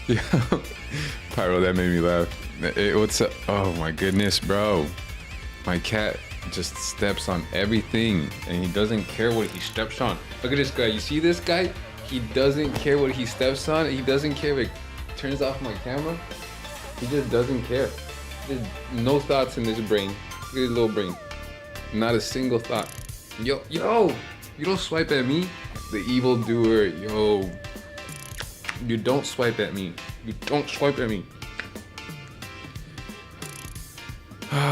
Yeah, Pyro, that made me laugh. What's up? Oh my goodness, bro. My cat just steps on everything and he doesn't care what he steps on. Look at this guy. You see this guy? He doesn't care what he steps on. He doesn't care if it turns off my camera. He just doesn't care. There's no thoughts in his brain. Look at his little brain. Not a single thought. Yo, you don't swipe at me. The evil doer, yo. You don't swipe at me. You don't swipe at me.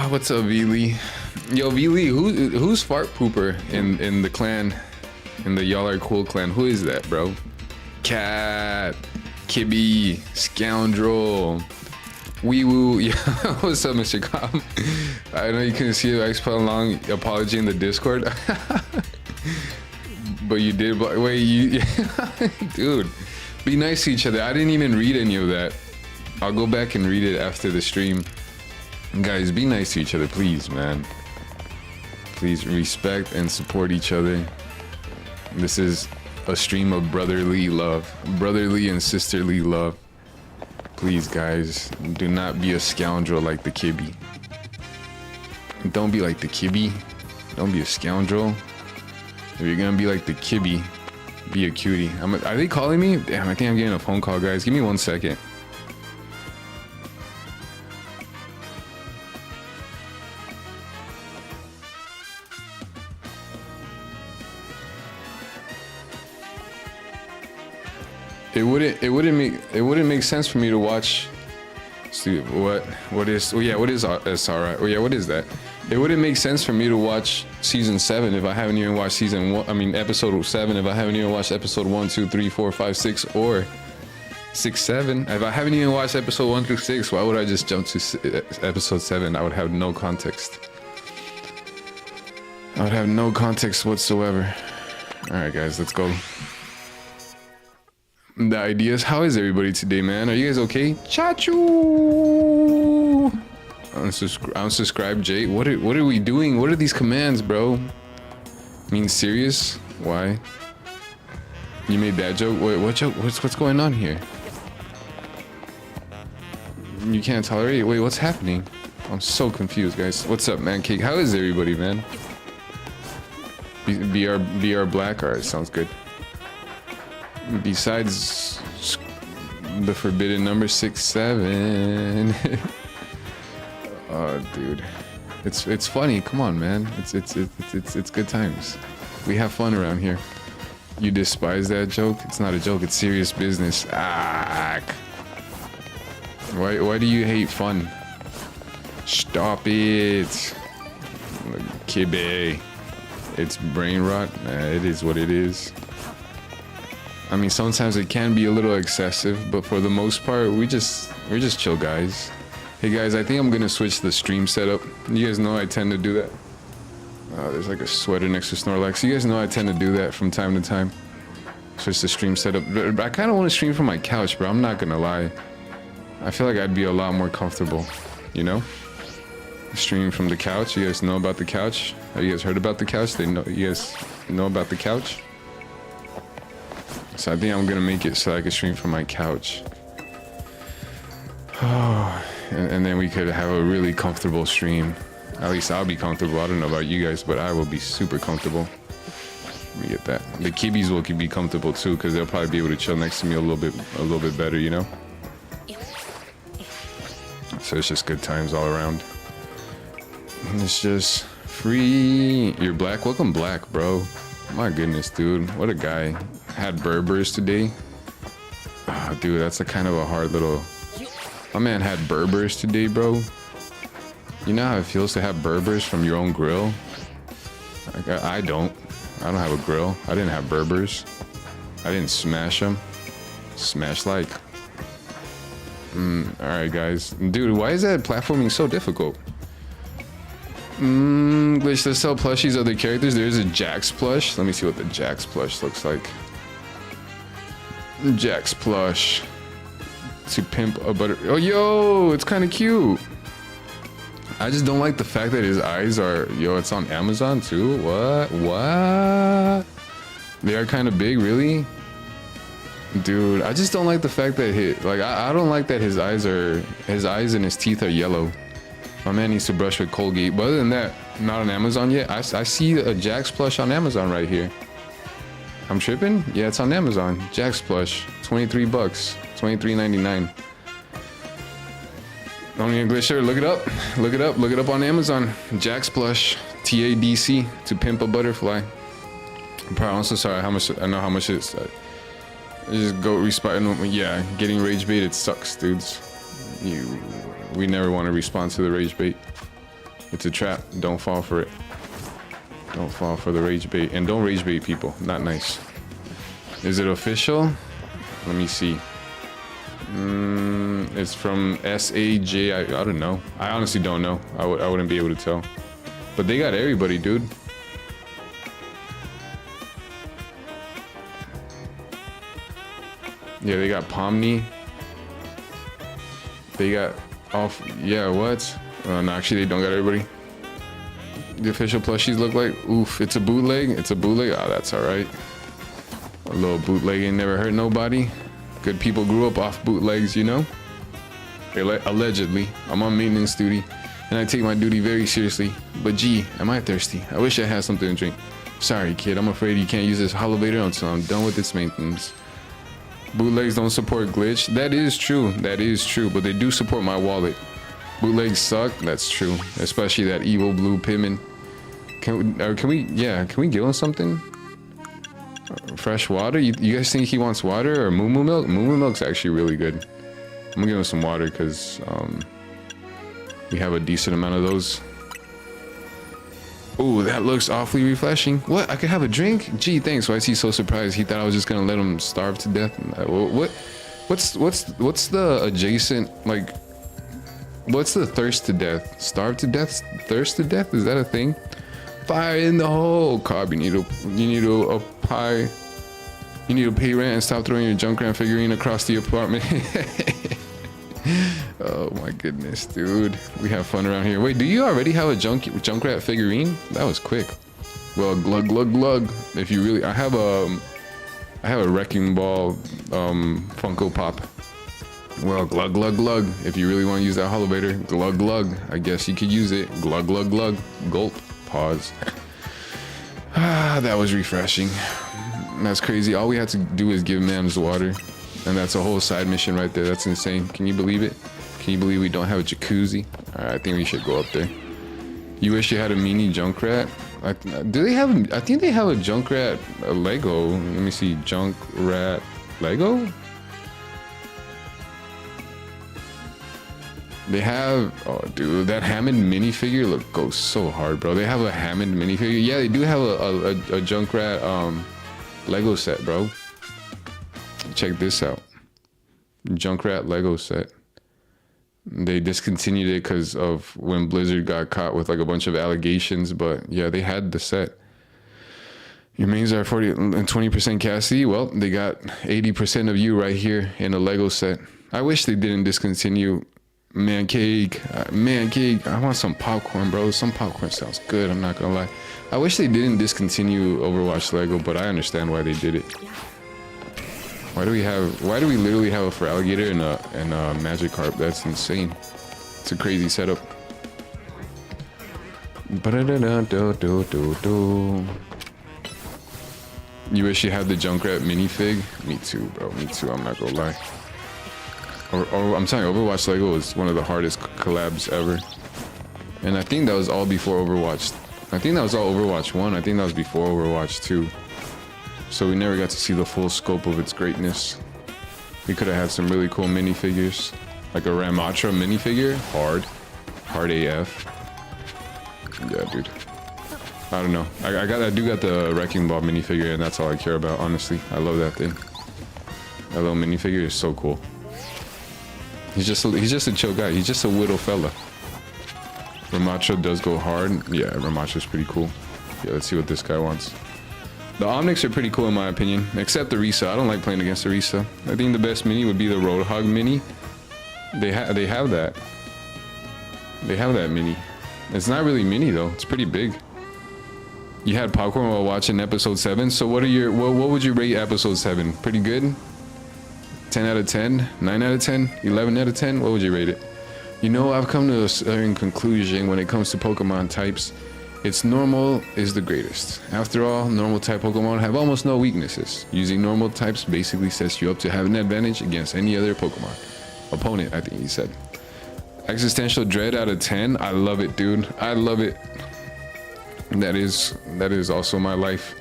What's up, V-Lee? Yo, V-Lee, who's fart pooper in the clan? In the Y'all Are Cool clan? Who is that, bro? Cat, Kibby, Scoundrel, Wee Woo. Yeah, what's up, Mr. Cobb? I know you couldn't see it. I just put a long apology in the Discord. But you did. Wait, you. Dude, be nice to each other. I didn't even read any of that. I'll go back and read it after the stream. Guys, be nice to each other, please, man. Please respect and support each other. This is a stream of brotherly love. Brotherly and sisterly love. Please, guys, do not be a scoundrel like the Kibby. Don't be like the Kibby. Don't be a scoundrel. If you're gonna be like the Kibby, be a cutie. Are they calling me? Damn, I think I'm getting a phone call, guys. Give me 1 second. It wouldn't make sense for me to watch. See what is? Oh yeah, what is SRI? Oh yeah, what is that? It wouldn't make sense for me to watch season 7 if I haven't even watched season 1. I mean episode 7 if I haven't even watched episode 1, 2, 3, 4, 5, 6, or 6, 7. If I haven't even watched episode 1 through 6, why would I just jump to episode 7? I would have no context. I would have no context whatsoever. All right, guys, let's go. The ideas. How is everybody today, man? Are you guys okay? Chachu! Unsubscribe, Jay. What are we doing? What are these commands, bro? Mean serious? Why? You made that joke? Wait, what joke? What's going on here? You can't tolerate it? Wait, what's happening? I'm so confused, guys. What's up, man? Cake? How is everybody, man? BR Black. Alright, sounds good. Besides the forbidden number 6, 7. Oh, dude, it's funny. Come on, man. It's good times. We have fun around here. You despise that joke? It's not a joke. It's serious business. Ah. Why do you hate fun? Stop it, Kibbe. It's brain rot. It is what it is. I mean, sometimes it can be a little excessive, but for the most part, we're just chill guys. Hey guys, I think I'm gonna switch the stream setup. You guys know I tend to do that. There's like a sweater next to Snorlax. You guys know I tend to do that from time to time. Switch the stream setup. But I kind of want to stream from my couch, bro. I'm not gonna lie. I feel like I'd be a lot more comfortable, you know? Streaming from the couch. You guys know about the couch? Have you guys heard about the couch? You guys know about the couch? So I think I'm gonna make it so I can stream from my couch. Oh, and then we could have a really comfortable stream. At least I'll be comfortable. I don't know about you guys, but I will be super comfortable. Let me get that. The kibbies will be comfortable too, because they'll probably be able to chill next to me a little bit better, you know? So it's just good times all around. And it's just free. You're Black? Welcome, Black, bro. My goodness, dude. What a guy. Had Berbers today. Oh, dude, that's a kind of a hard little... My man had Berbers today, bro. You know how it feels to have Berbers from your own grill? Like, I don't have a grill. I didn't have Berbers. I didn't smash them. Smash like. Alright, guys. Dude, why is that platforming so difficult? Glitch, let's sell plushies of the characters. There's a Jax plush. Let me see what the Jax plush looks like. Jax plush. To pimp a butter. Oh, yo, it's kind of cute. I just don't like the fact that his eyes are... Yo, it's on Amazon too? What? They are kind of big, really. Dude, I just don't like the fact that I don't like that his eyes and his teeth are yellow. My man needs to brush with Colgate. But other than that, not on Amazon yet. I see a Jax plush on Amazon right here. I'm tripping? Yeah, it's on Amazon. Jax plush, 23 bucks, 23.99. Only English shirt. Look it up. Look it up. Look it up on Amazon. Jax plush, TADC, to pimp a butterfly. I'm probably also sorry how much. I know how much it's. Just go respond. Yeah, getting rage bait, it sucks, dudes. We never want to respond to the rage bait. It's a trap. Don't fall for it. Don't fall for the rage bait, and don't rage bait people. Not nice. Is it official? Let me see. It's from SAJ. I don't know. I honestly don't know. I wouldn't be able to tell. But they got everybody, dude. Yeah, they got Pomni. They got off. Yeah, what? No, actually, they don't got everybody. The official plushies look like. Oof, it's a bootleg. It's a bootleg. Oh, that's all right. A little bootleg ain't never hurt nobody. Good people grew up off bootlegs, you know. Allegedly, I'm on maintenance duty, and I take my duty very seriously. But gee, am I thirsty? I wish I had something to drink. Sorry, kid. I'm afraid you can't use this elevator until I'm done with its maintenance. Bootlegs don't support glitch. That is true. That is true. But they do support my wallet. Bootlegs suck. That's true. Especially that evil blue Pittman. Can we give him something? Fresh water? You guys think he wants water or moo moo milk? Moo moo milk's actually really good. I'm gonna give him some water because we have a decent amount of those. Oh, that looks awfully refreshing. What? I could have a drink? Gee, thanks. Why is he so surprised? He thought I was just gonna let him starve to death. What's the adjacent, like, what's the thirst to death? Starve to death? Thirst to death? Is that a thing? Fire in the hole. Cobb, you need to pay rent and stop throwing your Junkrat figurine across the apartment. Oh my goodness, dude. We have fun around here. Wait, do you already have a Junkrat figurine? That was quick. Well, glug glug glug. If you really, I have a Wrecking Ball Funko Pop. Well, glug glug glug. If you really want to use that elevator, glug glug. I guess you could use it. Glug glug glug. Gulp. Pause. Ah, that was refreshing. That's crazy. All we had to do is give Mams water. And that's a whole side mission right there. That's insane. Can you believe it? Can you believe we don't have a jacuzzi? Alright, I think we should go up there. You wish you had a mini Junkrat? Do they have? I think they have a Junkrat Lego. Let me see. Junkrat Lego? They have, oh dude, that Hammond minifigure goes so hard, bro. They have a Hammond minifigure. Yeah, they do have a Junkrat Lego set, bro. Check this out. Junkrat Lego set. They discontinued it because of when Blizzard got caught with like a bunch of allegations, but yeah, they had the set. Your mains are 40 and 20% Cassidy. Well, they got 80% of you right here in a Lego set. I wish they didn't discontinue Man cake. I want some popcorn, bro. Some popcorn sounds good, I'm not gonna lie. I wish they didn't discontinue Overwatch Lego, but I understand why they did it. Why do we literally have a Feraligatr and a Magikarp? That's insane. It's a crazy setup. You wish you had the Junkrat minifig? Me too, bro. Me too, I'm not gonna lie. Or I'm telling you, Overwatch Lego was one of the hardest collabs ever. And I think that was all before Overwatch. I think that was all Overwatch 1. I think that was before Overwatch 2. So we never got to see the full scope of its greatness. We could have had some really cool minifigures. Like a Ramatra minifigure. Hard AF. Yeah, dude. I don't know. I do got the Wrecking Ball minifigure, and that's all I care about, honestly. I love that thing. That little minifigure is so cool. He's just a chill guy. He's just a little fella. Ramatra does go hard. Yeah, Ramatra's pretty cool. Yeah, let's see what this guy wants. The Omnics are pretty cool in my opinion, except the Risa. I don't like playing against the Risa. I think the best mini would be the Roadhog mini. They have that. They have that mini. It's not really mini though. It's pretty big. You had popcorn while watching episode 7. So what would you rate episode 7? Pretty good? 10 out of 10? 9 out of 10? 11 out of 10? What would you rate it? You know, I've come to a certain conclusion when it comes to Pokemon types. It's normal is the greatest. After all, normal type Pokemon have almost no weaknesses. Using normal types basically sets you up to have an advantage against any other Pokemon. Opponent, I think he said. Existential Dread out of 10. I love it, dude. I love it. That is also my life.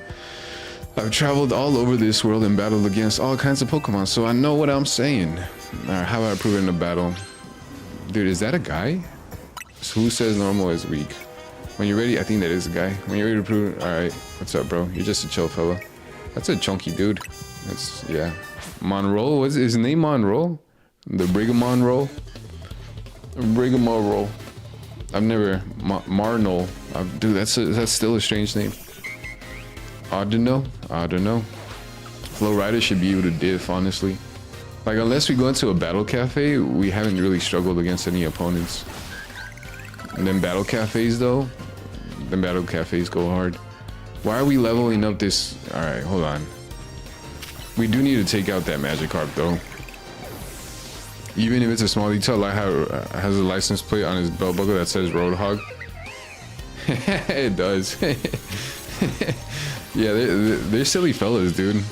I've traveled all over this world and battled against all kinds of Pokemon, so I know what I'm saying. Alright, how about I prove it in a battle? Dude, is that a guy? So who says normal is weak? When you're ready, I think that is a guy. When you're ready to prove it, alright. What's up, bro? You're just a chill fella. That's a chunky dude. That's, yeah. Monroe? What's his name? Monroe? The Brigham Monroe? Brigham Monroe. I've never... Marno. Dude, that's still a strange name. I don't know. Flow Rider should be able to diff, honestly. Like, unless we go into a battle cafe, we haven't really struggled against any opponents. And then battle cafes, though, then battle cafes go hard. Why are we leveling up this? All right, hold on. We do need to take out that Magikarp, though. Even if it's a small detail, like how it has a license plate on his belt buckle that says Roadhog. It does. Yeah, they're silly fellas, dude.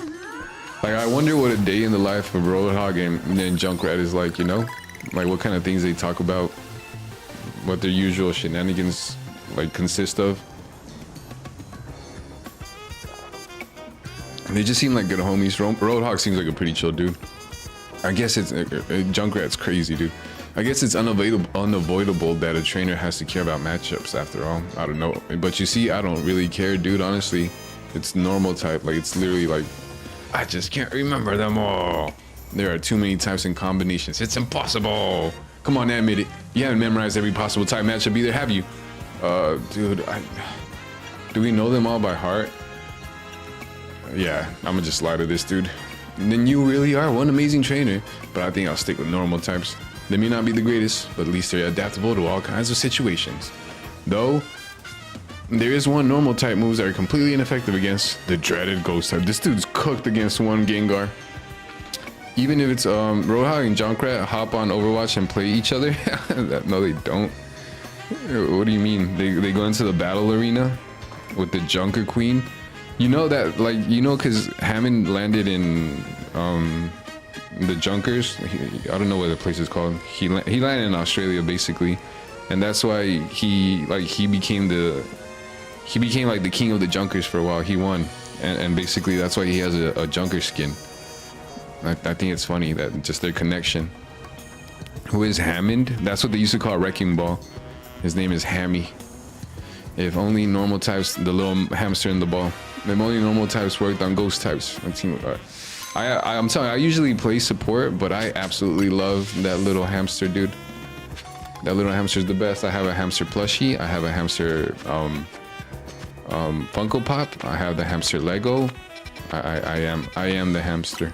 Like, I wonder what a day in the life of Roadhog and then Junkrat is like, you know? Like, what kind of things they talk about. What their usual shenanigans, like, consist of. They just seem like good homies. Roadhog seems like a pretty chill dude. I guess it's... Junkrat's crazy, dude. I guess it's unavoidable that a trainer has to care about matchups after all. I don't know. But you see, I don't really care, dude, honestly. It's normal type. Like, it's literally like... I just can't remember them all. There are too many types and combinations. It's impossible. Come on, admit it. You haven't memorized every possible type matchup either, have you? Dude, do we know them all by heart? Yeah, I'm gonna just lie to this dude. And then you really are one amazing trainer, but I think I'll stick with normal types. They may not be the greatest, but at least they're adaptable to all kinds of situations. Though, there is one normal type moves that are completely ineffective against the dreaded ghost type. This dude's cooked against one Gengar. Even if it's Roadhog and Junkrat hop on Overwatch and play each other. No, they don't. What do you mean? They go into the battle arena with the Junker Queen. You know that, like, you know, because Hammond landed in the Junkers. I don't know what the place is called. He landed in Australia basically, and that's why he became like the king of the Junkers for a while. He won, and basically that's why he has a Junker skin. I think it's funny that just their connection. Who is Hammond? That's what they used to call Wrecking Ball. His name is Hammy. If only normal types, the little hamster in the ball. If only normal types worked on ghost types. I'm telling you, I usually play support, but I absolutely love that little hamster, dude. That little hamster's the best. I have a hamster plushie. I have a hamster Funko Pop. I have the hamster Lego. I am the hamster.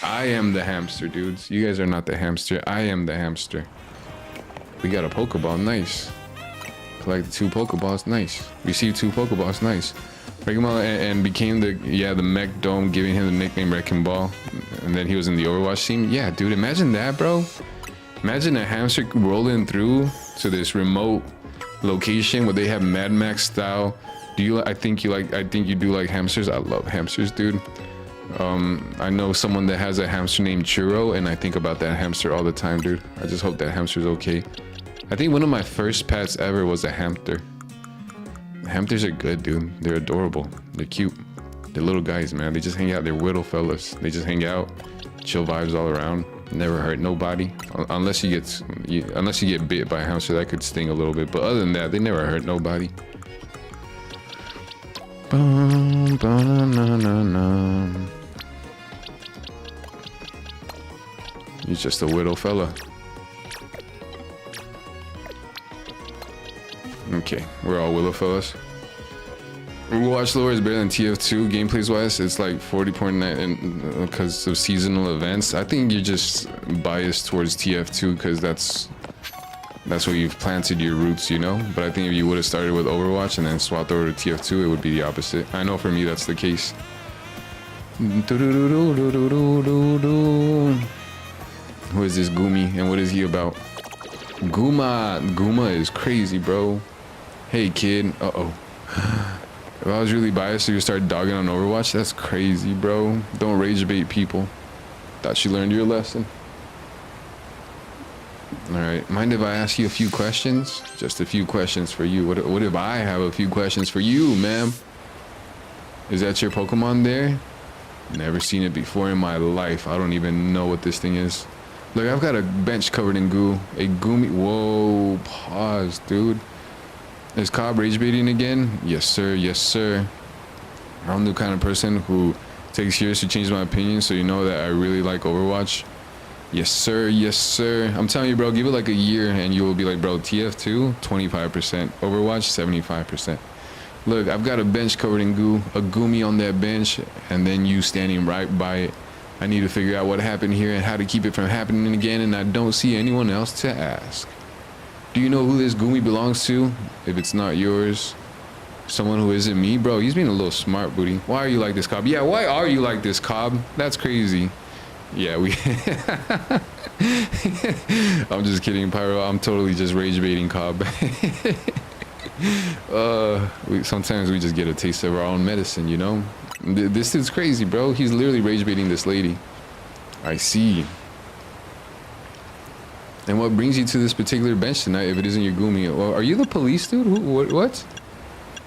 I am the hamster, dudes. You guys are not the hamster. I am the hamster. We got a Pokeball. Nice. Collect 2 Pokeballs. Nice. Receive 2 Pokeballs. Nice. Wrecking Ball and became the Mech Dome, giving him the nickname Wrecking Ball. And then he was in the Overwatch team. Yeah, dude. Imagine that, bro. Imagine a hamster rolling through to this remote location where they have Mad Max style. I think you do like hamsters. I love hamsters, dude. I know someone that has a hamster named Churro, and I think about that hamster all the time, dude. I just hope that hamster's okay. I think one of my first pets ever was a hamster. Hamsters are good, dude. They're adorable. They're cute. They're little guys, man. They just hang out. They're little fellas. They just hang out. Chill vibes all around. Never hurt nobody. Unless you get bit by a hamster, that could sting a little bit. But other than that, they never hurt nobody. He's just a widow fella. Okay, we're all willow fellas. Overwatch lore is better than TF2 gameplays wise. It's like 40.9 because of seasonal events. I think you're just biased towards TF2 because that's That's where you've planted your roots, you know? But I think if you would have started with Overwatch and then swapped over to TF2, it would be the opposite. I know for me that's the case. Who is this Goomy and what is he about? Guma is crazy, bro. Hey, kid. Uh-oh. If I was really biased, so you start dogging on Overwatch, that's crazy, bro. Don't rage bait people. Thought you learned your lesson. All right, mind if I ask you a few questions? Just a few questions for you. What if I have a few questions for you, ma'am? Is that your Pokemon there? Never seen it before in my life. I don't even know what this thing is. Look, I've got a bench covered in goo. A Goomy. Whoa, pause, dude. Is Cobb rage baiting again? Yes, sir. Yes, sir. I'm the kind of person who takes years to change my opinion, so you know that I really like Overwatch. Yes, sir. Yes, sir. I'm telling you, bro, give it like a year and you will be like, bro, TF2, 25%. Overwatch, 75%. Look, I've got a bench covered in goo, a Goomy on that bench, and then you standing right by it. I need to figure out what happened here and how to keep it from happening again, and I don't see anyone else to ask. Do you know who this Goomy belongs to? If it's not yours, someone who isn't me, bro, he's being a little smart, booty. Why are you like this, Cobb? Yeah, why are you like this, Cobb? That's crazy. Yeah, we... I'm just kidding, Pyro. I'm totally just rage baiting Cobb. Sometimes we just get a taste of our own medicine, you know? This dude's crazy, bro. He's literally rage baiting this lady. I see. And what brings you to this particular bench tonight if it isn't your Goomy? Well, are you the police, dude? What?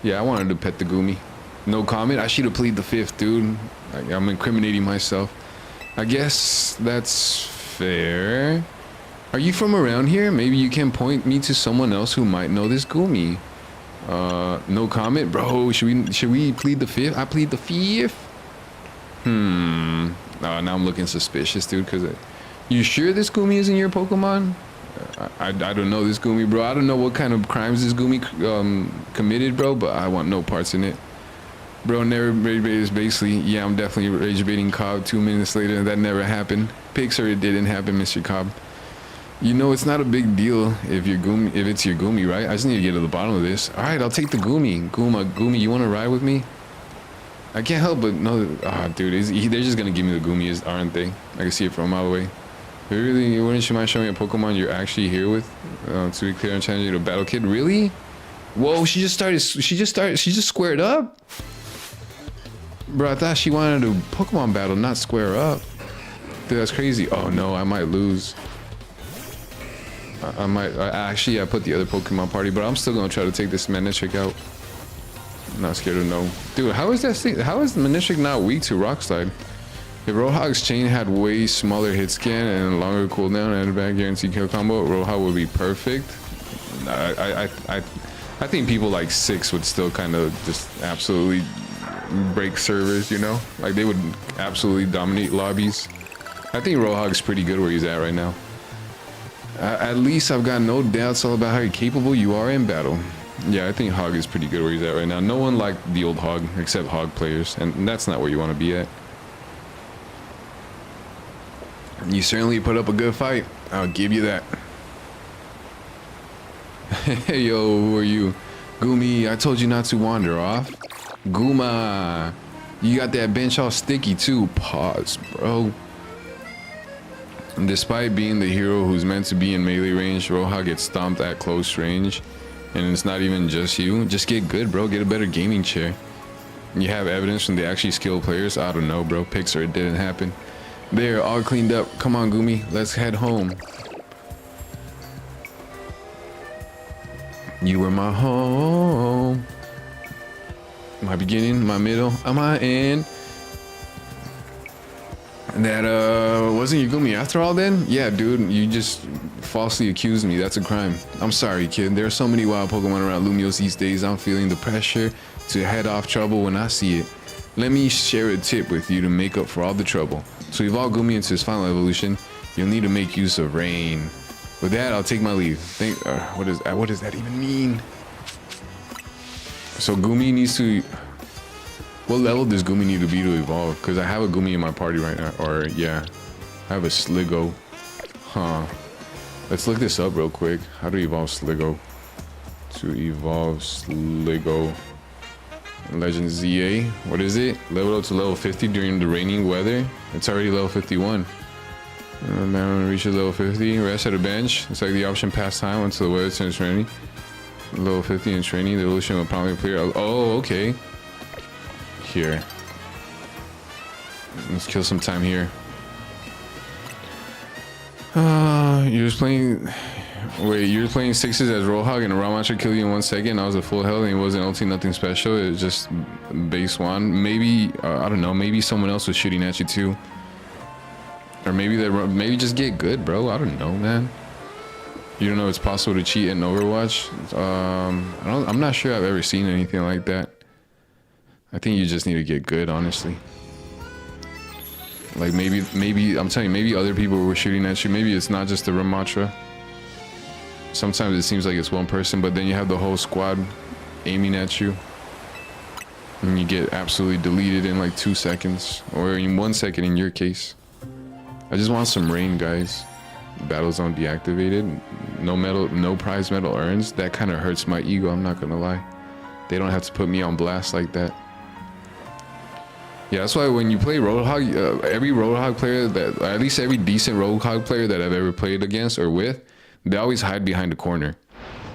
Yeah, I wanted to pet the Goomy. No comment. I should have pleaded the fifth, dude. I'm incriminating myself. I guess that's fair. Are you from around here? Maybe you can point me to someone else who might know this Goomy. No comment, bro. Should we plead the fifth? I plead the fifth. Now I'm looking suspicious, dude. Cause you sure this Goomy isn't your Pokemon? I don't know this Goomy, bro. I don't know what kind of crimes this Goomy committed, bro. But I want no parts in it. Bro, never rage baited is basically, yeah, I'm definitely rage baiting Cobb 2 minutes later. That never happened. Pixar, it didn't happen, Mr. Cobb. You know, it's not a big deal if it's your Goomy, right? I just need to get to the bottom of this. All right, I'll take the Goomy. Goomy, you want to ride with me? I can't help but know that, dude, they're just going to give me the Goomy, aren't they? I can see it from a mile away. Really, wouldn't you mind showing me a Pokemon you're actually here with? To be clear, I'm challenging you to battle, kid. Really? Whoa, she just squared up? Bro, I thought she wanted to Pokemon battle, not square up. Dude, that's crazy. Oh no, I might lose. I put the other Pokemon party, but I'm still gonna try to take this Manishik out. I'm not scared of no. Dude, how is Manishik not weak to Rock Slide? If Roadhog's chain had way smaller hit scan and longer cooldown and a back guarantee kill combo, Roadhog would be perfect. I think people like 6 would still kind of just absolutely break servers, you know? Like they would absolutely dominate lobbies. I think Roadhog's pretty good where he's at right now. At least I've got no doubts all about how capable you are in battle. Yeah, I think Hog is pretty good where he's at right now. No one liked the old Hog except Hog players, and that's not where you want to be at. You certainly put up a good fight. I'll give you that. Hey, yo, who are you? Goomy, I told you not to wander off. Gooma, you got that bench all sticky too. Pause, bro. Despite being the hero who's meant to be in melee range, Roadhog gets stomped at close range. And it's not even just you. Just get good, bro. Get a better gaming chair. You have evidence from the actually skilled players? I don't know, bro. Pixar, it didn't happen. There, all cleaned up. Come on, Goomy. Let's head home. You were my home. My beginning, my middle, and my end. That wasn't your Goomy after all then? Yeah, dude, you just falsely accused me. That's a crime. I'm sorry, kid. There are so many wild Pokemon around Lumios these days. I'm feeling the pressure to head off trouble when I see it. Let me share a tip with you to make up for all the trouble. To evolve Goomy into his final evolution, you'll need to make use of rain. With that, I'll take my leave. What does that even mean? So Goomy needs to... What level does Goomy need to be to evolve? Because I have a Goomy in my party right now. Or, yeah. I have a Sligo. Huh. Let's look this up real quick. How to evolve Sligo? To evolve Sligo. Legend ZA. What is it? Level up to level 50 during the raining weather. It's already level 51. Man reaches level 50. Rest at a bench. It's like the option pastime until the weather turns rainy. Level 50 in training. The evolution will probably appear. Oh, okay. Here. Let's kill some time here. You're just playing. Wait, you're playing sixes as Roadhog and a Ramatcha kill you in 1 second. I was at full health and it wasn't ulti, nothing special. It was just base one. Maybe I don't know. Maybe someone else was shooting at you too, or maybe just get good, bro. I don't know, man. You don't know it's possible to cheat in Overwatch. I'm not sure I've ever seen anything like that. I think you just need to get good, honestly. Like maybe I'm telling you, maybe other people were shooting at you. Maybe it's not just the Ramattra. Sometimes it seems like it's one person, but then you have the whole squad aiming at you, and you get absolutely deleted in like 2 seconds, or in 1 second in your case. I just want some rain, guys. Battle zone deactivated. No medal, no prize medal earns. That kind of hurts my ego. I'm not gonna lie. They don't have to put me on blast like that. Yeah, that's why when you play Roadhog, every Roadhog player that, at least every decent Roadhog player that I've ever played against or with, they always hide behind a corner.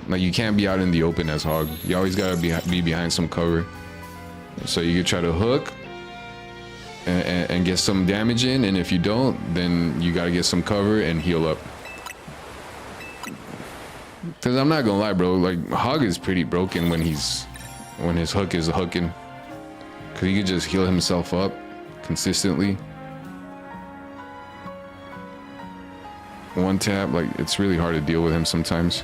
Like you can't be out in the open as Hog. You always gotta be behind some cover. So you can try to hook and get some damage in, and if you don't, then you gotta get some cover and heal up. Cause I'm not gonna lie, bro. Like Hog is pretty broken when his hook is hooking. Cause he could just heal himself up consistently. One tap, like it's really hard to deal with him sometimes.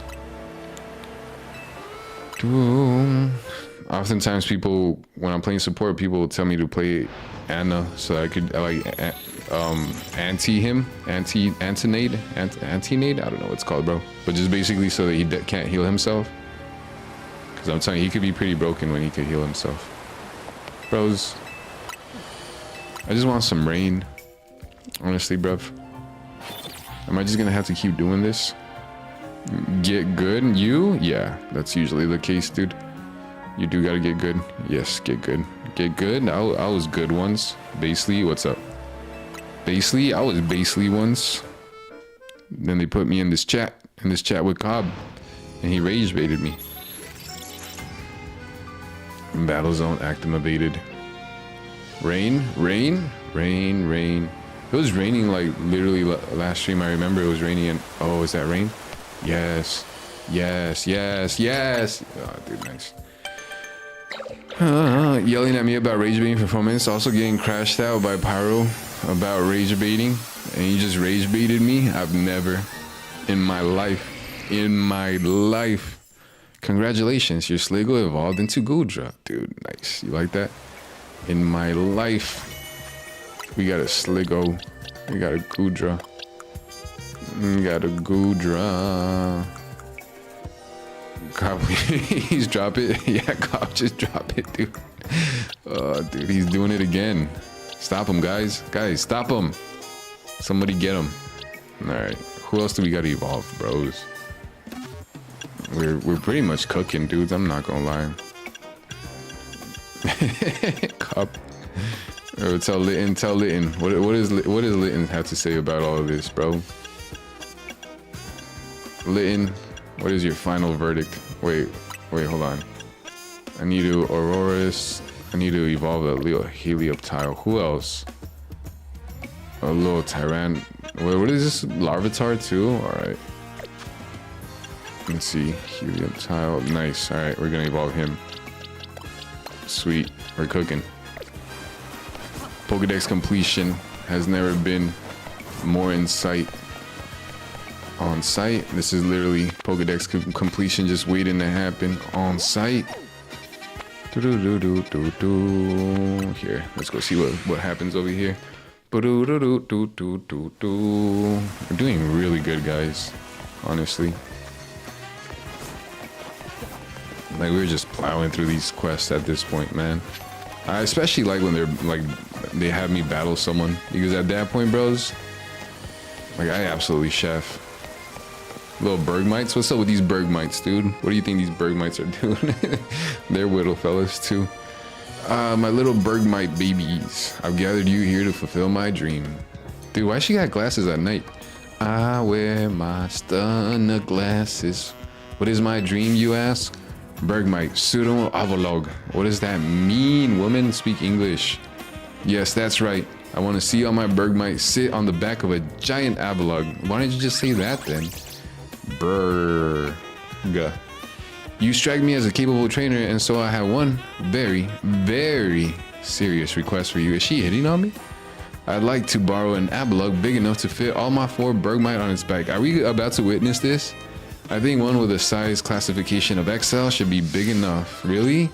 Oftentimes people, when I'm playing support, people will tell me to play Anna so I could like anti-nade. I don't know what it's called, bro. But just basically so that he can't heal himself. Cause I'm telling you, he could be pretty broken when he could heal himself. Bros, I just want some rain. Honestly, bruv. Am I just gonna have to keep doing this? Get good? You? Yeah, that's usually the case, dude. You do gotta get good. Yes, get good. Get good? I was good once. Basely, what's up? Basely? I was Basely once. Then they put me in this chat with Cobb. And he rage baited me. Battle zone activated. Rain. It was raining like literally last stream. I remember it was raining and oh, is that rain? Yes. Oh, dude, nice. Yelling at me about rage baiting performance. Also getting crashed out by Pyro about rage baiting, and you just rage baited me. I've never in my life. Congratulations, your Sligo evolved into Gudra. Dude, nice. You like that? In my life. We got a Sligo. We got a Gudra. Cop, please drop it. Yeah, Cop, just drop it, dude. Oh, dude, he's doing it again. Stop him, guys. Guys, stop him. Somebody get him. All right. Who else do we got to evolve, bros? We're pretty much cooking, dudes. I'm not gonna lie. Cop. Oh, tell Litton. What does Litton have to say about all of this, bro? Litton, what is your final verdict? Wait, hold on. I need to Auroras. I need to evolve a little Helioptile. Who else? A little Tyran. Wait, what is this? Larvitar too? Alright. Let's see. Helioptile. Nice. Alright, we're gonna evolve him. Sweet. We're cooking. Pokedex completion has never been more in sight. On site. This is literally Pokedex completion just waiting to happen on site. Here, let's go see what happens over here. We're doing really good, guys. Honestly. Like, we're just plowing through these quests at this point, man. I especially like when they're like they have me battle someone, because at that point, bros, like I absolutely chef. Little Bergmites. What's up with these Bergmites, dude? What do you think these Bergmites are doing? They're whittle fellas too. My little Bergmite babies. I've gathered you here to fulfill my dream. Dude, why she got glasses at night? I wear my stunner glasses. What is my dream, you ask? Bergmite, pseudo avalog. What does that mean, woman? Speak English. Yes, that's right. I want to see all my Bergmites sit on the back of a giant avalog. Why don't you just say that then? Berga. You strike me as a capable trainer, and so I have one very, very serious request for you. Is she hitting on me? I'd like to borrow an abalug big enough to fit all my 4 Bergmite on its back. Are we about to witness this? I think one with a size classification of XL should be big enough. Really?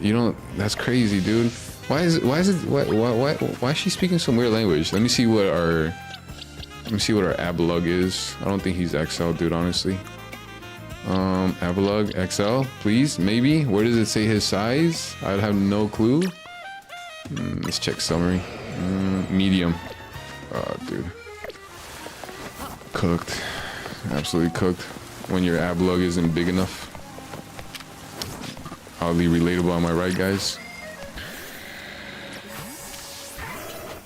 You don't. That's crazy, dude. Why is why is she speaking some weird language? Let me see what our abalug is. I don't think he's XL, dude, honestly. Abalug XL, please, maybe. Where does it say his size? I'd have no clue. Let's check summary. Medium. Oh, dude. Cooked. Absolutely cooked. When your abalug isn't big enough. Oddly relatable, am I right, guys?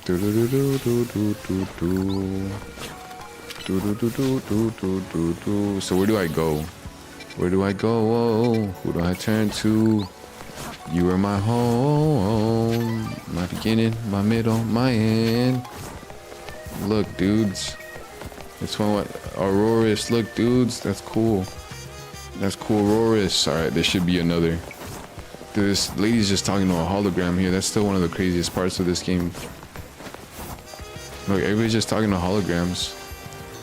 So where do I go? Where do I go? Whoa, who do I turn to? You are my home, my beginning, my middle, my end. Look, dudes. It's one what Auroras. Look, dudes. That's cool. That's cool, Auroras. All right, there should be another. Dude, this lady's just talking to a hologram here. That's still one of the craziest parts of this game. Look, everybody's just talking to holograms.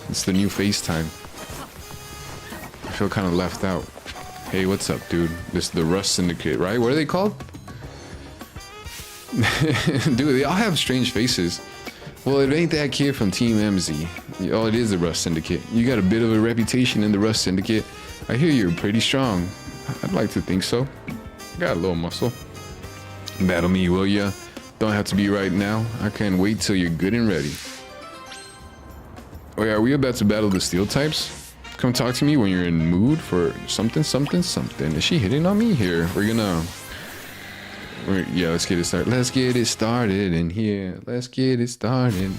It's the new FaceTime. I feel kind of left out. Hey, what's up, dude? This is the Rust Syndicate, right? What are they called? Dude, they all have strange faces. Well, it ain't that kid from Team MZ. Oh, it is the Rust Syndicate. You got a bit of a reputation in the Rust Syndicate. I hear you're pretty strong. I'd like to think so. Got a little muscle. Battle me, will ya? Don't have to be right now. I can't wait till you're good and ready. Oh yeah, are we about to battle the steel types? Come talk to me when you're in mood for something, something, something. Is she hitting on me here? Yeah, let's get it started. Let's get it started in here. Let's get it started.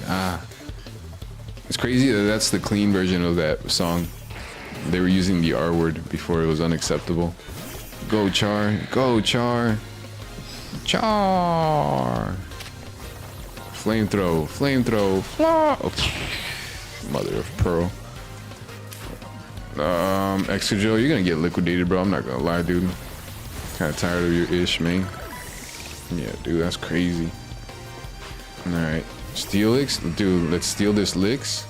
It's crazy that that's the clean version of that song. They were using the R word before it was unacceptable. Go Char, go Char. Char. Flamethrow, flamethrow, oh, mother of pearl. Extra Joe, you're gonna get liquidated, bro. I'm not gonna lie, dude. Kinda tired of your ish, man. Yeah, dude, that's crazy. Alright. Steelix? Dude, let's steal this Lix.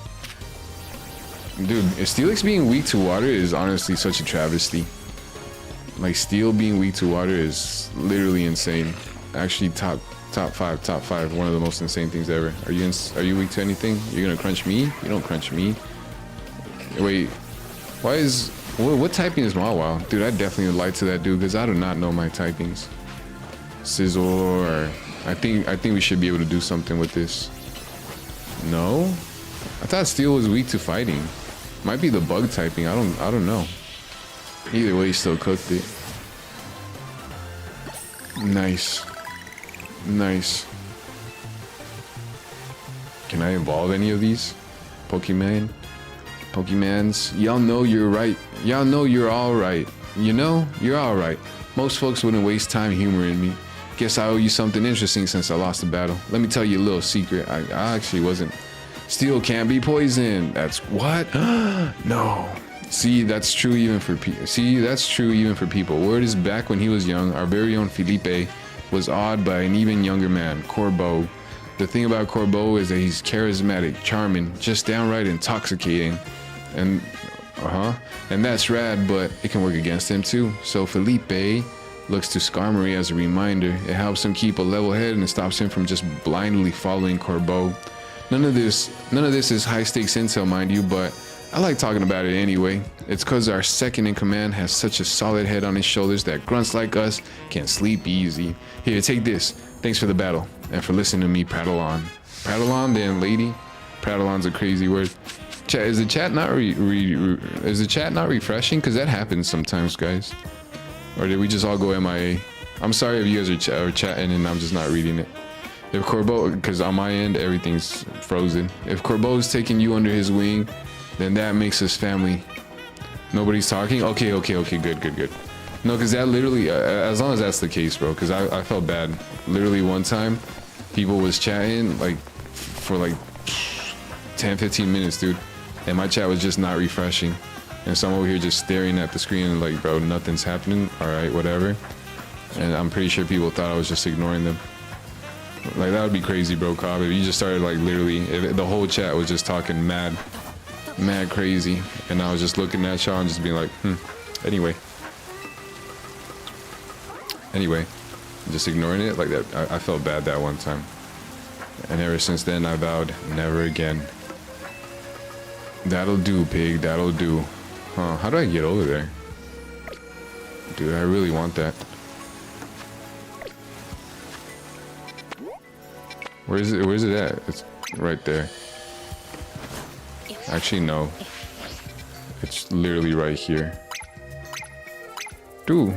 Dude, Steelix being weak to water is honestly such a travesty. Like, Steel being weak to water is literally insane. Actually, top five. One of the most insane things ever. Are you weak to anything? You're gonna crunch me? You don't crunch me. Wait, what typing is Mawa? Dude, I definitely lied to that dude because I do not know my typings. Sizzle, or I think we should be able to do something with this. No, I thought Steel was weak to fighting. Might be the bug typing. I don't know. Either way, he still cooked it. Nice. Nice. Can I evolve any of these? Pokemans? Y'all know you're right. Y'all know you're alright. You know, you're alright. Most folks wouldn't waste time humoring me. Guess I owe you something interesting since I lost the battle. Let me tell you a little secret. I actually wasn't. Steel can't be poisoned. That's what? No. See, that's true even for people. Word is back when he was young, our very own Felipe was awed by an even younger man, Corbeau. The thing about Corbeau is that he's charismatic, charming, just downright intoxicating. And that's rad, but it can work against him too. So Felipe looks to Skarmory as a reminder. It helps him keep a level head and it stops him from just blindly following Corbeau. None of this is high stakes intel, mind you, but I like talking about it anyway. It's cause our second in command has such a solid head on his shoulders that grunts like us can sleep easy. Here, take this. Thanks for the battle and for listening to me prattle on. Prattle on then, lady. Prattle on's a crazy word. Chat, is the chat not is the chat not refreshing? Because that happens sometimes, guys. Or did we just all go MIA? I'm sorry if you guys are chatting and I'm just not reading it. If Corbeau, because on my end everything's frozen. If Corbeau is taking you under his wing, then that makes us family. Nobody's talking. Okay, good. No, because that literally, as long as that's the case, bro. Because I felt bad. Literally one time, people was chatting like for like 10-15 minutes, dude, and my chat was just not refreshing, and so I'm over here just staring at the screen and like, bro, nothing's happening. All right, whatever. And I'm pretty sure people thought I was just ignoring them. Like, that would be crazy, bro, Cobb, if you just started like literally, if the whole chat was just talking mad crazy, and I was just looking at y'all and just being like, anyway, just ignoring it like that. I felt bad that one time, and ever since then I vowed never again. That'll do, pig, that'll do. Huh, how do I get over there? Dude, I really want that. Where's it at? It's right there. Actually, no. It's literally right here. Do.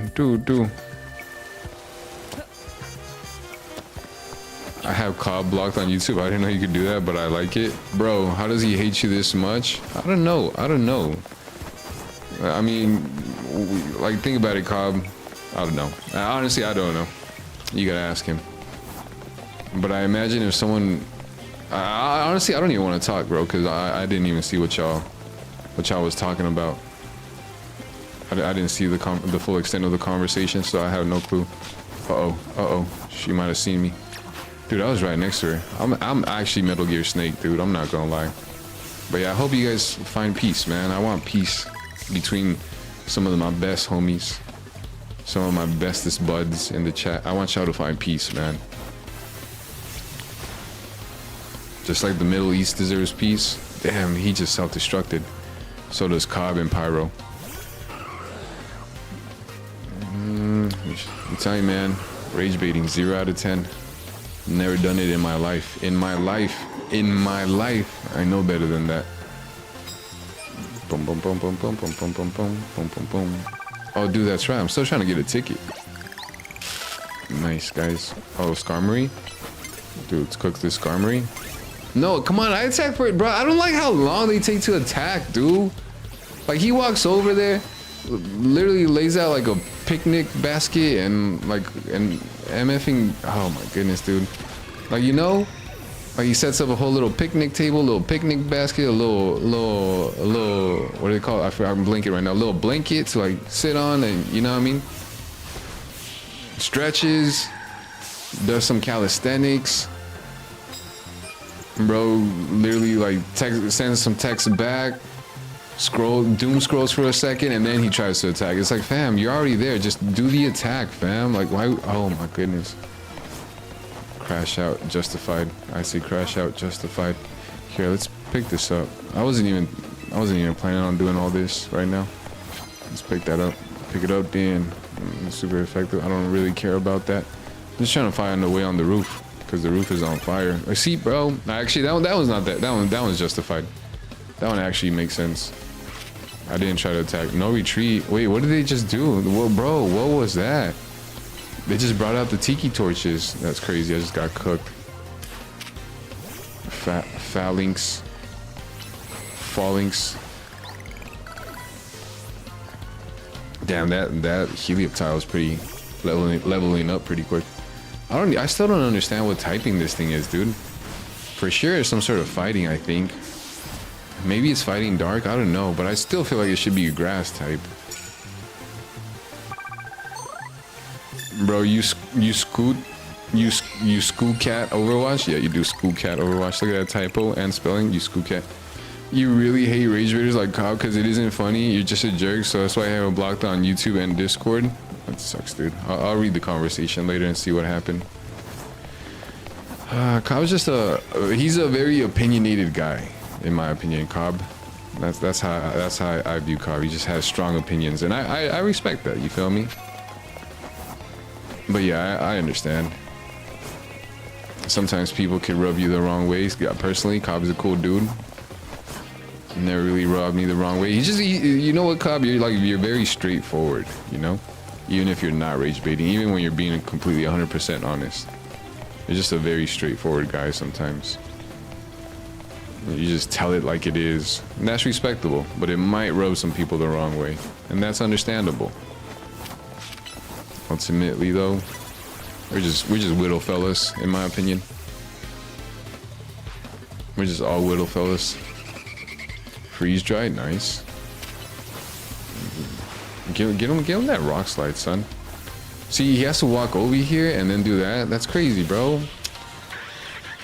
I have Cobb blocked on YouTube. I didn't know you could do that, but I like it. Bro, how does he hate you this much? I don't know. I mean, like, think about it, Cobb. I don't know. Honestly, I don't know. You gotta ask him. But I imagine if someone... honestly, I don't even want to talk, bro, because I didn't even see what y'all was talking about. I didn't see the full extent of the conversation, so I have no clue. Uh-oh. She might have seen me. Dude, I was right next to her. I'm actually Metal Gear Snake, dude. I'm not gonna lie. But yeah, I hope you guys find peace, man. I want peace between some of my best homies, some of my bestest buds in the chat. I want y'all to find peace, man. Just like the Middle East deserves peace. Damn, he just self-destructed. So does Cobb and Pyro. I'm telling you, man, rage baiting 0 out of 10. Never done it in my life. In my life, I know better than that. Boom, boom, boom, boom, boom, boom, boom, boom, boom, boom, boom, boom. Oh, dude, that's right. I'm still trying to get a ticket. Nice, guys. Oh, Skarmory. Dude, let's cook this Skarmory. No, come on, I attack for it, bro. I don't like how long they take to attack, dude. Like, he walks over there, literally lays out like a picnic basket and MFing. Oh my goodness, dude. Like, you know, like he sets up a whole little picnic table, little picnic basket, a little, what do they call it? I forgot, I'm blinking right now. A little blanket to like sit on, and you know what I mean? Stretches, does some calisthenics. Bro, literally like sends some text back, doom scrolls for a second, and then he tries to attack. It's like, fam, you're already there. Just do the attack, fam. Like, why? Oh my goodness. Crash out, justified. I say crash out, justified. Here, let's pick this up. I wasn't even planning on doing all this right now. Let's pick that up. Pick it up, then. Super effective. I don't really care about that. I'm just trying to find a way on the roof, because the roof is on fire. I see, bro. Actually, that one's not that. That one's justified. That one actually makes sense. I didn't try to attack. No retreat. Wait, what did they just do? Well, bro, what was that? They just brought out the tiki torches. That's crazy. I just got cooked. Phalanx. Damn, that Helioptile is pretty leveling up pretty quick. I still don't understand what typing this thing is, dude. For sure it's some sort of fighting, I think. Maybe it's fighting dark, I don't know, but I still feel like it should be a grass type. Bro, you scoot cat Overwatch? Yeah, you do scoot cat Overwatch. Look at that typo and spelling, you scoot cat. You really hate Rage Raiders like Cobb because it isn't funny. You're just a jerk, so that's why I have it blocked on YouTube and Discord. That sucks, dude. I'll read the conversation later and see what happened. Cobb's just he's a very opinionated guy, in my opinion. Cobb, that's how I view Cobb. He just has strong opinions, and I respect that. You feel me? But yeah, I understand. Sometimes people can rub you the wrong ways. Yeah, personally, Cobb is a cool dude. Never really rubbed me the wrong way. You know what, Cobb? You're very straightforward, you know? Even if you're not rage baiting, even when you're being completely 100% honest. You're just a very straightforward guy sometimes. You just tell it like it is. And that's respectable, but it might rub some people the wrong way. And that's understandable. Ultimately, though, we're just whittle fellas, in my opinion. We're just all whittle fellas. Freeze dry, nice. Get him that rock slide, son. See, he has to walk over here and then do that. That's crazy, bro.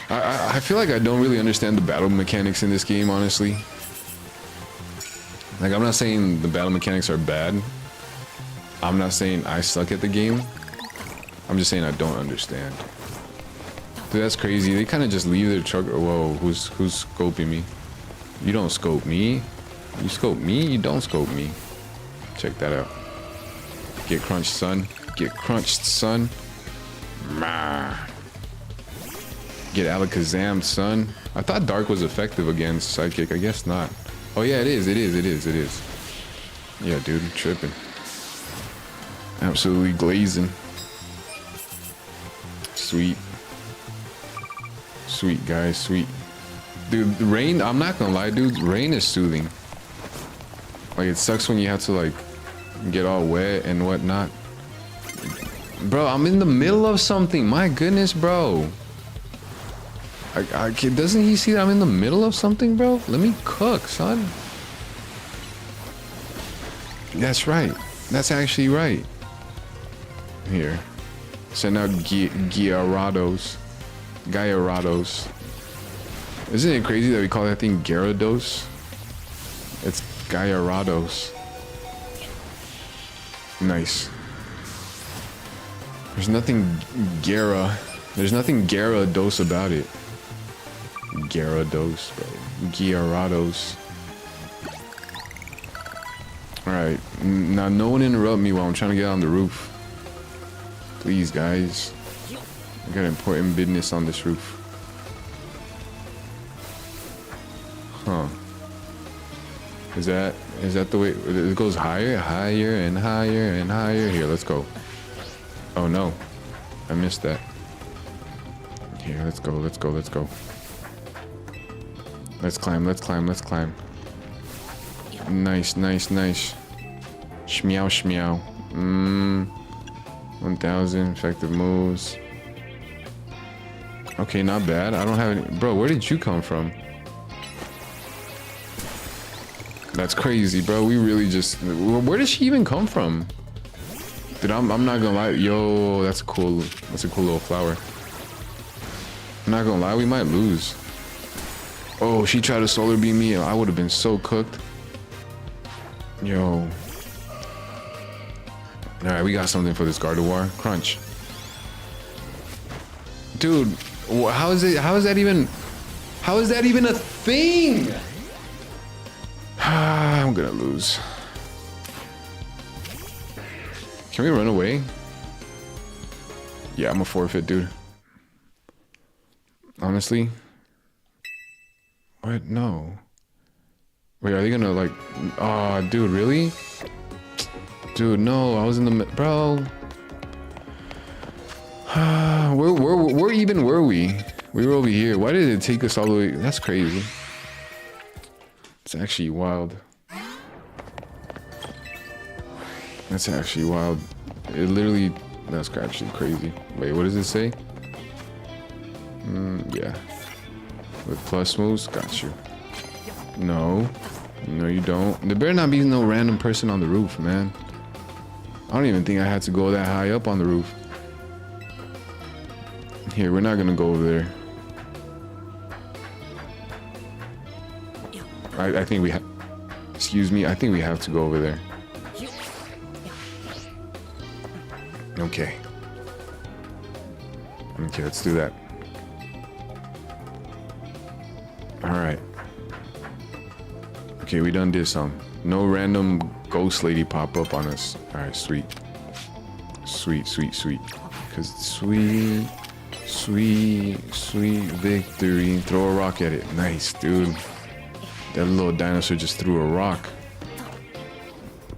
I feel like I don't really understand the battle mechanics in this game, honestly. Like, I'm not saying the battle mechanics are bad. I'm not saying I suck at the game. I'm just saying I don't understand. Dude, that's crazy. They kind of just leave their truck. Whoa, who's scoping me? You don't scope me. You scope me, you don't scope me. Check that out. Get crunched, son. Get crunched, son. Mah. Get alakazam, son. I thought Dark was effective against Psychic. I guess not. Oh yeah, it is. Yeah, dude, I'm tripping. Absolutely glazing. Sweet. Sweet, guys, sweet. Dude, rain, I'm not gonna lie, dude, rain is soothing. Like, it sucks when you have to, like, get all wet and whatnot. Bro, I'm in the middle of something. My goodness, bro. Doesn't he see that I'm in the middle of something, bro? Let me cook, son. That's right. That's actually right. Here. Send out Gyarados. Isn't it crazy that we call that thing Gyarados? It's Gyarados. Nice. There's nothing Gyarados about it. Gyarados, bro. Gyarados. Alright. Now, no one interrupt me while I'm trying to get on the roof. Please, guys. I got important business on this roof. Huh. Is that the way it goes? Higher and higher and higher. Here, let's go. Oh no, I missed that. Here, let's go. Let's climb. Nice. Shmeow. 1000 effective moves. Okay, not bad. I don't have any. Bro, where did you come from? That's crazy, bro. We really just. Where did she even come from? Dude, I'm not gonna lie. Yo, that's a cool little flower. I'm not gonna lie, we might lose. Oh, she tried to solar beam me. I would have been so cooked. Yo. Alright, we got something for this Gardevoir. Crunch. Dude, how is that even a thing? I'm gonna lose. Can we run away? Yeah, I'm a forfeit, dude. Honestly. What? No. Wait, are they gonna like... Oh, dude, really? Dude, no, I was in the... Bro. Where even were we? We were over here. Why did it take us all the way? That's crazy. It's actually wild. That's actually wild. It literally... That's actually crazy. Wait, what does it say? Yeah. With plus moves? Got you. No. No, you don't. There better not be no random person on the roof, man. I don't even think I had to go that high up on the roof. Here, we're not gonna go over there. I think we have... Excuse me, I think we have to go over there. Okay. Okay, let's do that. Alright. Okay, we done did some. No random ghost lady pop up on us. Alright, sweet. Sweet. Cause sweet victory. Throw a rock at it. Nice, dude. That little dinosaur just threw a rock.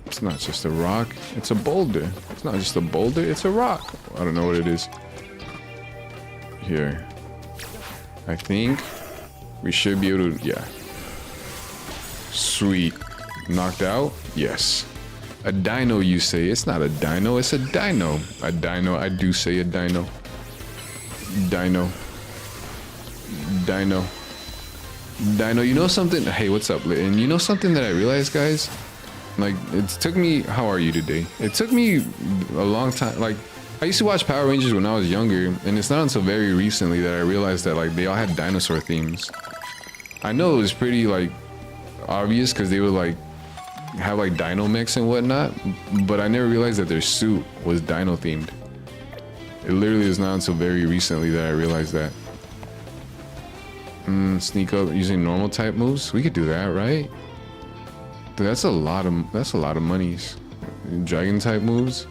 It's not just a rock, it's a boulder. It's not just a boulder, it's a rock. I don't know what it is. Here. I think we should be able to, yeah. Sweet. Knocked out? Yes. A dino, you say. It's not a dino, it's a dino. A dino, I do say a dino. Dino. Dino. Dino, you know something? Hey, what's up, Litton? You know something that I realized, guys? Like, it took me, how are you today? It took me a long time. Like, I used to watch Power Rangers when I was younger, and it's not until very recently that I realized that, like, they all had dinosaur themes. I know it was pretty, like, obvious because they would, like, have, like, dino mechs and whatnot, but I never realized that their suit was dino themed. It literally is not until very recently that I realized that. Sneak up using normal type moves. We could do that, right? Dude, that's a lot of monies. Dragon type moves.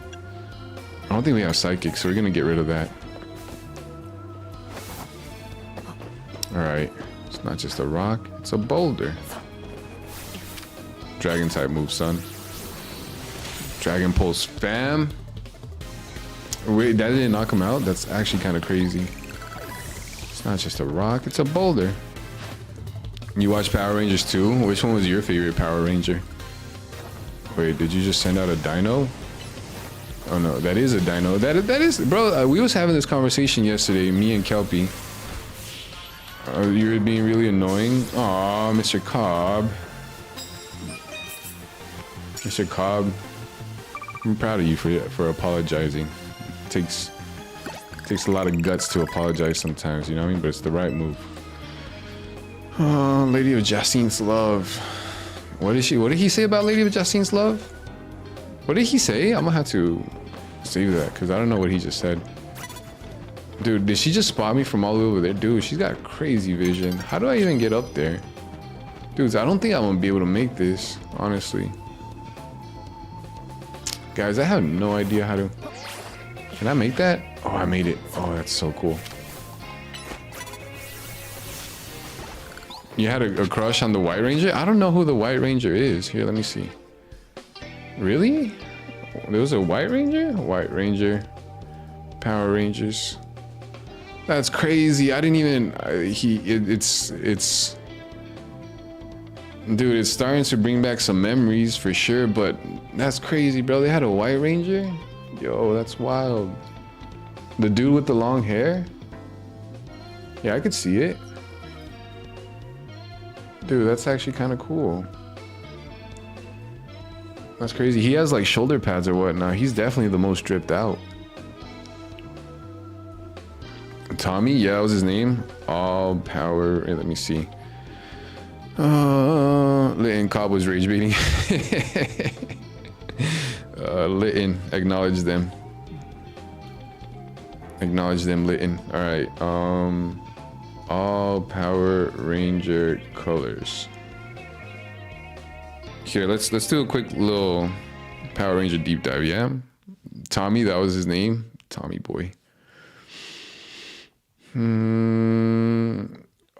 I don't think we have psychic, so we're gonna get rid of that. Alright. It's not just a rock, it's a boulder. Dragon type move, son. Dragon pulse spam. Wait, that didn't knock him out? That's actually kind of crazy. It's not just a rock, it's a boulder. You watch Power Rangers too? Which one was your favorite Power Ranger? Wait, did you just send out a dino? Oh no, that is a dino. That is, bro. We was having this conversation yesterday, me and Kelpie. You were being really annoying. Aw, Mr. Cobb. Mr. Cobb, I'm proud of you for apologizing. It takes a lot of guts to apologize sometimes, you know what I mean? But it's the right move. Oh, Lady of Jacine's love. What did he say about Lady of Jacine's love? What did he say? I'm gonna have to save that because I don't know what he just said. Dude, did she just spot me from all the way over there? Dude, she's got crazy vision. How do I even get up there? Dudes, I don't think I'm gonna be able to make this, honestly. Guys, I have no idea how to... Can I make that? Oh, I made it. Oh, that's so cool. You had a crush on the White Ranger? I don't know who the White Ranger is. Here, let me see. Really? There was a White Ranger? White Ranger. Power Rangers. That's crazy. I didn't even... It's... Dude, it's starting to bring back some memories for sure, but that's crazy, bro. They had a White Ranger? Yo, that's wild. The dude with the long hair? Yeah, I could see it. Dude, that's actually kind of cool. That's crazy. He has like shoulder pads or whatnot. He's definitely the most stripped out. Tommy? Yeah, that was his name. All power. Let me see. Litton Cobb was rage baiting. Litton, acknowledge them. Acknowledge them, Litton. All right. All Power Ranger colors. Here, let's do a quick little Power Ranger deep dive. Yeah, Tommy, that was his name. Tommy boy.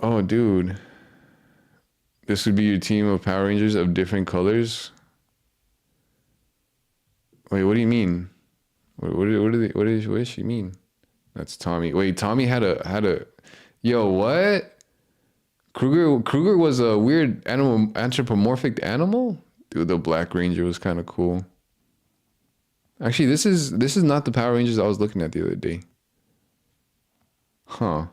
Oh, dude. This would be your team of Power Rangers of different colors. Wait, what do you mean? What does she mean? That's Tommy. Wait, Tommy had a. Yo, what? Kruger was a weird animal, anthropomorphic animal. Dude, the Black Ranger was kind of cool. Actually, this is not the Power Rangers I was looking at the other day. Huh.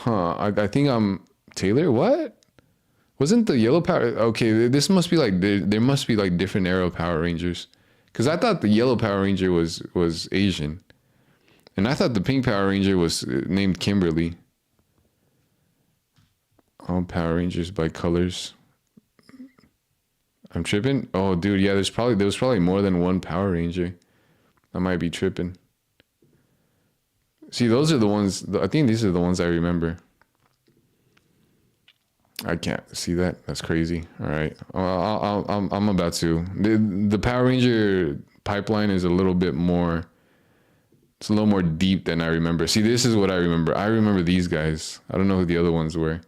I think I'm Taylor. What? Wasn't the yellow Power? Okay, this must be like there must be like different era Power Rangers, because I thought the yellow Power Ranger was Asian, and I thought the pink Power Ranger was named Kimberly. All Power Rangers by colors. I'm tripping. Oh, dude, yeah. There was probably more than one Power Ranger. I might be tripping. See, those are the ones. I think these are the ones I remember. I can't see that. That's crazy. All right, I'm about to. The Power Ranger pipeline is a little bit more. It's a little more deep than I remember. See, this is what I remember. I remember these guys. I don't know who the other ones were.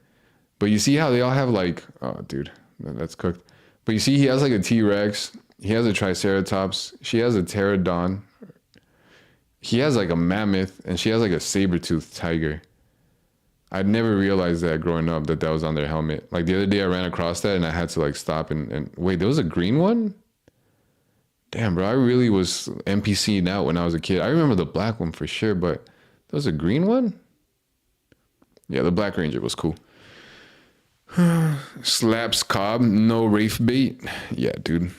But you see how they all have like, oh, dude, that's cooked. But you see, he has like a T-Rex. He has a Triceratops. She has a Pterodon. He has like a mammoth, and she has like a saber-toothed tiger. I'd never realized that growing up that was on their helmet. Like the other day I ran across that and I had to like stop and wait, there was a green one? Damn, bro, I really was NPC'ing out when I was a kid. I remember the black one for sure, but there was a green one? Yeah, the Black Ranger was cool. Slaps Cobb, no Wraith bait. Yeah, dude.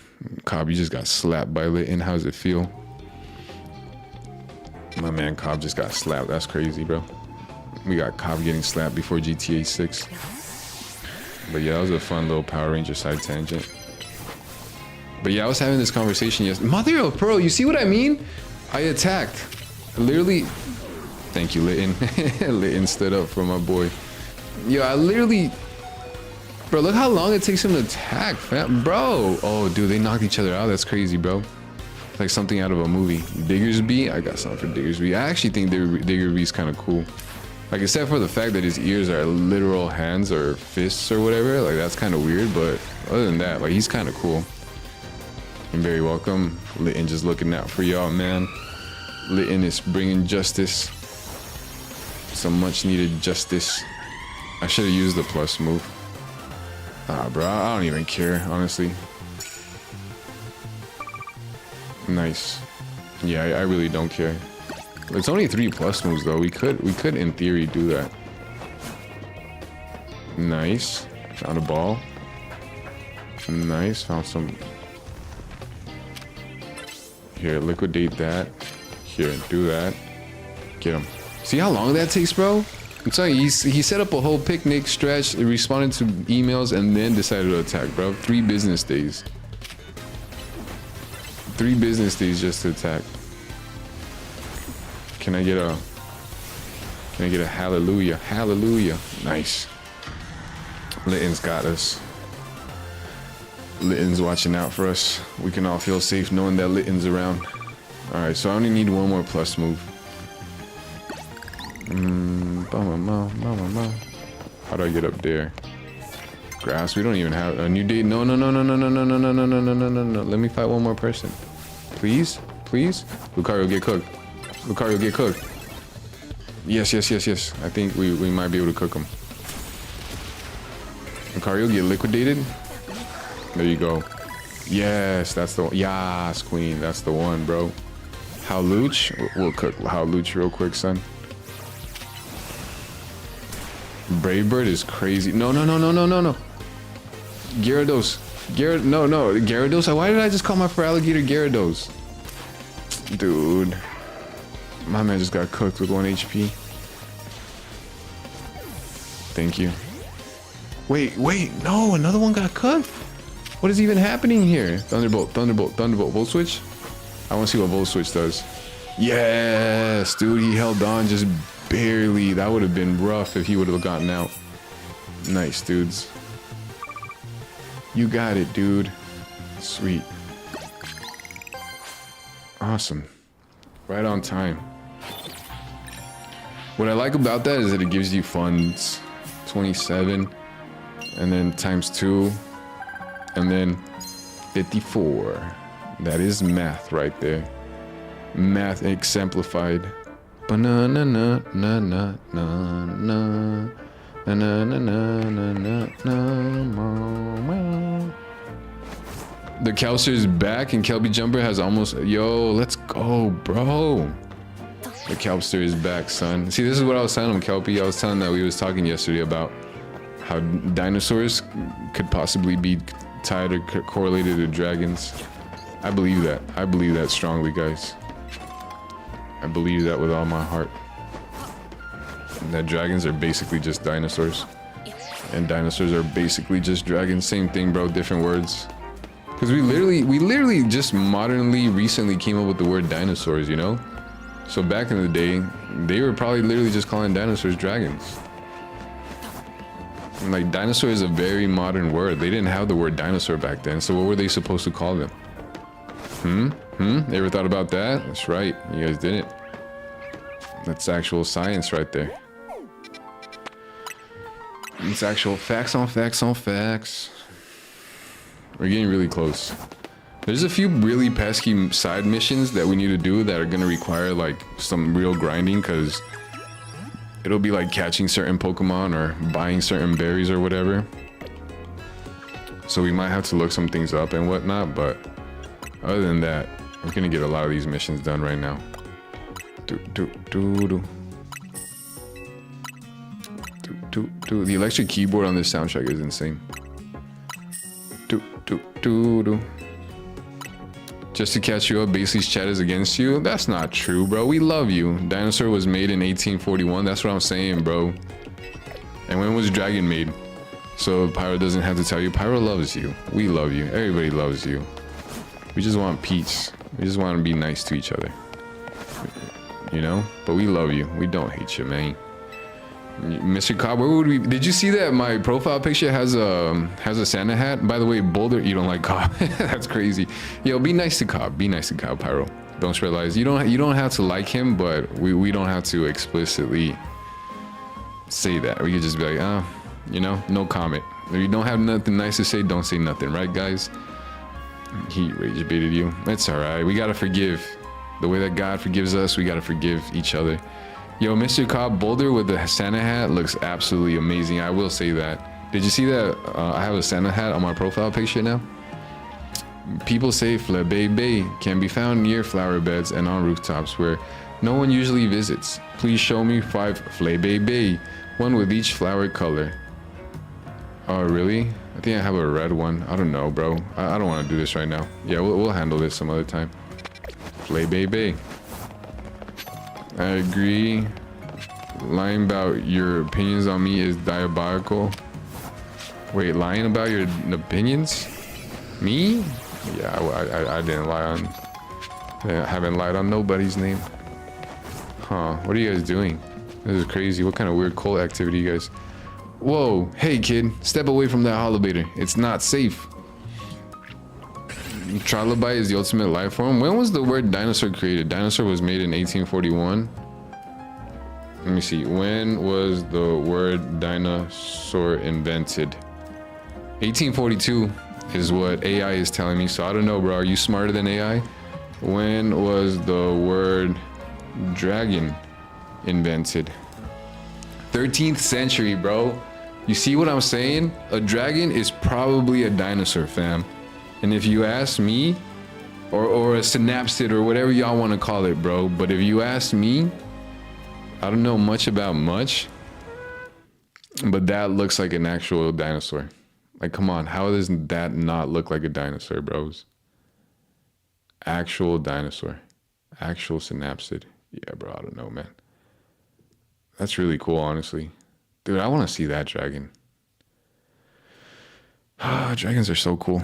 Cobb, you just got slapped by Litton. How's it feel? My man Cobb just got slapped. That's crazy, bro. We got Cobb getting slapped before GTA 6. But yeah, that was a fun little Power Ranger side tangent. But yeah, I was having this conversation yesterday. Mother of pearl, you see what I mean? I attacked. Literally. Thank you, Litton. Litton stood up for my boy. Yo, I literally. Bro, look how long it takes him to attack, fam. Bro. Oh, dude, they knocked each other out. That's crazy, bro. Like something out of a movie. Diggersby? I got something for Diggersby. I actually think Diggersby's kind of cool. Like, except for the fact that his ears are literal hands or fists or whatever. Like, that's kind of weird. But other than that, like, he's kind of cool. You're very welcome. Litton just looking out for y'all, man. Litton is bringing justice. Some much needed justice. I should have used the plus move. Ah, bro, I don't even care, honestly. Nice. Yeah, I really don't care. It's only 3 plus moves though. We could in theory do that. Nice. Found a ball. Nice. Found some. Here, liquidate that. Here, do that. Get him. See how long that takes, bro? I'm telling you, he set up a whole picnic, stretched, responded to emails, and then decided to attack, bro. 3 business days. 3 business days just to attack. Can I get a hallelujah? Hallelujah. Nice. Litton's got us. Litton's watching out for us. We can all feel safe knowing that Litton's around. Alright, so I only need 1 more plus move. How do I get up there? Grass, we don't even have a new date. No. Let me fight 1 more person. Please? Please? Lucario, get cooked. Lucario, get cooked. Yes. I think we might be able to cook him. Lucario, get liquidated. There you go. Yes, that's the one. Yas, queen. That's the one, bro. Howluch? We'll cook Howluch real quick, son. Brave Bird is crazy. No. Gyarados. No. Gyarados. Why did I just call my alligator Gyarados? Dude. My man just got cooked with 1 HP. Thank you. Wait. No, another one got cooked? What is even happening here? Thunderbolt. Volt Switch? I want to see what Volt Switch does. Yes, dude. He held on just barely. That would have been rough if he would have gotten out. Nice, dudes. You got it, dude. Sweet. Awesome. Right on time. What I like about that is that it gives you funds. 27. And then times 2. And then 54. That is math right there. Math exemplified. Banana na na na na. Na na na na na na. The Kelster is back and Kelby Jumper has almost. Yo, let's go, bro. The Kelpster is back, son. See, this is what I was telling him, Kelpie. I was telling that we was talking yesterday about how dinosaurs could possibly be tied or correlated to dragons. I believe that. I believe that strongly, guys. I believe that with all my heart. That dragons are basically just dinosaurs. And dinosaurs are basically just dragons. Same thing, bro. Different words. Because we literally just modernly recently came up with the word dinosaurs, you know? So back in the day, they were probably literally just calling dinosaurs dragons. And like, dinosaur is a very modern word. They didn't have the word dinosaur back then. So what were they supposed to call them? Ever thought about that? That's right. You guys didn't. That's actual science right there. It's actual facts on facts on facts. We're getting really close. There's a few really pesky side missions that we need to do that are gonna require like some real grinding, because it'll be like catching certain Pokemon or buying certain berries or whatever. So we might have to look some things up and whatnot, but other than that, we're gonna get a lot of these missions done right now. The electric keyboard on this soundtrack is insane. Just to catch you up, Basely's chat is against you. That's not true, bro. We love you. Dinosaur was made in 1841. That's what I'm saying, bro. And when was Dragon made? So Pyro doesn't have to tell you. Pyro loves you. We love you. Everybody loves you. We just want peace. We just want to be nice to each other. You know? But we love you. We don't hate you, man. Mr. Cobb, where would we? Did you see that my profile picture has a Santa hat? By the way, Boulder, you don't like Cobb. That's crazy. Yo, be nice to Cobb. Be nice to Cobb, Pyro. Don't spread lies. You don't have to like him, but we don't have to explicitly say that. We could just be like, you know, no comment. If you don't have nothing nice to say, don't say nothing, right, guys? He rage baited you. It's all right. We gotta forgive. The way that God forgives us, we gotta forgive each other. Yo, Mr. Cobb, Boulder with the Santa hat looks absolutely amazing. I will say that. Did you see that? I have a Santa hat on my profile picture now. People say Flebe Bay can be found near flower beds and on rooftops where no one usually visits. Please show me 5 Flebe Bay, one with each flower color. Oh, really? I think I have a red one. I don't know, bro. I don't want to do this right now. Yeah, we'll handle this some other time. Flebe Bay. I agree. Lying about your opinions on me is diabolical. Wait, lying about your opinions? Me? Yeah, I didn't lie on... I haven't lied on nobody's name. Huh, what are you guys doing? This is crazy. What kind of weird cult activity, you guys? Whoa, hey kid, step away from that holobator. It's not safe. Trilobite is the ultimate life form. When was the word dinosaur created? Dinosaur was made in 1841. Let me see. When was the word dinosaur invented? 1842 is what AI is telling me. So I don't know, bro. Are you smarter than AI? When was the word dragon invented? 13th century, bro. You see what I'm saying? A dragon is probably a dinosaur, fam. And if you ask me, or a synapsid or whatever y'all want to call it, bro, but if you ask me, I don't know much about much, but that looks like an actual dinosaur. Like, come on, how does that not look like a dinosaur, bros? Actual dinosaur. Actual synapsid. Yeah, bro, I don't know, man. That's really cool, honestly. Dude, I want to see that dragon. Dragons are so cool.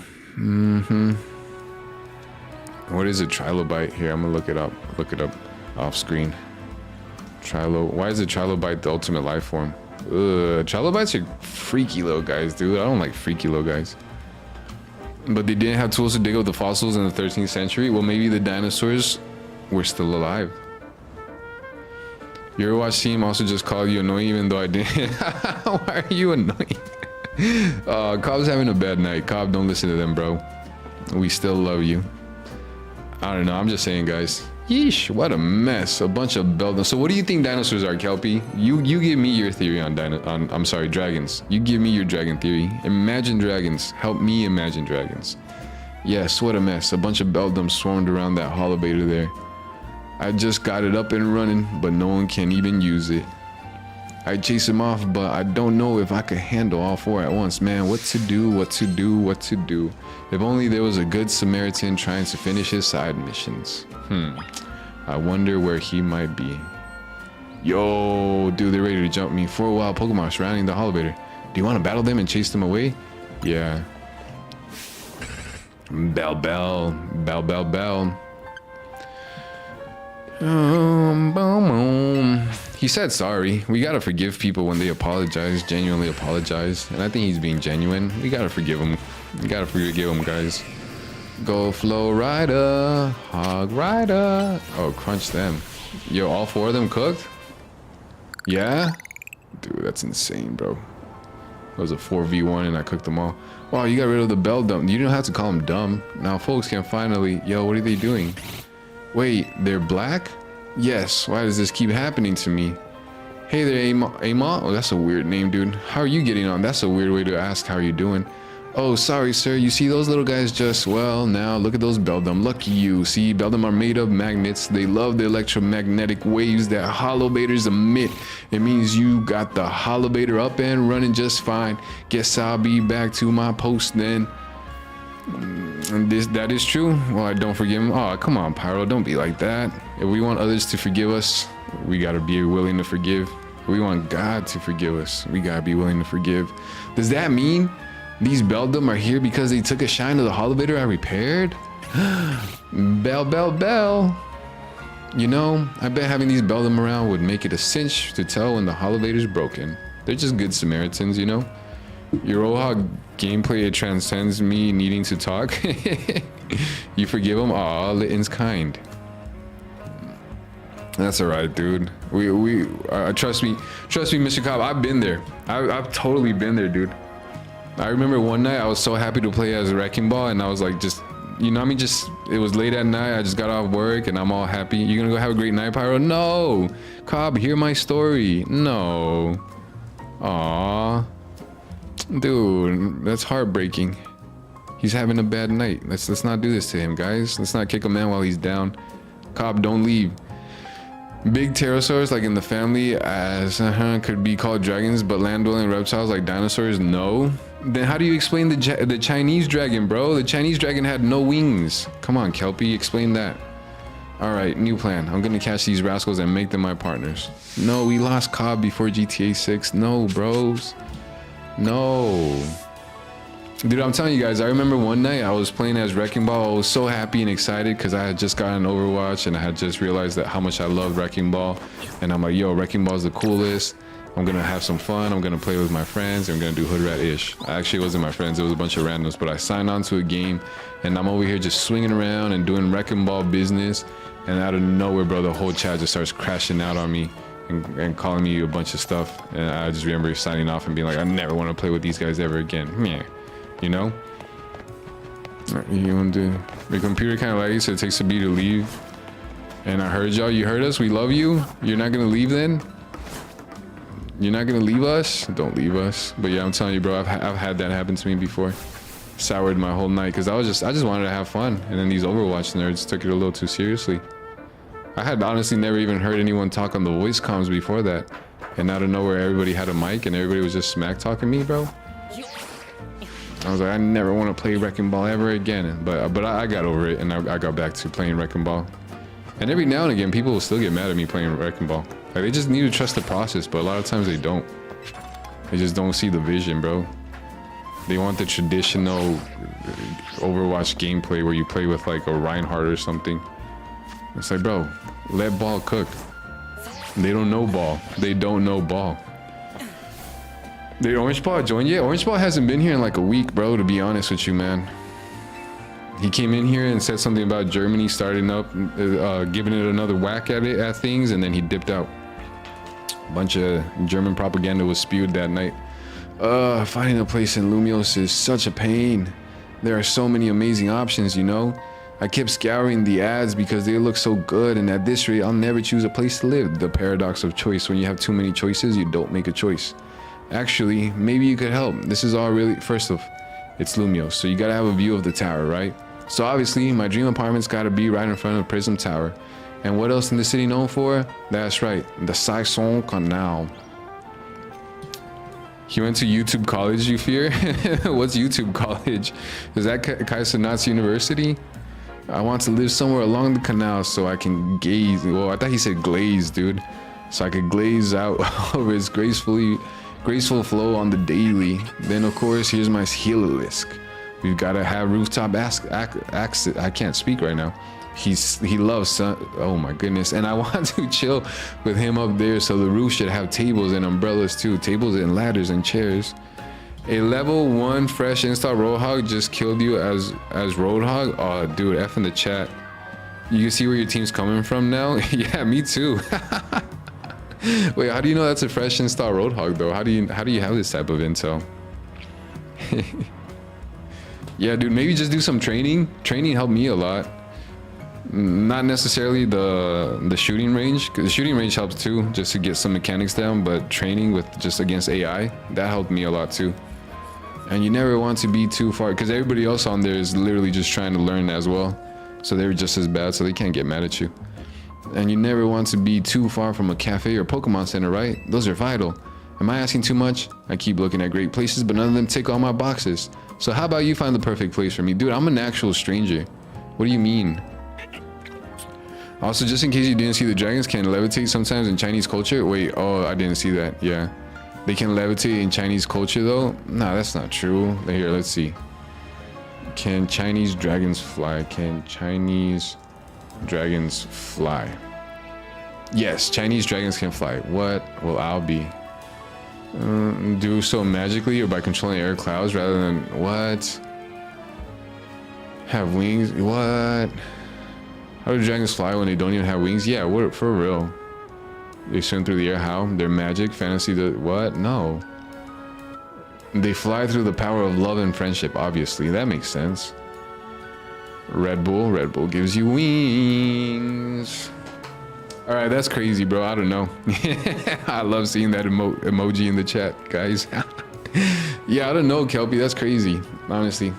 What is a trilobite? Here, I'm gonna look it up. Look it up off screen. Why is a trilobite the ultimate life form? Trilobites are freaky little guys, dude. I don't like freaky little guys. But they didn't have tools to dig up the fossils in the 13th century. Well, maybe the dinosaurs were still alive. Your watch team also just called you annoying, even though I didn't. Why are you annoying? Cobb's having a bad night. Cobb, don't listen to them, bro. We still love you. I don't know. I'm just saying, guys. Yeesh, what a mess. A bunch of Beldon. So what do you think dinosaurs are, Kelpie? You give me your theory on I'm sorry, dragons. You give me your dragon theory. Imagine dragons. Help me imagine dragons. Yes, what a mess. A bunch of Beldums swarmed around that holobator there. I just got it up and running, but no one can even use it. I chase him off, but I don't know if I could handle all 4 at once. Man, what to do, what to do, what to do. If only there was a good Samaritan trying to finish his side missions. I wonder where he might be. Yo, dude, they're ready to jump me. 4 wild Pokemon surrounding the holobator. Do you want to battle them and chase them away? Yeah. Bell, bell, bell, bell, bell. He said sorry. We gotta forgive people when they apologize, genuinely apologize. And I think he's being genuine. We gotta forgive him. We gotta forgive him, guys. Go Flow Rider, Hog Rider. Oh, crunch them. Yo, all 4 of them cooked? Yeah? Dude, that's insane, bro. was a 4v1 and I cooked them all. Wow, you got rid of the bell dumb. You don't have to call them dumb. Now folks can finally, yo, what are they doing? Wait, they're black? Yes, why does this keep happening to me? Hey there, Ama. Oh, that's a weird name, dude. How are you getting on? That's a weird way to ask how you doing. Oh, sorry, sir. You see those little guys just, well, now look at those Beldum. Lucky you. See, Beldum are made of magnets. They love the electromagnetic waves that holobators emit. It means you got the holobator up and running just fine. Guess I'll be back to my post then. That is true. Well, I don't forgive him. Oh, come on, Pyro. Don't be like that. If we want others to forgive us, we got to be willing to forgive. If we want God to forgive us, we got to be willing to forgive. Does that mean these Beldum are here because they took a shine to the holobator I repaired? Bell, bell, bell. You know, I bet having these Beldum around would make it a cinch to tell when the holobator's broken. They're just good Samaritans, you know? Your Roadhog gameplay, it transcends me needing to talk. You forgive him? Aw, Litton's kind. That's alright, dude. Trust me, Mr. Cobb, I've been there. I've totally been there, dude. I remember one night I was so happy to play as a Wrecking Ball, and I was like, just, you know what I mean? Just, it was late at night. I just got off work and I'm all happy. You gonna go have a great night, Pyro? No. Cobb, hear my story. No. Aw. Dude, that's heartbreaking. He's having a bad night. Let's not do this to him, guys. Let's not kick a man while he's down. Cobb, don't leave. Big pterosaurs like in the family as could be called dragons, but land-dwelling reptiles like dinosaurs, no. Then how do you explain the Chinese dragon, bro? The Chinese dragon had no wings. Come on, Kelpie, explain that. All right, new plan. I'm gonna catch these rascals and make them my partners. No, we lost Cobb before GTA 6. No, bros. No. Dude, I'm telling you guys, I remember one night I was playing as Wrecking Ball. I was so happy and excited because I had just gotten Overwatch and I had just realized that how much I love Wrecking Ball. And I'm like, yo, Wrecking Ball is the coolest. I'm gonna have some fun. I'm gonna play with my friends. I'm gonna do hood rat-ish. Actually, it wasn't my friends. It was a bunch of randoms. But I signed on to a game and I'm over here just swinging around and doing Wrecking Ball business. And out of nowhere, bro, the whole chat just starts crashing out on me. And calling me a bunch of stuff, and I just remember signing off and being like, I never want to play with these guys ever again. Yeah, you know. You want to? The computer kind of laggy, so it takes a beat to leave. And I heard y'all. You heard us. We love you. You're not gonna leave then. You're not gonna leave us. Don't leave us. But yeah, I'm telling you, bro. I've had that happen to me before. Soured my whole night because I just wanted to have fun, and then these Overwatch nerds took it a little too seriously. I had honestly never even heard anyone talk on the voice comms before that. And out of nowhere, everybody had a mic and everybody was just smack talking me, bro. I was like, I never want to play Wrecking Ball ever again. But I got over it and I got back to playing Wrecking Ball. And every now and again, people will still get mad at me playing Wrecking Ball. Like, they just need to trust the process, but a lot of times they don't. They just don't see the vision, bro. They want the traditional Overwatch gameplay where you play with like a Reinhardt or something. It's like, bro, let ball cook. They don't know ball. They don't know ball. Did Orange Ball join yet? Orange Ball hasn't been here in like a week, bro, to be honest with you, man. He came in here and said something about Germany starting up, giving it another whack at things, and then he dipped out. A bunch of German propaganda was spewed that night. Finding a place in Lumios is such a pain. There are so many amazing options, you know? I kept scouring the ads because they look so good, and at this rate, I'll never choose a place to live. The paradox of choice. When you have too many choices, you don't make a choice. Actually, maybe you could help. This is all really, first off, it's Lumios, so you gotta have a view of the tower, right? So obviously, my dream apartment's gotta be right in front of Prism Tower. And what else in the city known for? That's right, the Saison Canal. He went to YouTube College, you fear? What's YouTube College? Is that Kaiser University? I want to live somewhere along the canal so I can gaze. Well, I thought he said glaze, dude. So I could glaze out over its graceful flow on the daily. Then, of course, here's my Helisk. We've got to have rooftop access. I can't speak right now. He loves sun. Oh my goodness. And I want to chill with him up there, so the roof should have tables and umbrellas too. Tables and ladders and chairs. A level 1 fresh install Roadhog just killed you as Roadhog? Oh, dude, F in the chat. You can see where your team's coming from now? Yeah, me too. Wait, how do you know that's a fresh install Roadhog though? How do you have this type of intel? Yeah, dude, maybe just do some training. Training helped me a lot. Not necessarily the shooting range, because the shooting range helps too, just to get some mechanics down, but training with just against AI, that helped me a lot too. And you never want to be too far, because everybody else on there is literally just trying to learn as well. So they're just as bad, so they can't get mad at you. And you never want to be too far from a cafe or Pokemon Center, right? Those are vital. Am I asking too much? I keep looking at great places, but none of them tick all my boxes. So how about you find the perfect place for me? Dude, I'm an actual stranger. What do you mean? Also, just in case you didn't see, the dragons can levitate sometimes in Chinese culture. Wait, oh, I didn't see that. Yeah. They can levitate in Chinese culture though? Nah, that's not true. Here, let's see. Can Chinese dragons fly? Can Chinese dragons fly? Yes, Chinese dragons can fly. What will I'll be? Do so magically or by controlling air clouds rather than what? Have wings? What? How do dragons fly when they don't even have wings? Yeah, what, for real? They swim through the air. How? They're magic, fantasy. What? No. They fly through the power of love and friendship. Obviously, that makes sense. Red Bull. Red Bull gives you wings. All right, that's crazy, bro. I don't know. I love seeing that emoji in the chat, guys. Yeah, I don't know, Kelpie. That's crazy. Honestly,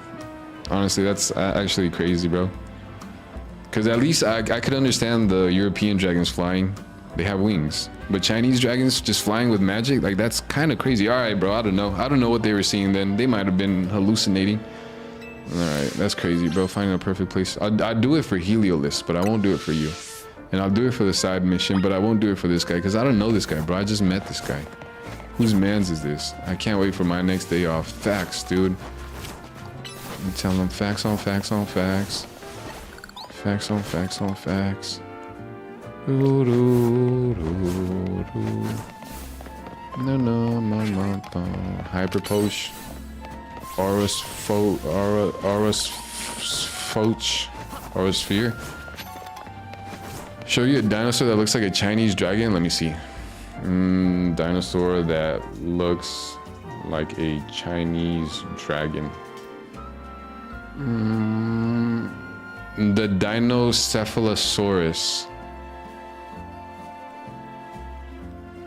that's actually crazy, bro. Because at least I could understand the European dragons flying. They have wings. But Chinese dragons just flying with magic, like that's kind of crazy. All right, bro. I don't know what they were seeing then. They might have been hallucinating. All right, that's crazy, bro. Finding a perfect place. I'd do it for Heliolisk, but I won't do it for you. And I'll do it for the side mission, but I won't do it for this guy because I don't know this guy, bro. I just met this guy. Whose mans is this? I can't wait for my next day off. Facts, dude. I'm telling them facts on facts on facts. Facts on facts on facts. No, Hyper Poach. Aura Sphere. Show you a dinosaur that looks like a Chinese dragon. Let me see. Dinosaur that looks like a Chinese dragon. The Dinocephalosaurus.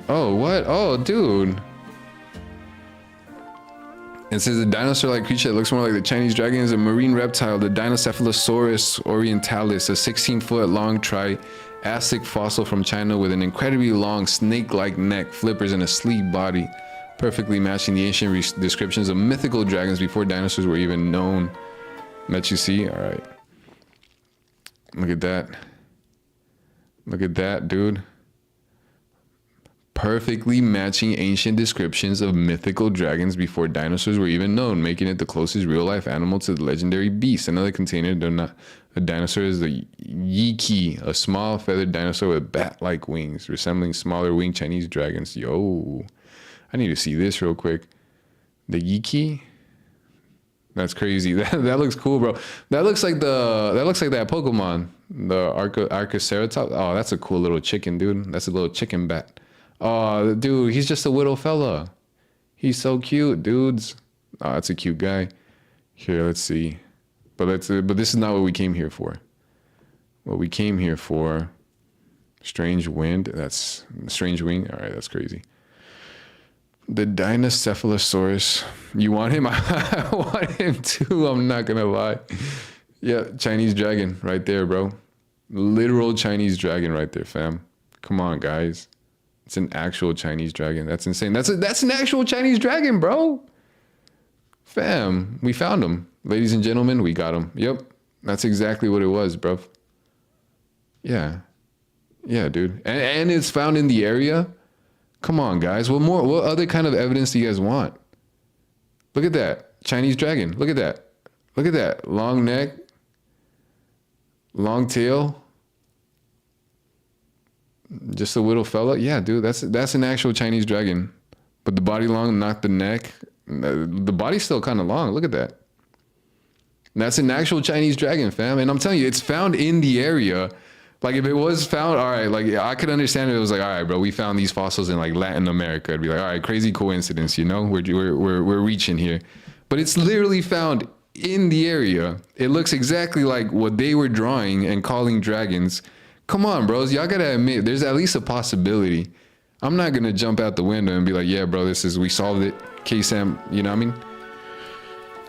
Oh, what? Oh, dude. It says a dinosaur-like creature that looks more like the Chinese dragon is a marine reptile, the Dinocephalosaurus orientalis, a 16-foot long Triassic fossil from China with an incredibly long snake-like neck, flippers, and a sleek body, perfectly matching the ancient descriptions of mythical dragons before dinosaurs were even known. Let you see? All right. Look at that. Look at that, dude. Perfectly matching ancient descriptions of mythical dragons before dinosaurs were even known, making it the closest real-life animal to the legendary beast. Another container, though not a dinosaur, is the Yiki, a small feathered dinosaur with bat-like wings, resembling smaller winged Chinese dragons. Yo, I need to see this real quick. The Yiki? That's crazy. That looks cool, bro. That looks like that Pokemon, the Archaeceratops. Oh, that's a cool little chicken, dude. That's a little chicken bat. Oh, dude, he's just a little fella. He's so cute, dudes. Oh, that's a cute guy. Here, let's see. But this is not what we came here for. What we came here for. Strange wind. That's strange wing. All right, that's crazy. The Dinocephalosaurus. You want him? I want him too. I'm not gonna lie. Yeah, Chinese dragon right there, bro. Literal Chinese dragon right there, fam. Come on, guys. It's an actual Chinese dragon. That's insane. That's an actual Chinese dragon, bro. Fam, we found him. Ladies and gentlemen, we got him. Yep. That's exactly what it was, bro. Yeah. Yeah, dude. And it's found in the area. Come on, guys. What other kind of evidence do you guys want? Look at that. Chinese dragon. Look at that. Look at that. Long neck. Long tail. Just a little fella. Yeah, dude. That's an actual Chinese dragon. But the body long, not the neck. The body's still kind of long. Look at that. That's an actual Chinese dragon, fam. And I'm telling you, it's found in the area. Like, if it was found, all right, like, I could understand if it was like, all right, bro, we found these fossils in, like, Latin America. It'd be like, all right, crazy coincidence, you know? We're reaching here. but it's literally found in the area. It looks exactly like what they were drawing and calling dragons. Come on, bros. Y'all gotta admit, there's at least a possibility. I'm not gonna jump out the window and be like, yeah, bro, we solved it. K-Sam, you know what I mean?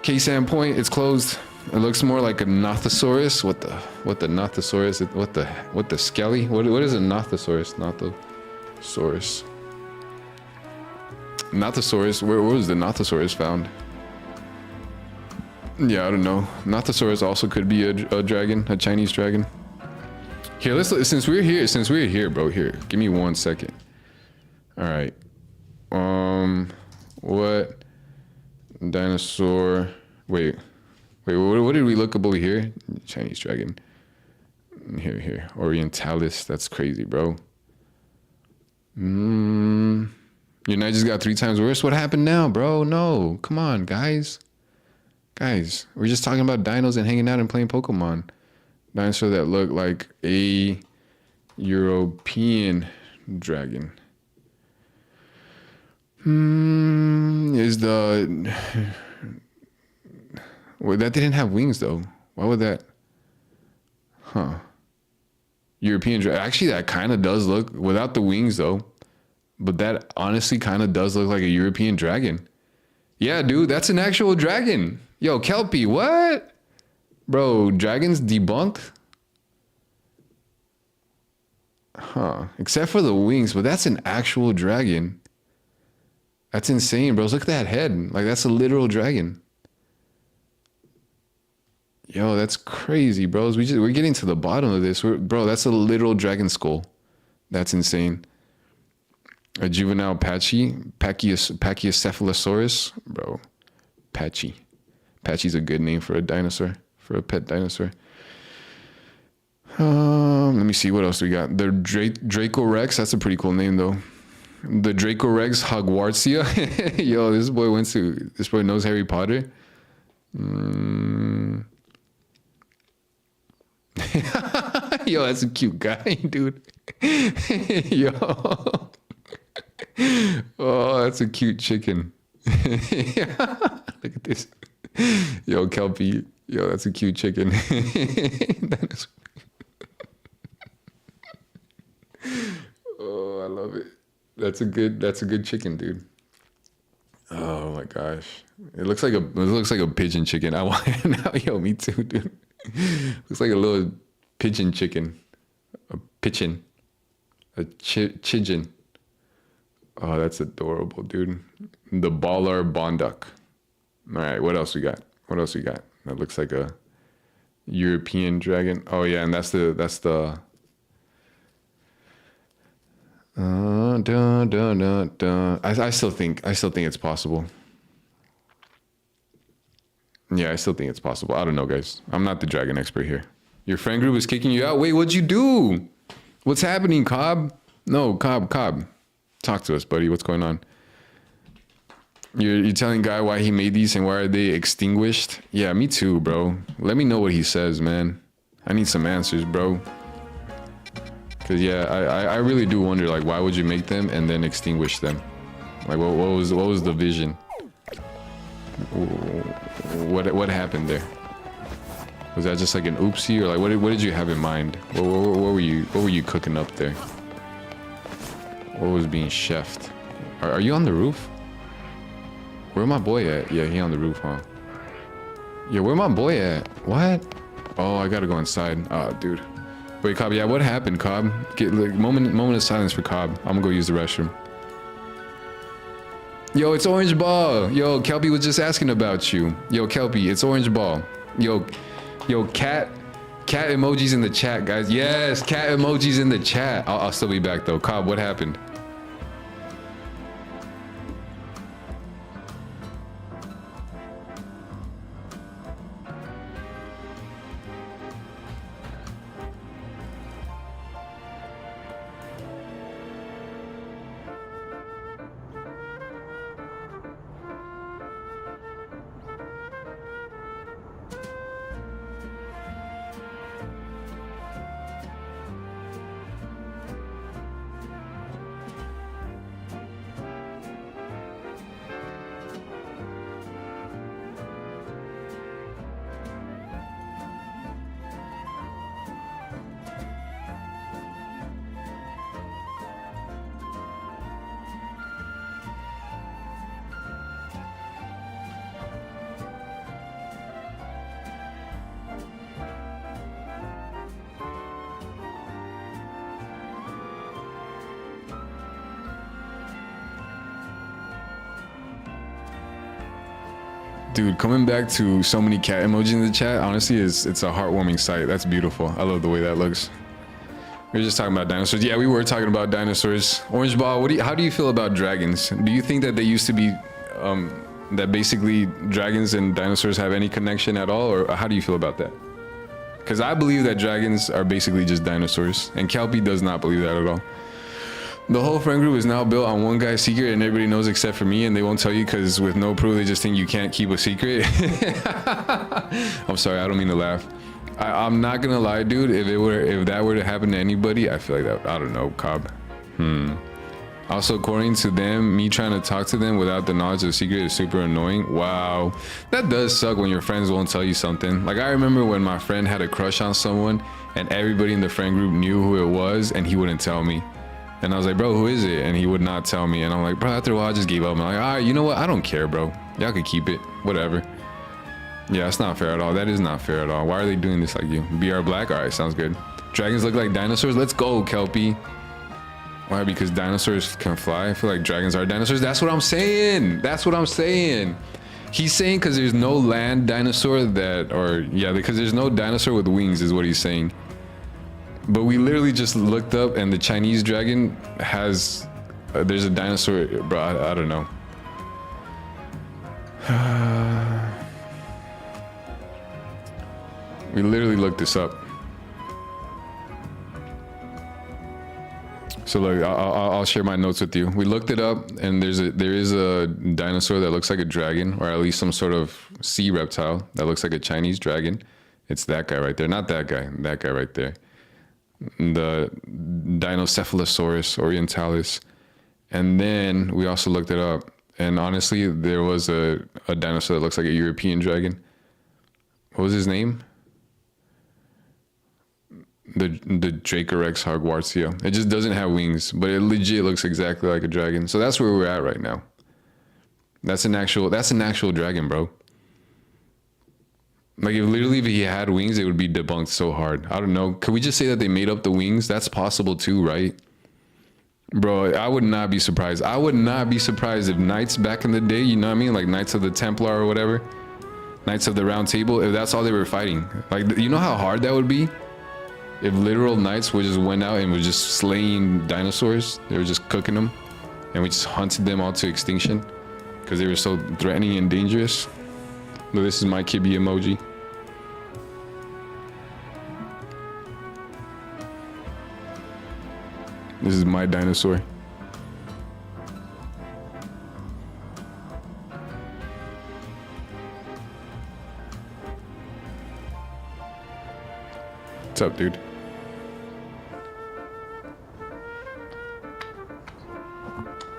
K-Sam point, it's closed. It looks more like a Nothosaurus. What the Nothosaurus? What the skelly? What is a Nothosaurus? Nothosaurus. Nothosaurus. Where was the Nothosaurus found? Yeah, I don't know. Nothosaurus also could be a dragon, a Chinese dragon. Here, since we're here, bro. Here, give me 1 second. All right. What dinosaur? Wait. What did we look up over here? Chinese dragon. Here. Orientalis. That's crazy, bro. Your night just got 3 times worse. What happened now, bro? No, come on, guys. Guys, we're just talking about dinos and hanging out and playing Pokemon. Dinosaur that looked like a European dragon. Is the... Well, that didn't have wings, though. Why would that... Huh. European dragon. Actually, that kind of does look... Without the wings, though. But that honestly kind of does look like a European dragon. Yeah, dude, that's an actual dragon. Yo, Kelpie, what? Bro, dragons debunked? Huh. Except for the wings, but that's an actual dragon. That's insane, bros. Look at that head. Like, that's a literal dragon. Yo, that's crazy, bros. We're getting to the bottom of this. Bro, that's a literal dragon skull. That's insane. A juvenile Pachycephalosaurus. Bro, Patchy. Patchy's a good name for a dinosaur, for a pet dinosaur. Let me see, what else we got? The Dracorex. That's a pretty cool name, though. The Dracorex Hogwartsia. Yo, this boy knows Harry Potter. Yo, that's a cute guy, dude. Yo. Oh, that's a cute chicken. Look at this. Yo, Kelpie. Yo, that's a cute chicken. Oh, I love it. That's a good chicken, dude. Oh my gosh. It looks like a pigeon chicken. I want it now. Yo, me too, dude. Looks like a little pigeon chicken. A pigeon. A chigeon. Oh, that's adorable, dude. The Baller Bonduck. All right, what else we got? That looks like a European dragon. Oh yeah, and that's the I still think it's possible. Yeah, I still think it's possible. I don't know, guys. I'm not the dragon expert here. Your friend group is kicking you out. Wait, what'd you do? What's happening, Cobb? No, Cobb. Talk to us, buddy. What's going on? You're telling Guy why he made these and why are they extinguished? Yeah, me too, bro. Let me know what he says, man. I need some answers, bro. Cause yeah, I really do wonder, like, why would you make them and then extinguish them? Like, what was the vision? What happened there? Was that just like an oopsie, or like what did you have in mind? What were you cooking up there? What was being chefed? Are you on the roof? Where my boy at? Yeah, he on the roof, huh? Yeah, where my boy at? What? Oh, I gotta go inside. Oh, dude. Wait, Cobb. Yeah, what happened, Cobb? Get like moment of silence for Cobb. I'm gonna go use the restroom. Yo, it's Orange Ball. Yo, Kelpie was just asking about you. Yo, Kelpie, it's Orange Ball. Yo, cat emojis in the chat, guys. Yes, cat emojis in the chat. I'll still be back though. Cobb, what happened? Dude, coming back to so many cat emojis in the chat, honestly, it's a heartwarming sight. That's beautiful. I love the way that looks. We were just talking about dinosaurs. Yeah, we were talking about dinosaurs. Orange Ball, how do you feel about dragons? Do you think that they used to be, that basically dragons and dinosaurs have any connection at all? Or how do you feel about that? Because I believe that dragons are basically just dinosaurs. And Kelpie does not believe that at all. The whole friend group is now built on one guy's secret and everybody knows except for me, and they won't tell you because with no proof, they just think you can't keep a secret. I'm sorry, I don't mean to laugh. I'm not gonna lie, dude. If that were to happen to anybody, I feel like that, I don't know, Cobb. Also, according to them, me trying to talk to them without the knowledge of the secret is super annoying. Wow, that does suck when your friends won't tell you something. Like I remember when my friend had a crush on someone and everybody in the friend group knew who it was and he wouldn't tell me. And I was like, bro, who is it? And he would not tell me. And I'm like, bro, after a while, I just gave up. I'm like, all right, you know what? I don't care, bro. Y'all could keep it, whatever. Yeah, it's not fair at all. That is not fair at all. Why are they doing this like you? BR Black? All right, sounds good. Dragons look like dinosaurs. Let's go, Kelpie. Why? Because dinosaurs can fly? I feel like dragons are dinosaurs. That's what I'm saying. That's what I'm saying. He's saying because there's no land dinosaur that, or yeah, because there's no dinosaur with wings is what he's saying. But we literally just looked up and the Chinese dragon has, there's a dinosaur, bro, I don't know. We literally looked this up. So look, I'll share my notes with you. We looked it up and there is a dinosaur that looks like a dragon, or at least some sort of sea reptile that looks like a Chinese dragon. It's that guy right there, not that guy right there. The Dinocephalosaurus orientalis. And then we also looked it up, and honestly there was a dinosaur that looks like a European dragon. What was his name? The Dracorex hogwartsia. It just doesn't have wings, but it legit looks exactly like a dragon. So that's where we're at right now. That's an actual dragon, bro. Like if he had wings, it would be debunked so hard. I don't know. Could we just say that they made up the wings? That's possible too, right? Bro, I would not be surprised. I would not be surprised if knights back in the day, you know what I mean? Like Knights of the Templar or whatever. Knights of the Round Table, if that's all they were fighting. Like, you know how hard that would be? If literal knights would just went out and was just slaying dinosaurs. They were just cooking them. And we just hunted them all to extinction. Because they were so threatening and dangerous. Look, this is my Kibby emoji. This is my dinosaur. What's up, dude?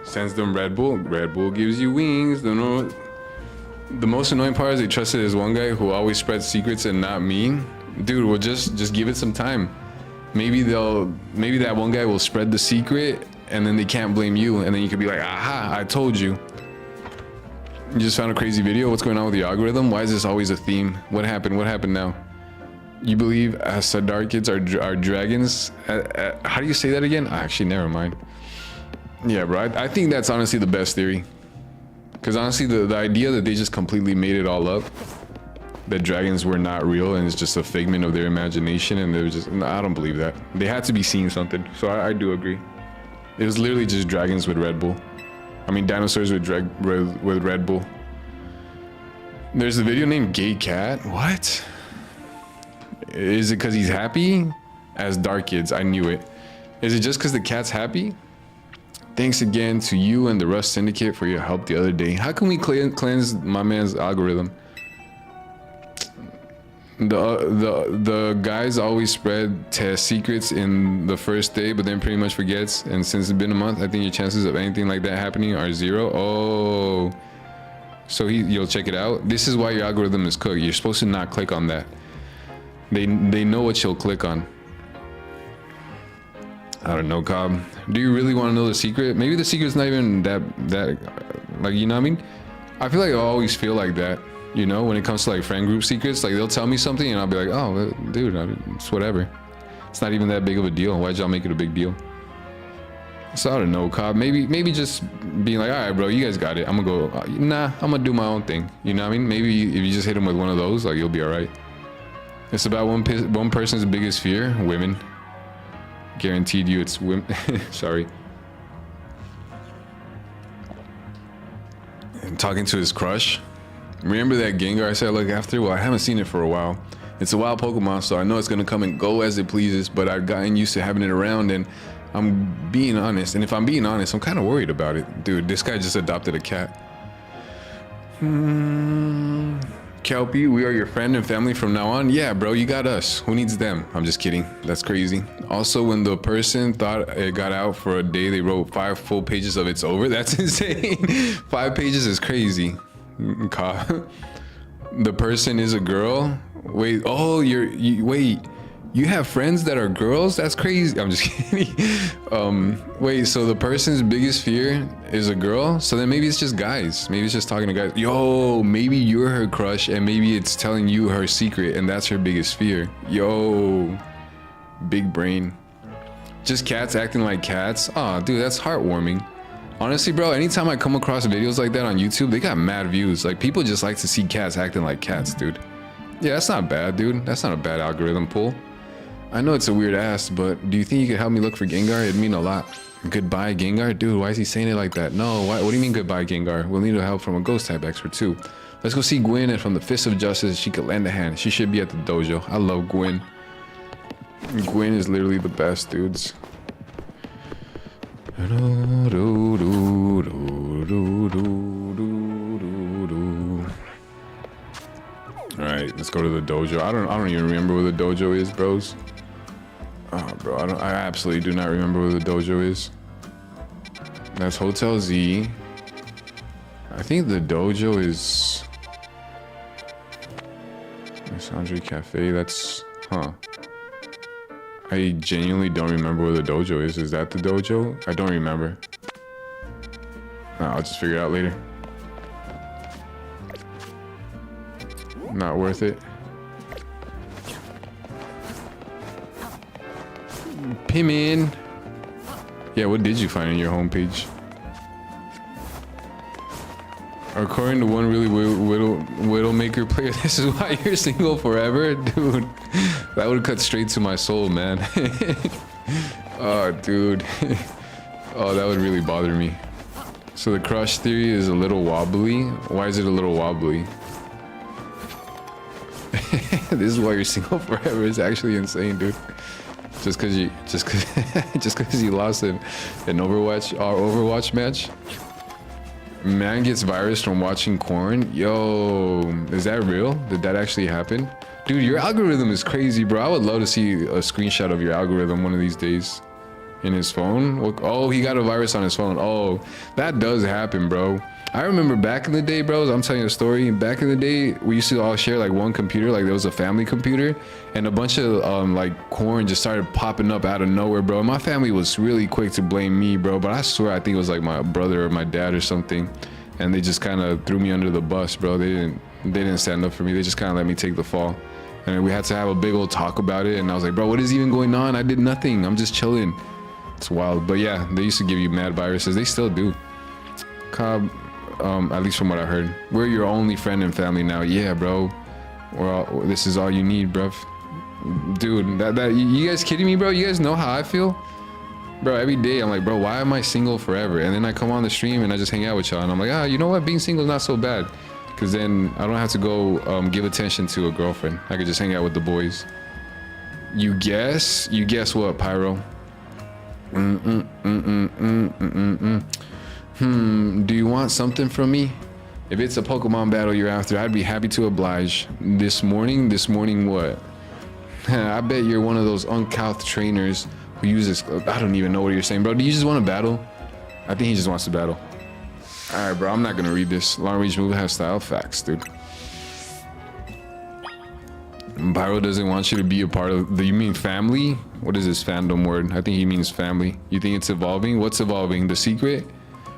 Sends them Red Bull. Red Bull gives you wings. The most annoying part is they trusted this one guy who always spreads secrets and not me. Dude, well just give it some time. Maybe that one guy will spread the secret and then they can't blame you, and then you could be like, aha, I told you. You just found a crazy video. What's going on with the algorithm? Why is this always a theme? What happened? What happened now? You believe Sadar kids are dragons? How do you say that again? Actually, never mind. Yeah, bro, I think that's honestly the best theory. Because honestly, the idea that they just completely made it all up, that dragons were not real and it's just a figment of their imagination, and they were just, no, I don't believe that. They had to be seeing something, so I do agree. It was literally just dragons with Red Bull. I mean, dinosaurs with Red Bull. There's a video named Gay Cat. What? Is it because he's happy? As Dark Kids, I knew it. Is it just because the cat's happy? Thanks again to you and the Rust Syndicate for your help the other day. How can we cleanse my man's algorithm? The guys always spread test secrets in the first day, but then pretty much forgets. And since it's been a month, I think your chances of anything like that happening are 0. Oh, so you'll check it out. This is why your algorithm is cooked. You're supposed to not click on that. They know what you'll click on. I don't know, Cobb. Do you really want to know the secret? Maybe the secret's not even that like, you know what I mean? I feel like I always feel like that, you know, when it comes to like friend group secrets. Like they'll tell me something and I'll be like, oh, dude, it's whatever. It's not even that big of a deal. Why'd y'all make it a big deal? So I don't know, Cobb. Maybe just being like, all right, bro, you guys got it. I'm gonna go. Nah, I'm gonna do my own thing. You know what I mean? Maybe if you just hit him with one of those, like you'll be all right. It's about one person's biggest fear: women. Guaranteed you, it's women. Sorry. And talking to his crush. Remember that Gengar I said I look after? Well, I haven't seen it for a while. It's a wild Pokemon, so I know it's gonna come and go as it pleases. But I've gotten used to having it around, and I'm being honest, and if I'm being honest, I'm kind of worried about it. Dude, this guy just adopted a cat. Kelpie, we are your friend and family from now on. Yeah, bro, you got us. Who needs them? I'm just kidding. That's crazy. Also, when the person thought it got out for a day, they wrote 5 full pages of it's over. That's insane. 5 pages is crazy. The person is a girl. Wait, oh, wait. You have friends that are girls? That's crazy. I'm just kidding. Wait, so the person's biggest fear is a girl? So then maybe it's just guys. Maybe it's just talking to guys. Yo, maybe you're her crush and maybe it's telling you her secret and that's her biggest fear. Yo, big brain. Just cats acting like cats? Aw, dude, that's heartwarming. Honestly, bro, anytime I come across videos like that on YouTube, they got mad views. Like, people just like to see cats acting like cats, dude. Yeah, that's not bad, dude. That's not a bad algorithm pull. I know it's a weird ask, but do you think you could help me look for Gengar? It'd mean a lot. Goodbye, Gengar? Dude, why is he saying it like that? No, what do you mean goodbye, Gengar? We'll need help from a ghost type expert too. Let's go see Gwen, and from the Fist of Justice, she could lend a hand. She should be at the dojo. I love Gwen. Gwen is literally the best, dudes. Alright, let's go to the dojo. I don't even remember where the dojo is, bros. Oh, bro, I absolutely do not remember where the dojo is. That's Hotel Z. I think the dojo is Sandri Cafe. That's, huh. I genuinely don't remember where the dojo is. Is that the dojo? I don't remember. I'll just figure it out later. Not worth it. Pimin. Yeah, what did you find on your homepage? According to one really Widowmaker player, this is why you're single forever? Dude, that would cut straight to my soul, man. Oh, dude. Oh, that would really bother me. So the crush theory is a little wobbly. Why is it a little wobbly? This is why you're single forever is actually insane, dude. Just cause you lost an Overwatch match. Man gets virus from watching corn. Yo, is that real? Did that actually happen? Dude, your algorithm is crazy, bro. I would love to see a screenshot of your algorithm one of these days. In his phone? Oh, he got a virus on his phone. Oh, that does happen, bro. I remember back in the day, bros, I'm telling you a story. Back in the day, we used to all share like one computer, like there was a family computer, and a bunch of like corn just started popping up out of nowhere, bro. My family was really quick to blame me, bro, but I swear I think it was like my brother or my dad or something, and they just kind of threw me under the bus, bro. They didn't stand up for me. They just kind of let me take the fall. And we had to have a big old talk about it, and I was like, bro, what is even going on? I did nothing. I'm just chilling. It's wild. But yeah, they used to give you mad viruses. They still do. Cobb, at least from what I heard, we're your only friend and family now. Yeah, bro. This is all you need, bro. Dude, you guys kidding me, bro? You guys know how I feel? Bro, every day I'm like, bro, why am I single forever? And then I come on the stream and I just hang out with y'all, and I'm like, you know what? Being single is not so bad. Because then I don't have to go give attention to a girlfriend. I could just hang out with the boys. You guess? You guess what, Pyro? Do you want something from me? If it's a Pokemon battle you're after, I'd be happy to oblige. This morning what? I bet you're one of those uncouth trainers who uses, I don't even know what you're saying, bro. Do you just want to battle? I think he just wants to battle. All right, bro, I'm not gonna read this. Long range move has style. Facts, dude. Pyro doesn't want you to be a part of you mean family? What is this fandom word? I think he means family. You think it's evolving? What's evolving? The secret?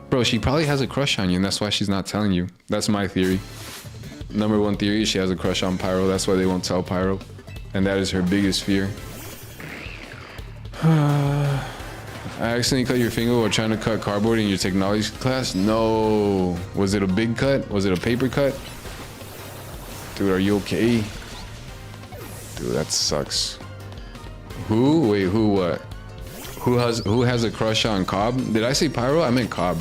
Bro, she probably has a crush on you, and that's why she's not telling you. That's my theory. Number one theory, she has a crush on Pyro. That's why they won't tell Pyro. And that is her biggest fear. I accidentally cut your finger while trying to cut cardboard in your technology class. No. Was it a big cut? Was it a paper cut? Dude, are you okay? Dude, that sucks. Who? Wait, who what? Who has a crush on Cobb? Did I say Pyro? I meant Cobb.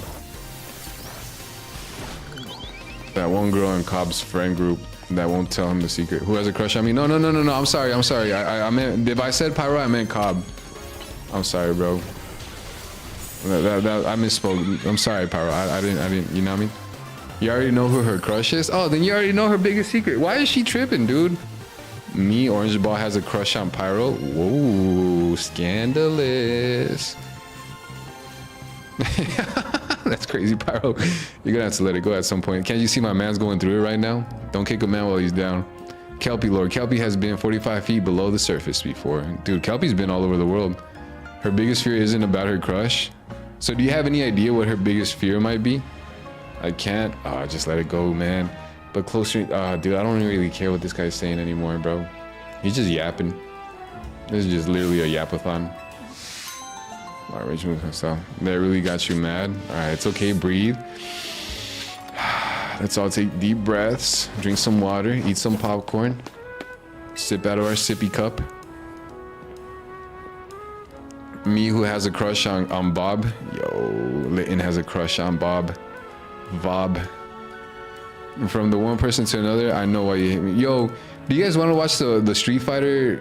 That one girl in Cobb's friend group that won't tell him the secret. Who has a crush on me? No. I'm sorry. I meant, if I said Pyro, I meant Cobb. I'm sorry, bro. I misspoke. I'm sorry, Pyro. I didn't. You know what I mean? You already know who her crush is? Oh, then you already know her biggest secret. Why is she tripping, dude? Me, Orange Ball has a crush on Pyro. Whoa, scandalous. That's crazy, Pyro. You're gonna have to let it go at some point. Can't you see my man's going through it right now? Don't kick a man while he's down. Kelpie Lord. Kelpie has been 45 feet below the surface before. Dude, Kelpie's been all over the world. Her biggest fear isn't about her crush. So do you have any idea what her biggest fear might be? I can't. Just let it go, man. But closer. Dude, I don't really care what this guy's saying anymore, bro. He's just yapping. This is just literally a yapathon. All right, Rachel, so that really got you mad. All right, it's okay. Breathe. Let's all take deep breaths. Drink some water. Eat some popcorn. Sip out of our sippy cup. Me, who has a crush on Bob. Yo, Litton has a crush on Bob. Vob. From the one person to another, I know why you hate me. Yo, do you guys want to watch the Street Fighter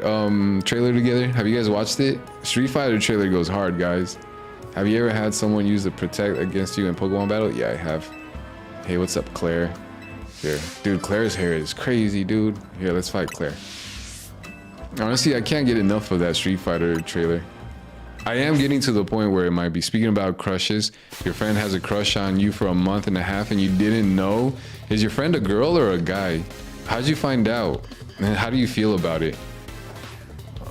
trailer together? Have you guys watched it? Street Fighter trailer goes hard, guys. Have you ever had someone use the protect against you in Pokemon battle? Yeah, I have. Hey, what's up, Claire? Here, dude, Claire's hair is crazy, dude. Here, let's fight Claire. Honestly, I can't get enough of that Street Fighter trailer. I am getting to the point where it might be. Speaking about crushes, your friend has a crush on you for a month and a half and you didn't know. Is your friend a girl or a guy? How'd you find out? And how do you feel about it?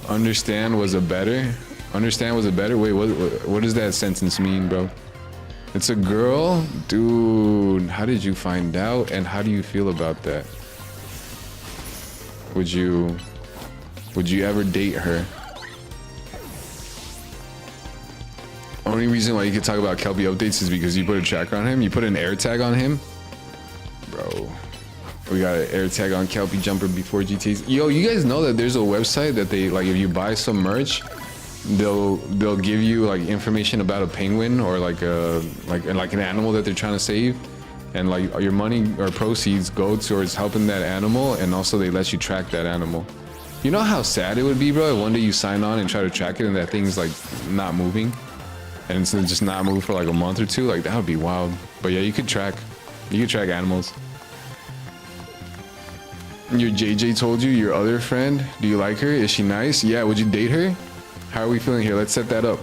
Understand was a better? Understand was a better? Wait, what does that sentence mean, bro? It's a girl? Dude, how did you find out? And how do you feel about that? Would you ever date her? Only reason why you could talk about Kelpie updates is because you put a tracker on him. You put an air tag on him. Bro, we got an air tag on Kelpie Jumper before GTs. Yo, you guys know that there's a website that they, like, if you buy some merch, they'll give you like information about a penguin or like an animal that they're trying to save, and like your money or proceeds go towards helping that animal, and also they let you track that animal. You know how sad it would be, bro, if one day you sign on and try to track it and that thing's like not moving, and it's just not move for like a month or two? Like, that would be wild. But yeah, you could track animals. Your JJ told you your other friend. Do you like her? Is she nice? Yeah, would you date her? How are we feeling here? Let's set that up.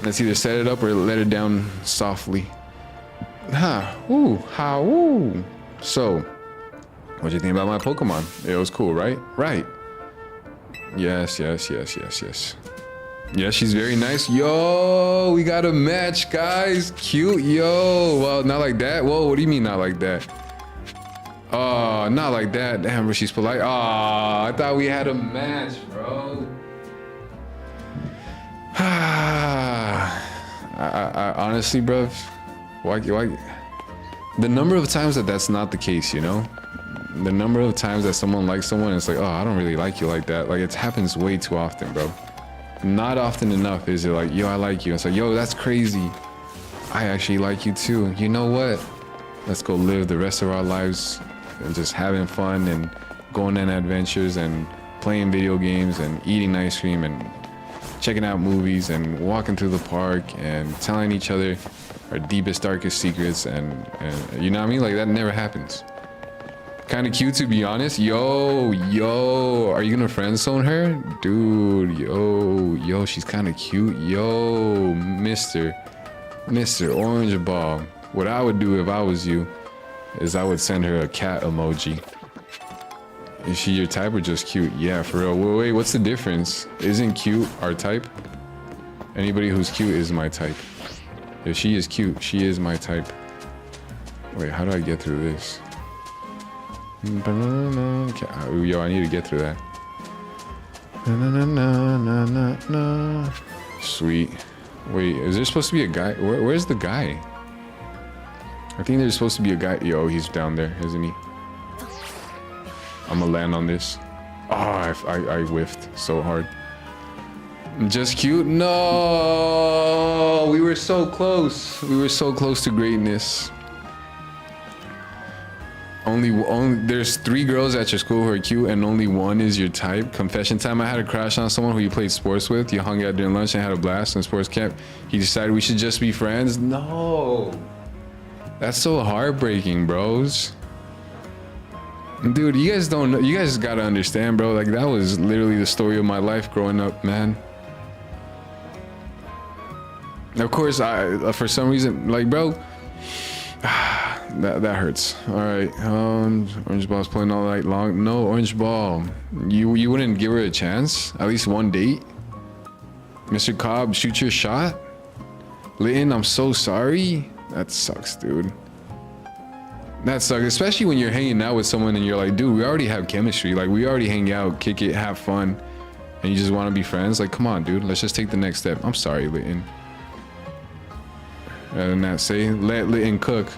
Let's either set it up or let it down softly. Ooh. So, what'd you think about my Pokemon? It was cool, right? Right. Yes. Yeah, she's very nice. Yo, we got a match, guys. Cute. Yo, well, not like that. Whoa, what do you mean not like that? Oh, not like that. Damn, bro, she's polite. Oh, I thought we had a match, bro. I honestly, bro, why? The number of times that's not the case, you know? The number of times that someone likes someone, it's like, oh, I don't really like you like that. Like, it happens way too often, bro. Not often enough is it like, yo, I like you. It's like, yo, that's crazy. I actually like you too. You know what? Let's go live the rest of our lives and just having fun and going on adventures and playing video games and eating ice cream and checking out movies and walking through the park and telling each other our deepest, darkest secrets, and you know what I mean? Like, that never happens. Kind of cute, to be honest. Yo, are you gonna friend zone her? Dude, yo, she's kind of cute. Yo, Mr. Orange Ball. What I would do if I was you is I would send her a cat emoji. Is she your type or just cute? Yeah, for real. Wait, what's the difference? Isn't cute our type? Anybody who's cute is my type. If she is cute, she is my type. Wait, how do I get through this? Yo, I need to get through that. Sweet. Wait, is there supposed to be a guy? Where's the guy? I think there's supposed to be a guy. Yo, he's down there, isn't he? I'm gonna land on this. Oh, I whiffed so hard. Just cute? No! We were so close. We were so close to greatness. Only there's 3 girls at your school who are cute and only one is your type. Confession time. I had a crush on someone who you played sports with. You hung out during lunch and had a blast in sports camp. He decided we should just be friends. No. That's so heartbreaking, bros. Dude, you guys don't know. You guys gotta understand, bro. Like, that was literally the story of my life growing up, man. Of course, for some reason, like, bro, that hurts. All right, orange ball's playing all night long. No, orange ball. You wouldn't give her a chance? At least one date? Mr. Cobb, shoot your shot? Litton, I'm so sorry. That sucks, dude. That sucks, especially when you're hanging out with someone and you're like, dude, we already have chemistry. Like, we already hang out, kick it, have fun, and you just want to be friends. Like, come on, dude, let's just take the next step. I'm sorry, Litton. Rather than that, say, let Litton cook.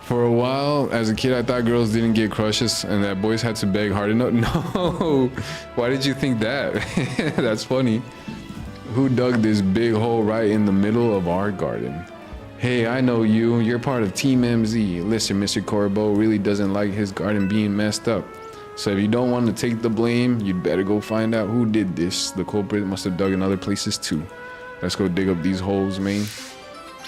For a while, as a kid, I thought girls didn't get crushes and that boys had to beg hard enough. No, why did you think that? That's funny. Who dug this big hole right in the middle of our garden? Hey, I know you. You're part of Team MZ. Listen, Mr. Corbo really doesn't like his garden being messed up. So if you don't want to take the blame, you'd better go find out who did this. The culprit must have dug in other places too. Let's go dig up these holes, man.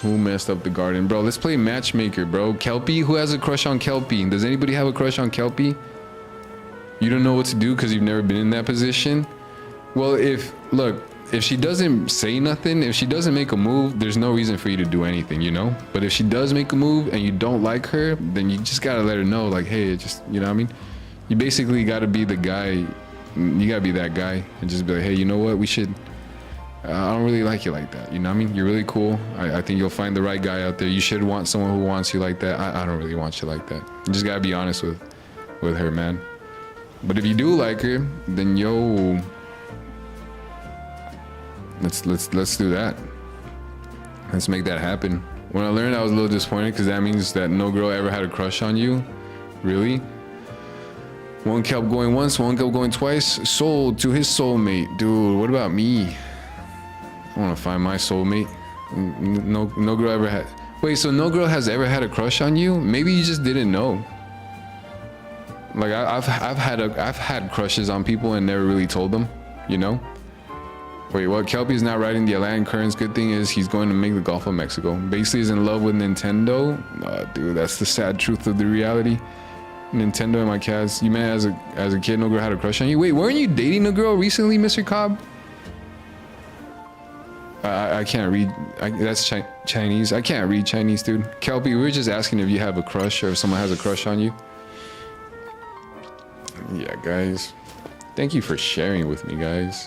Who messed up the garden? Bro, let's play matchmaker, bro. Kelpie? Who has a crush on Kelpie? Does anybody have a crush on Kelpie? You don't know what to do because you've never been in that position? Well, if she doesn't say nothing, if she doesn't make a move, there's no reason for you to do anything, you know? But if she does make a move and you don't like her, then you just gotta let her know, like, hey, just, you know what I mean? You basically gotta be the guy. You gotta be that guy and just be like, hey, you know what? We should... I don't really like you like that. You know what I mean? You're really cool. I think you'll find the right guy out there. You should want someone who wants you like that. I don't really want you like that. You just gotta be honest with her, man. But if you do like her, then yo, let's do that. Let's make that happen. When I learned, I was a little disappointed because that means that no girl ever had a crush on you. Really? One kept going once, one kept going twice. Sold to his soulmate. Dude, what about me? I want to find my soulmate. No girl ever had. Wait, so no girl has ever had a crush on you? Maybe you just didn't know. Like I've had crushes on people and never really told them. You know? Wait, what? Kelpie's not riding the Atlantic currents. Good thing is he's going to make the Gulf of Mexico. Basically, is in love with Nintendo. Dude, that's the sad truth of the reality. Nintendo and my cats. You meant as a kid, no girl had a crush on you? Wait, weren't you dating a girl recently, Mr. Cobb? I can't read. That's Chinese. I can't read Chinese, dude. Kelpie, we were just asking if you have a crush or if someone has a crush on you. Yeah, guys. Thank you for sharing with me, guys.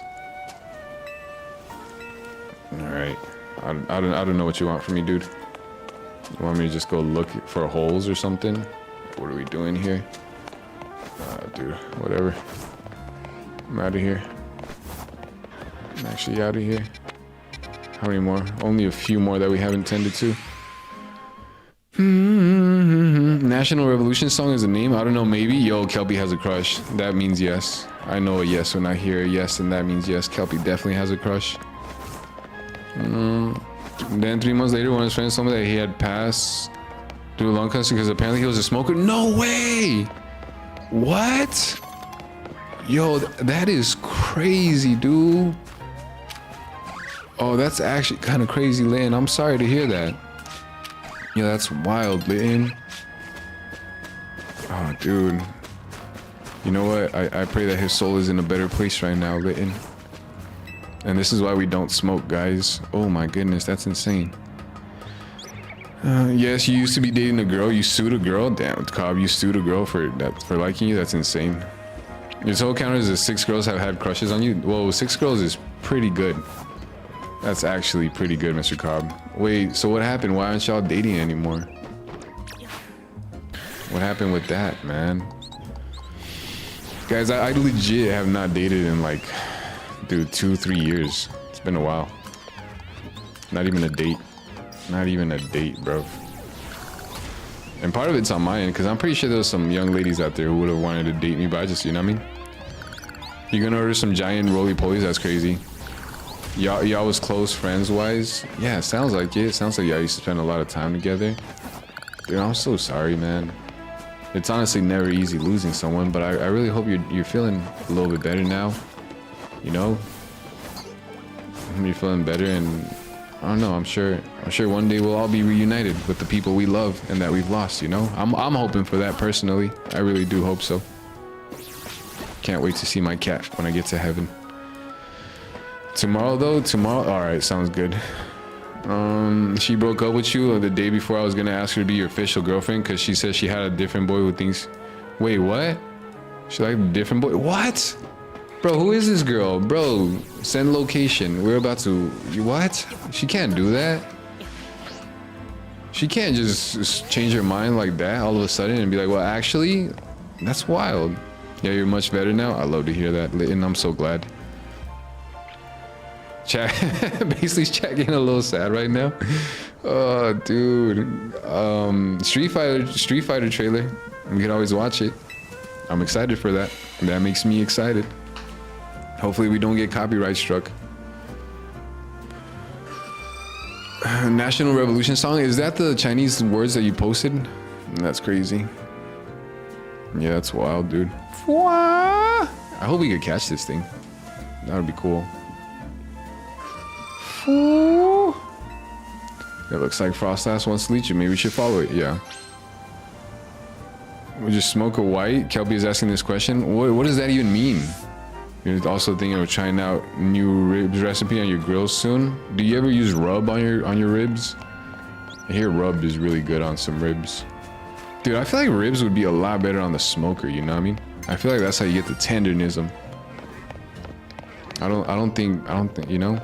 All right. I don't know what you want from me, dude. You want me to just go look for holes or something? What are we doing here? Dude, whatever. I'm out of here. I'm actually out of here. How many more? Only a few more that we haven't tended to. National Revolution song is a name? I don't know, maybe. Yo, Kelpie has a crush. That means yes. I know a yes when I hear a yes, and that means yes. Kelpie definitely has a crush. Then 3 months later, one of his friends told me that he had passed through lung cancer because apparently he was a smoker. No way! What? Yo, that is crazy, dude. Oh, that's actually kind of crazy, Lynn. I'm sorry to hear that. Yeah, that's wild, Lynn. Oh, dude. You know what? I pray that his soul is in a better place right now, Lynn. And this is why we don't smoke, guys. Oh my goodness, that's insane. Yes, you used to be dating a girl. You sued a girl. Damn, Cobb, you sued a girl for liking you. That's insane. Your total count is that 6 girls have had crushes on you. Whoa, 6 girls is pretty good. That's actually pretty good, Mr. Cobb. Wait, so what happened? Why aren't y'all dating anymore? What happened with that, man? Guys, I legit have not dated in like Dude, 2-3 years. It's been a while. Not even a date. Not even a date, bro. And part of it's on my end, because I'm pretty sure there's some young ladies out there who would have wanted to date me, but I just, you know what I mean? You're gonna order some giant roly-polies? That's crazy. Y'all was close friends-wise? Yeah, it sounds like it. It sounds like y'all used to spend a lot of time together. Dude, I'm so sorry, man. It's honestly never easy losing someone, but I really hope you're feeling a little bit better now. You know? You're feeling better, and I don't know, I'm sure one day we'll all be reunited with the people we love and that we've lost, you know? I'm hoping for that personally. I really do hope so. Can't wait to see my cat when I get to heaven. Tomorrow though, alright, sounds good. She broke up with you the day before I was gonna ask her to be your official girlfriend because she said she had a different boy who thinks... Wait, what? She liked a different boy? What? Bro, who is this girl? Bro, send location. We're about to... What? She can't do that. She can't just change her mind like that all of a sudden and be like, well, actually, that's wild. Yeah, you're much better now. I love to hear that, and I'm so glad. Chat, basically chat getting a little sad right now. Oh, dude. Street Fighter trailer. We can always watch it. I'm excited for that. That makes me excited. Hopefully we don't get copyright struck. National Revolution song. Is that the Chinese words that you posted? That's crazy. Yeah, that's wild, dude. I hope we could catch this thing. That would be cool. It looks like Frostass wants to lead you. Maybe we should follow it. Yeah. We just smoke a white. Kelpie is asking this question. What does that even mean? You're also thinking of trying out new ribs recipe on your grill soon. Do you ever use rub on your ribs? I hear rub is really good on some ribs. Dude, I feel like ribs would be a lot better on the smoker. You know what I mean? I feel like that's how you get the tendernism. I don't think you know.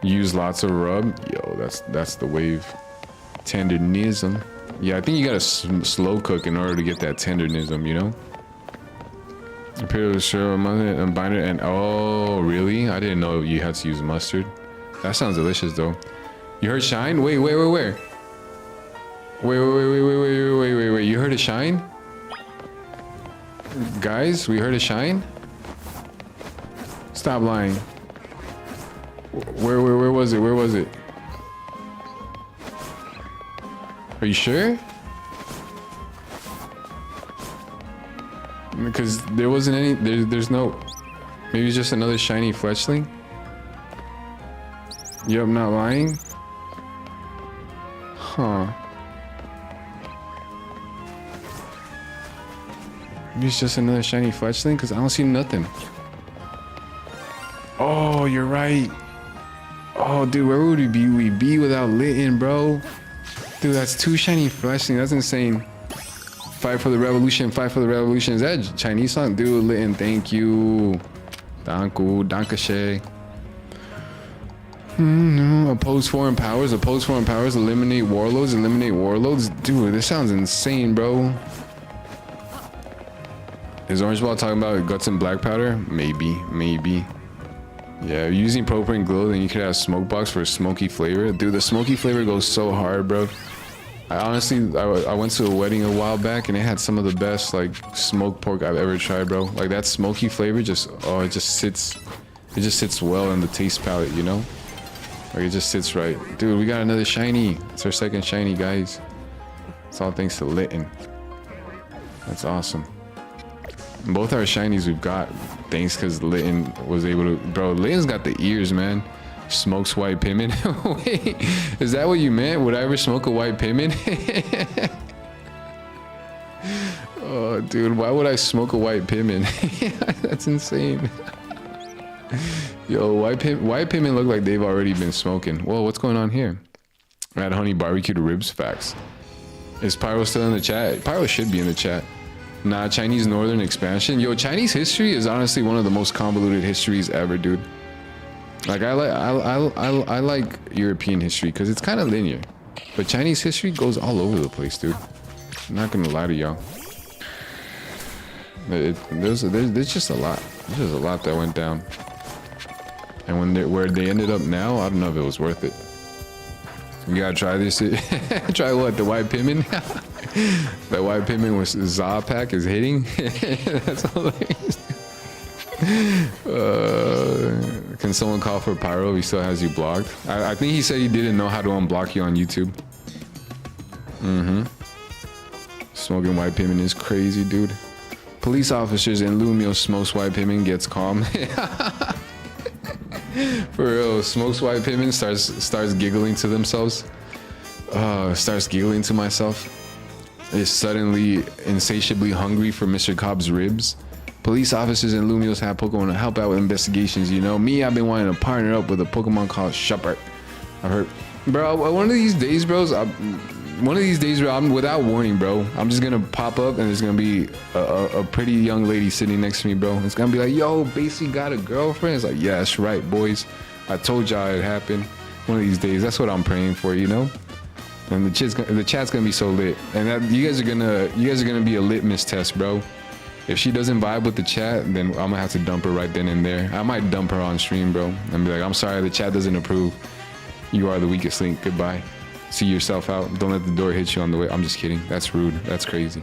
Use lots of rub. Yo, that's the wave. Tendernism. Yeah, I think you gotta slow cook in order to get that tendernism, you know? Imperial sugar, and binder, and oh, really? I didn't know you had to use mustard. That sounds delicious, though. You heard shine? Wait, where? Wait. You heard a shine? Guys, we heard a shine? Stop lying. Where was it? Where was it? Are you sure? Because there wasn't any. There's no. Maybe it's just another shiny fletchling. Yup, not lying. Huh. Maybe it's just another shiny fletchling because I don't see nothing. Oh, you're right. Oh, dude, where would we be without Litten, bro? Dude, that's 2 shiny fletchling. That's insane. Fight for the revolution. Fight for the revolution. Is that a Chinese song? Dude, Litten, thank you. Danku, dankashe. Oppose foreign powers. Oppose foreign powers. Eliminate warlords. Eliminate warlords. Dude, this sounds insane, bro. Is Orange Ball talking about guts and black powder? Maybe. Yeah, using propane glow, then you could have smoke box for a smoky flavor. Dude, the smoky flavor goes so hard, bro. I went to a wedding a while back and it had some of the best like smoked pork I've ever tried, bro. Like that smoky flavor it just sits well in the taste palette, you know? Like it just sits right. Dude, we got another shiny. It's our second shiny, guys. It's all thanks to Litten. That's awesome. Both our shinies we've got thanks because Litten was able to... Bro, Litten's got the ears, man. Smokes white pimmin. Wait, is that what you meant? Would I ever smoke a white pimmin? Oh, dude, why would I smoke a white pimmin? That's insane. Yo, white pimmin look like they've already been smoking. Whoa, what's going on here? I had honey barbecued ribs. Facts. Is Pyro still in the chat? Pyro should be in the chat. Nah, Chinese Northern expansion. Yo, Chinese history is honestly one of the most convoluted histories ever, dude. Like I like European history because it's kind of linear, but Chinese history goes all over the place, dude. I'm not gonna lie to y'all. There's just a lot. There's just a lot that went down. And where they ended up now, I don't know if it was worth it. You gotta try this. Try what? The white pimmin? That white pimmin with Za pack is hitting. That's hilarious. Can someone call for Pyro if he still has you blocked? I think he said he didn't know how to unblock you on YouTube. Smoking white pimmin is crazy, dude. Police officers in Lumio smokes white pimmin, gets calm. For real, smokes white pimmin, starts giggling to themselves. Starts giggling to myself. Is suddenly insatiably hungry for Mr. Cobb's ribs. Police officers in Lumios have Pokemon to help out with investigations. You know me, I've been wanting to partner up with a Pokemon called Shuppert. I've heard, bro. One of these days, bros. I'm without warning, bro. I'm just gonna pop up and there's gonna be a pretty young lady sitting next to me, bro. It's gonna be like, yo, basically got a girlfriend. It's like, yeah, that's right, boys. I told y'all it happened. One of these days, that's what I'm praying for, you know. And the chat's gonna be so lit, and you guys are gonna be a litmus test, bro. If she doesn't vibe with the chat, then I'm gonna have to dump her right then and there. I might dump her on stream, bro, and be like, I'm sorry, the chat doesn't approve. You are the weakest link. Goodbye. See yourself out. Don't let the door hit you on the way. I'm just kidding. That's rude. That's crazy.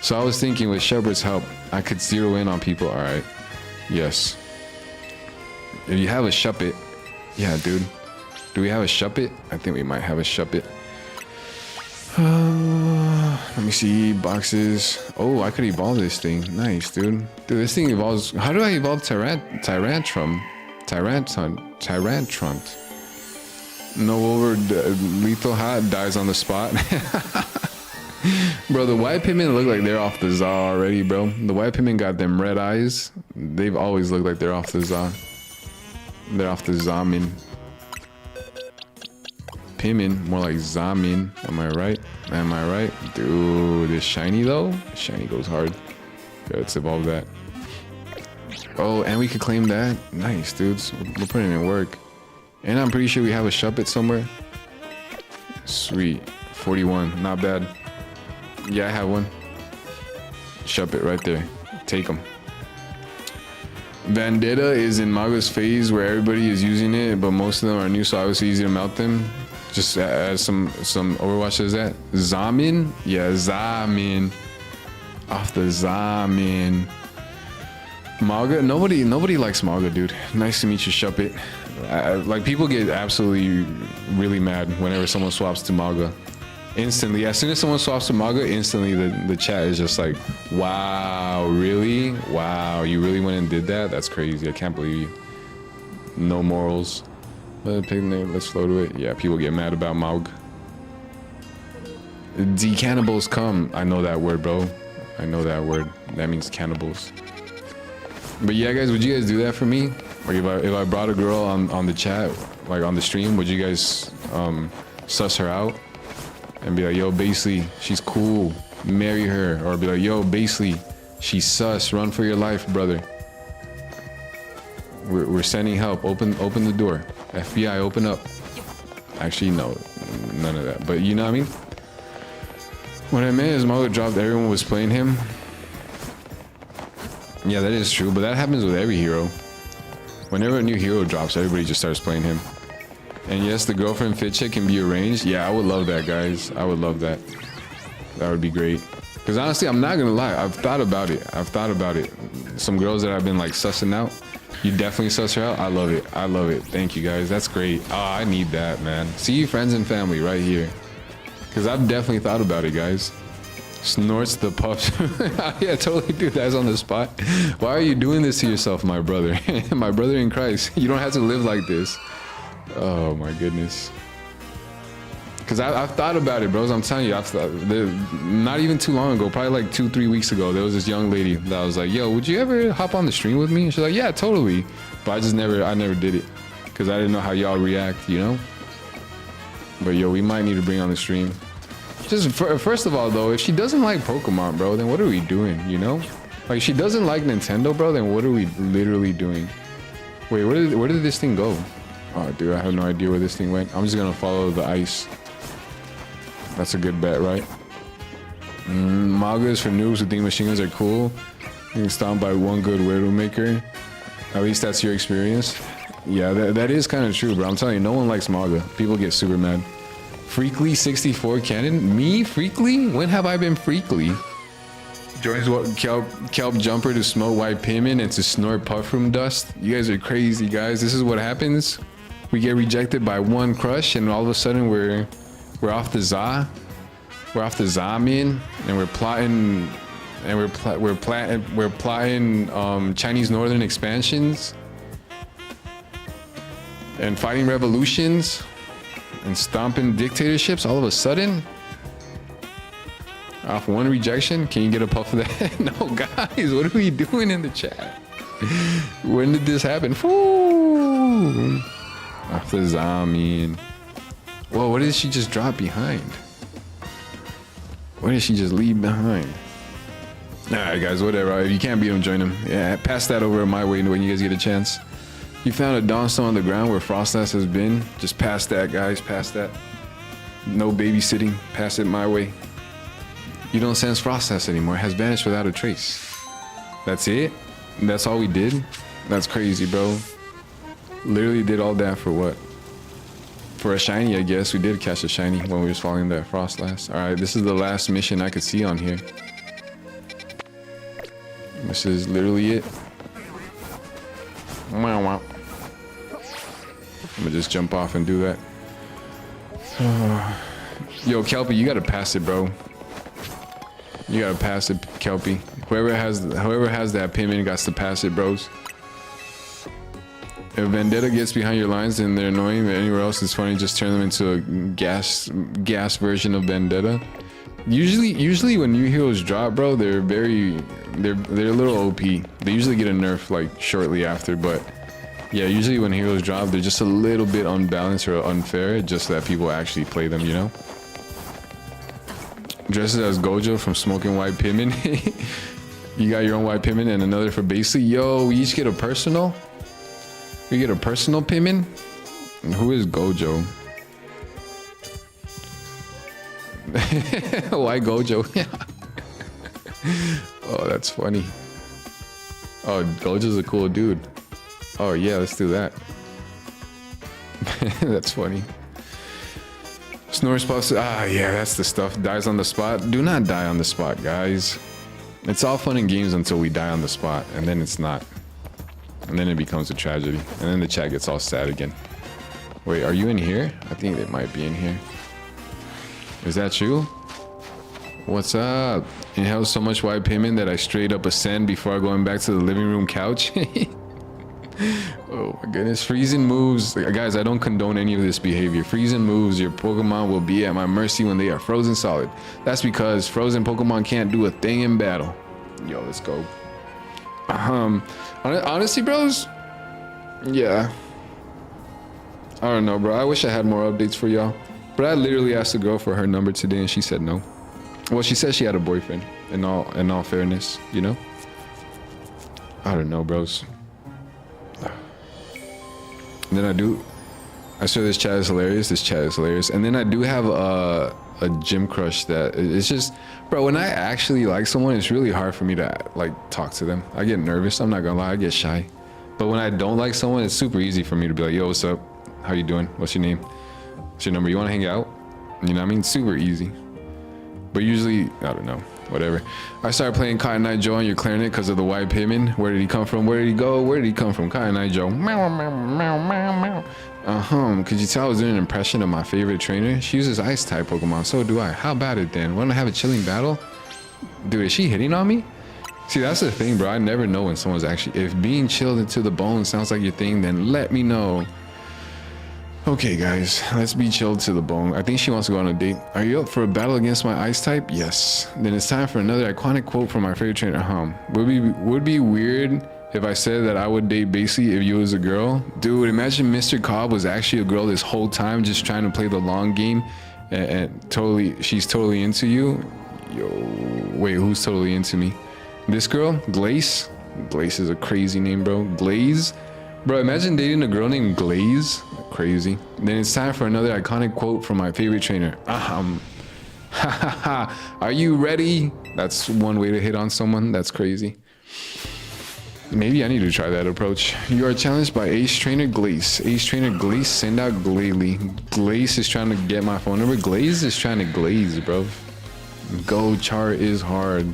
So I was thinking with Shepard's help, I could zero in on people. All right. Yes. If you have a Shuppet, yeah, dude. Do we have a Shuppet? I think we might have a Shuppet. Let me see. Boxes. Oh, I could evolve this thing. Nice, dude. Dude, this thing evolves. How do I evolve Tyrantrum? Tyrantrunt. No over lethal hot dies on the spot. Bro, the white pigmen look like they're off the Za already, bro. The white pigmen got them red eyes. They've always looked like they're off the Za. They're off the Zamin. Pigmen, more like Zamin. Am I right? Am I right? Dude, this shiny though? Shiny goes hard. Yeah, let's evolve that. Oh, and we could claim that. Nice, dudes. We're putting in work. And I'm pretty sure we have a Shuppet somewhere. Sweet. 41. Not bad. Yeah, I have one. Shuppet right there. Take them. Vendetta is in Maga's phase where everybody is using it, but most of them are new, so obviously easy to melt them. Just as some Overwatch says that. Zamin? Yeah, Zamin. Off the Zamin. Maga? Nobody likes Maga, dude. Nice to meet you, Shuppet. Like, people get absolutely really mad whenever someone swaps to Maga. Instantly, as soon as someone swaps to Maga, instantly the chat is just like, wow, really? Wow, you really went and did that? That's crazy. I can't believe you. No morals. Let's flow to it. Yeah, people get mad about Maug. The cannibals come. I know that word, bro. I know that word. That means cannibals. But yeah, guys, would you guys do that for me? Like if I brought a girl on the chat, like on the stream, would you guys suss her out and be like, yo, basically, she's cool, marry her, or be like, yo, basically, she's sus, run for your life, brother. We're sending help. Open the door. FBI, open up. Actually, no, none of that. But you know what I mean? When I met his mother dropped, everyone was playing him. Yeah, that is true, but that happens with every hero. Whenever a new hero drops, everybody just starts playing him. And yes, the girlfriend fit check can be arranged. Yeah, I would love that, guys. I would love that. That would be great. Because honestly, I'm not gonna lie. I've thought about it. Some girls that I've been like sussing out. You definitely suss her out. I love it. I love it. Thank you, guys. That's great. Oh, I need that, man. See you, friends and family, right here. Because I've definitely thought about it, guys. Snorts the puffs. Yeah, totally, dude. That's on the spot. Why are you doing this to yourself, my brother? My brother in Christ. You don't have to live like this. Oh, my goodness. Because I've thought about it, bros. I'm telling you, not even too long ago, probably like 2-3 weeks ago, there was this young lady that was like, yo, would you ever hop on the stream with me? And she's like, yeah, totally. But I never did it because I didn't know how y'all react, you know? But yo, we might need to bring on the stream. Just first of all, though, if she doesn't like Pokemon, bro, then what are we doing, you know? Like, if she doesn't like Nintendo, bro, then what are we literally doing? Wait, where did this thing go? Oh, dude, I have no idea where this thing went. I'm just gonna follow the ice. That's a good bet, right? Magas for noobs who think machine guns are cool. Being stomped by one good Widowmaker. At least that's your experience. Yeah, that is kind of true, bro. I'm telling you, no one likes manga. People get super mad. Freakly 64 canon? Me? Freakly? When have I been freakly? Joins what kelp jumper to smoke white pimmin and to snort puffroom dust. You guys are crazy, guys. This is what happens. We get rejected by one crush, and all of a sudden we're off the za. We're off the za, man, and we're plotting, and we're plotting Chinese Northern expansions, and fighting revolutions, and stomping dictatorships. All of a sudden. Off one rejection, can you get a puff of that? No, guys, what are we doing in the chat? When did this happen? Woo! Off the Zamin. Whoa, what did she just drop behind? What did she just leave behind? Alright, guys, whatever. If you can't beat him, join him. Yeah, pass that over my way when you guys get a chance. You found a dawnstone on the ground where Frostlass has been. Just pass that, guys. Pass that. No babysitting. Pass it my way. You don't sense Frostlass anymore. It has vanished without a trace. That's it? That's all we did? That's crazy, bro. Literally did all that for what? For a shiny, I guess. We did catch a shiny when we was following that Frostlass. Alright, this is the last mission I could see on here. This is literally it. Wow, wow. I'm gonna just jump off and do that. Yo, Kelpie, you gotta pass it, bro. You gotta pass it, Kelpie. Whoever has that payment got to pass it, bros. If Vendetta gets behind your lines and they're annoying, but anywhere else it's funny, just turn them into a gas version of Vendetta. Usually when new heroes drop, bro, they're a little OP. They usually get a nerf like shortly after, but yeah, usually when heroes drop, they're just a little bit unbalanced or unfair, just so that people actually play them, you know? Dresses as Gojo from smoking white pimin. You got your own white pimin and another for basically. Yo, we each get a personal. We get a personal pimin. Who is Gojo? Why Gojo? Oh, that's funny. Oh, Gojo's a cool dude. Oh yeah, let's do that. That's funny. Snore spots. Ah, yeah, that's the stuff. Dies on the spot. Do not die on the spot, guys. It's all fun and games until we die on the spot, and then it's not. And then it becomes a tragedy. And then the chat gets all sad again. Wait, are you in here? I think they might be in here. Is that you? What's up? Inhale so much white payment that I straight up ascend before going back to the living room couch. Oh my goodness. Freezing moves. Guys, I don't condone any of this behavior. Freezing moves, your Pokemon will be at my mercy when they are frozen solid. That's because frozen Pokemon can't do a thing in battle. Yo, let's go. Honestly, bros, yeah, I don't know, bro. I wish I had more updates for y'all, but I literally asked the girl for her number today and she said no. Well, she said she had a boyfriend, in all fairness, you know. I don't know, bros. And then I swear this chat is hilarious. This chat is hilarious. And then I do have a gym crush that it's just, bro, when I actually like someone, it's really hard for me to like talk to them. I get nervous. I'm not gonna lie. I get shy. But when I don't like someone, it's super easy for me to be like, yo, what's up? How you doing? What's your name? What's your number? You want to hang out? You know what I mean? Super easy. But usually, I don't know. Whatever. I started playing Cotton Eye Joe on your clarinet because of the white payment. Where did he come from? Where did he go? Where did he come from? Cotton Eye Joe. Meow, meow, meow, meow, meow. Could you tell I was doing an impression of my favorite trainer? She uses ice type Pokemon. So do I. How about it then? Want to have a chilling battle? Dude, is she hitting on me? See, that's the thing, bro. I never know when someone's actually... If being chilled into the bone sounds like your thing, then let me know. Okay, guys, let's be chilled to the bone. I think she wants to go on a date. Are you up for a battle against my ice type? Yes. Then it's time for another iconic quote from my favorite trainer. Would be weird if I said that I would date Basically if you was a girl. Dude, imagine Mr. Cobb was actually a girl this whole time, just trying to play the long game, and she's totally into you. Yo, wait, who's totally into me? This girl, Glace. Glace is a crazy name, bro. Glaze. Bro, imagine dating a girl named Glaze. Crazy. Then it's time for another iconic quote from my favorite trainer. Are you ready? That's one way to hit on someone. That's crazy. Maybe I need to try that approach. You are challenged by Ace Trainer Glace. Ace Trainer Glace, send out Glalie. Glace is trying to get my phone number. Glaze is trying to glaze, bro. Go char is hard.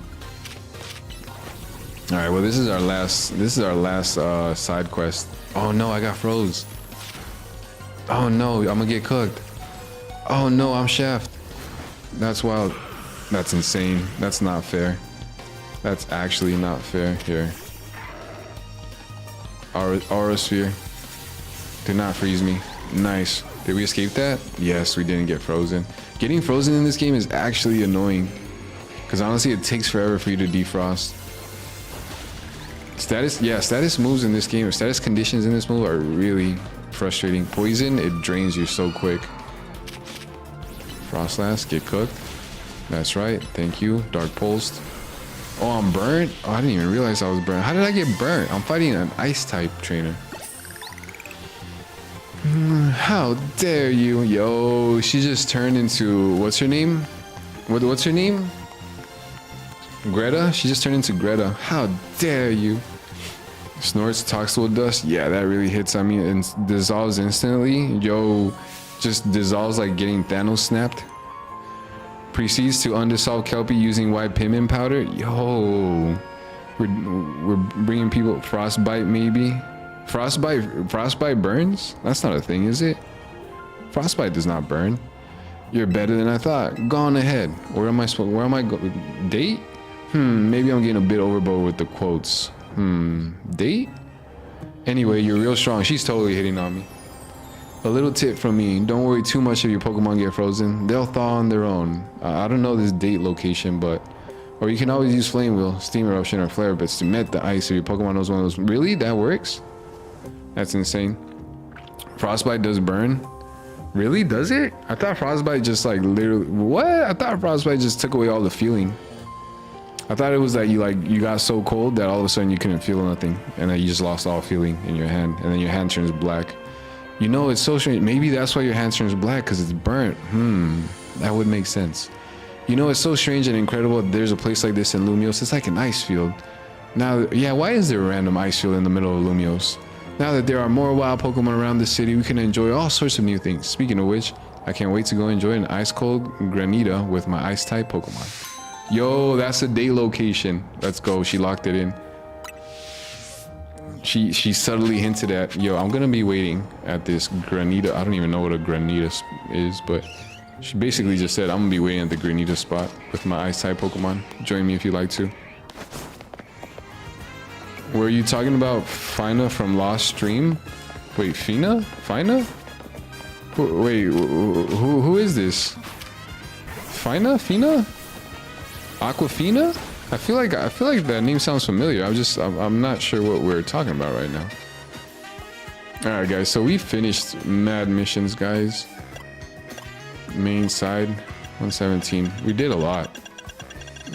All right, well, this is our last side quest. Oh no, I got froze. Oh no, I'm gonna get cooked. Oh no, I'm chef. That's wild. That's insane. That's not fair. That's actually not fair. Here. Aura sphere. Did not freeze me. Nice. Did we escape that? Yes, we didn't get frozen. Getting frozen in this game is actually annoying. Because honestly, it takes forever for you to defrost. Status moves in this game, or status conditions in this move are really frustrating. Poison, it drains you so quick. Frostlass, get cooked. That's right, thank you. Dark Pulsed. Oh, I'm burnt? Oh, I didn't even realize I was burnt. How did I get burnt? I'm fighting an ice type trainer. How dare you? Yo, she just turned into, what's her name? What's her name? Greta? She just turned into Greta. How dare you? Snorts Toxel Dust. Yeah, that really hits on me and dissolves instantly. Yo, just dissolves like getting Thanos snapped. Proceeds to undissolve Kelpie using white pigment powder. Yo, we're bringing people. Frostbite maybe. Frostbite burns? That's not a thing, is it? Frostbite does not burn. You're better than I thought. Go on ahead. Where am I going? Date? Maybe I'm getting a bit overboard with the quotes. Date? Anyway, you're real strong. She's totally hitting on me. A little tip from me. Don't worry too much if your Pokemon get frozen. They'll thaw on their own. I don't know this date location, but... Or you can always use Flame Wheel, Steam Eruption, or Flare Blitz to melt the ice if your Pokemon knows one of those. Really? That works? That's insane. Frostbite does burn? Really? Does it? I thought Frostbite just like literally... What? I thought Frostbite just took away all the feeling. I thought it was that you got so cold that all of a sudden you couldn't feel nothing. And then you just lost all feeling in your hand. And then your hand turns black. You know, it's so strange. Maybe that's why your hand turns black, because it's burnt. That would make sense. You know, it's so strange and incredible that there's a place like this in Lumios. It's like an ice field. Now, yeah, why is there a random ice field in the middle of Lumios? Now that there are more wild Pokemon around the city, we can enjoy all sorts of new things. Speaking of which, I can't wait to go enjoy an ice cold Granita with my ice type Pokemon. Yo, that's a day location. Let's go. She locked it in. She subtly hinted at, yo, I'm gonna be waiting at this Granita. I don't even know what a Granita is, but she basically just said, I'm gonna be waiting at the Granita spot with my ice type Pokemon. Join me if you'd like to. Were you talking about Fina from Lost Stream? Wait, Fina? Fina? Wait, who is this? Fina? Fina? Aquafina? I feel like that name sounds familiar. I'm not sure what we're talking about right now. All right, guys. So we finished mad missions, guys. Main side, 117. We did a lot.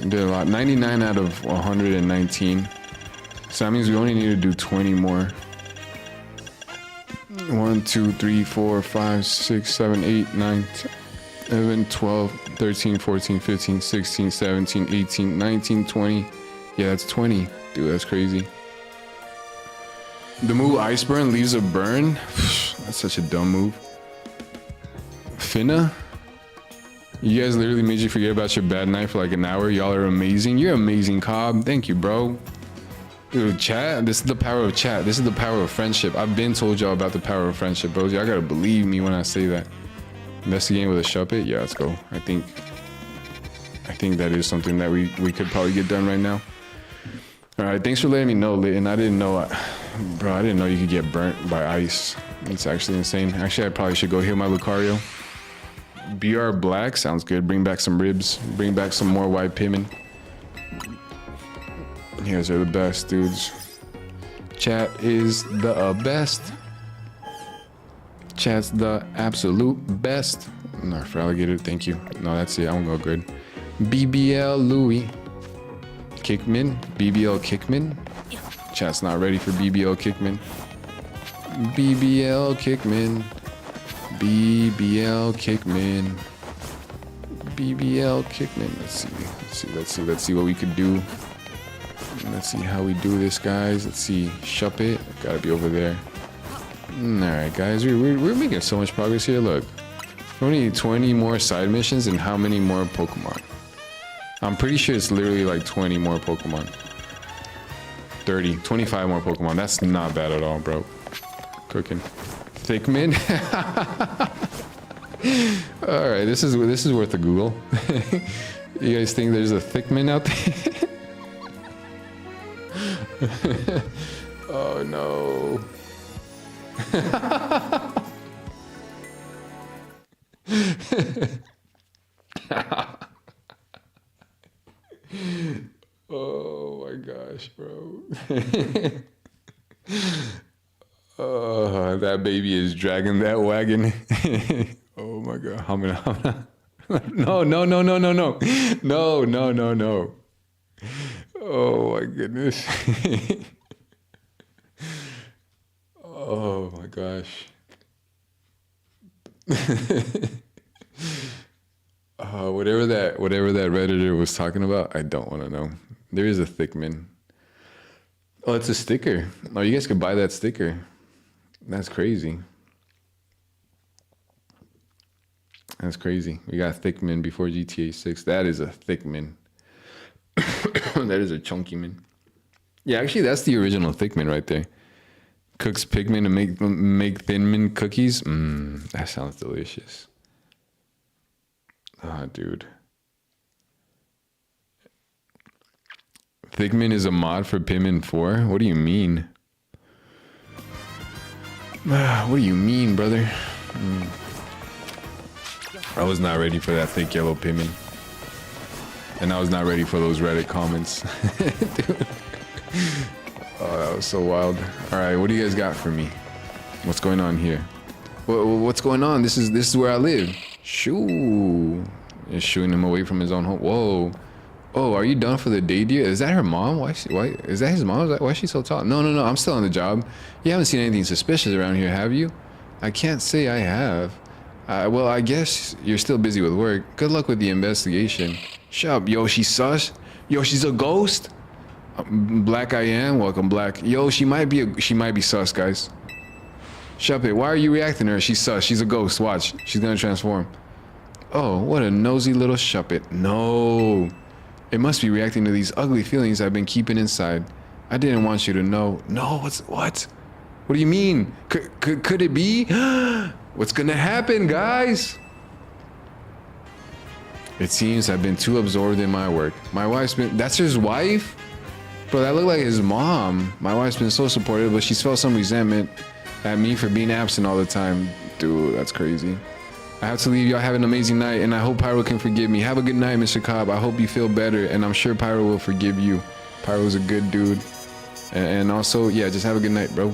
99 out of 119. So that means we only need to do 20 more. 1, 2, 3, 4, 5, 6, 7, 8, 9, 10. 11, 12, 13, 14, 15, 16, 17, 18, 19, 20. Yeah, that's 20. Dude, that's crazy. The move Ice Burn leaves a burn. That's such a dumb move. Finna? You guys literally made you forget about your bad night for like an hour. Y'all are amazing. You're amazing, Cobb. Thank you, bro. Dude, chat. This is the power of chat. This is the power of friendship. I've been told y'all about the power of friendship, bros. Y'all gotta believe me when I say that. Investigate with a Shuppet? Yeah, let's go. I think that is something that we could probably get done right now. All right, thanks for letting me know, Lit. I didn't know, bro, I didn't know you could get burnt by ice. It's actually insane. Actually, I probably should go heal my Lucario. BR Black sounds good. Bring back some ribs. Bring back some more white pimin. You guys are the best, dudes. Chat is the best. Chat's the absolute best. No, for alligator, thank you. No, that's it. I'm gonna go good. BBL Louis. Kickman. BBL Kickman. Chat's not ready for BBL Kickman. BBL Kickman. BBL Kickman. BBL Kickman. Let's see what we could do. Let's see how we do this, guys. Let's see. Shup it. Gotta be over there. Alright, guys. We're making so much progress here. Look. We need 20 more side missions and how many more Pokemon? I'm pretty sure it's literally like 20 more Pokemon. 30, 25 more Pokemon. That's not bad at all, bro. Cooking. Thickman. All right, this is worth a Google. You guys think there's a Thickman out there? Oh no. Oh my gosh, bro. Oh, that baby is dragging that wagon. Oh my god. No. No. Oh my goodness. Oh my gosh. Whatever that Redditor was talking about, I don't want to know. There is a Thickman. Oh, it's a sticker. Oh, you guys could buy that sticker. That's crazy. That's crazy. We got Thickman before GTA 6. That is a Thickman. That is a chunky man. Yeah, actually, that's the original Thickman right there. Cooks pigmen to make Thinman cookies. That sounds delicious. Ah, dude. Thickman is a mod for Pikmin 4? What do you mean? What do you mean, brother? I was not ready for that thick yellow Pikmin. And I was not ready for those Reddit comments. Dude. Oh, that was so wild. All right, what do you guys got for me? What's going on here? What's going on? This is where I live. Shoo. Is shooing him away from his own home. Whoa. Oh, are you done for the day, dear? Is that her mom? Why is that his mom? Why is she so tall? No. I'm still on the job. You haven't seen anything suspicious around here, have you? I can't say I have. Well, I guess you're still busy with work. Good luck with the investigation. Shut up. Yo, she's sus. Yo, she's a ghost. Black I am. Welcome, Black. Yo, she might be sus, guys. Shut it. Why are you reacting to her? She's sus. She's a ghost. Watch. She's gonna transform. Oh, what a nosy little shuppet. No. It must be reacting to these ugly feelings I've been keeping inside. I didn't want you to know. No, what? What do you mean? Could it be? What's gonna happen, guys? It seems I've been too absorbed in my work. My wife's been... That's his wife? Bro, that looked like his mom. My wife's been so supportive, but she's felt some resentment at me for being absent all the time. Dude, that's crazy. I have to leave. Y'all have an amazing night, and I hope Pyro can forgive me. Have a good night, Mr. Cobb. I hope you feel better, and I'm sure Pyro will forgive you. Pyro's a good dude. And also, yeah, just have a good night, bro.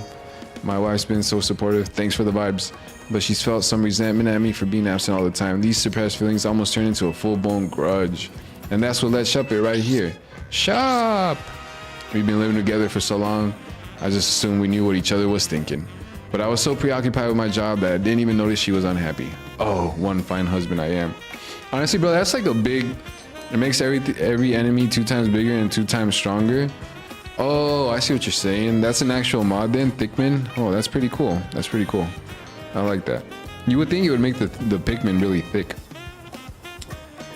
My wife's been so supportive. Thanks for the vibes. But she's felt some resentment at me for being absent all the time. These suppressed feelings almost turned into a full-blown grudge. And that's what let Shop it right here. Shop! We've been living together for so long, I just assumed we knew what each other was thinking. But I was so preoccupied with my job that I didn't even notice she was unhappy. Oh, one fine husband I am. Honestly, bro, that's like a big... It makes every enemy 2 times bigger and 2 times stronger. Oh, I see what you're saying. That's an actual mod then, Thickman. Oh, that's pretty cool. That's pretty cool. I like that. You would think it would make the Pikmin really thick.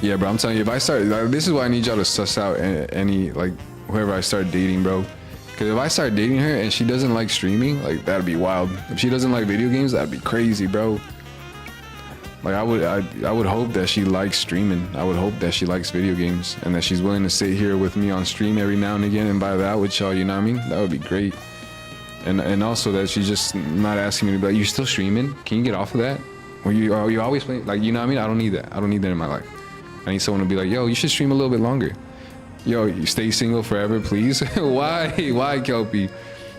Yeah, bro, I'm telling you, if I start... this is why I need y'all to suss out any, like, whoever I start dating, bro. Because if I start dating her and she doesn't like streaming, like, that'd be wild. If she doesn't like video games, that'd be crazy, bro. Like, I would hope that she likes streaming. I would hope that she likes video games and that she's willing to sit here with me on stream every now and again and vibe out with y'all, you know what I mean? That would be great. And also that she's just not asking me to be like, you're still streaming? Can you get off of that? Or you always playing? Like, you know what I mean? I don't need that. I don't need that in my life. I need someone to be like, yo, you should stream a little bit longer. Yo, you stay single forever, please. Why, Kelpie?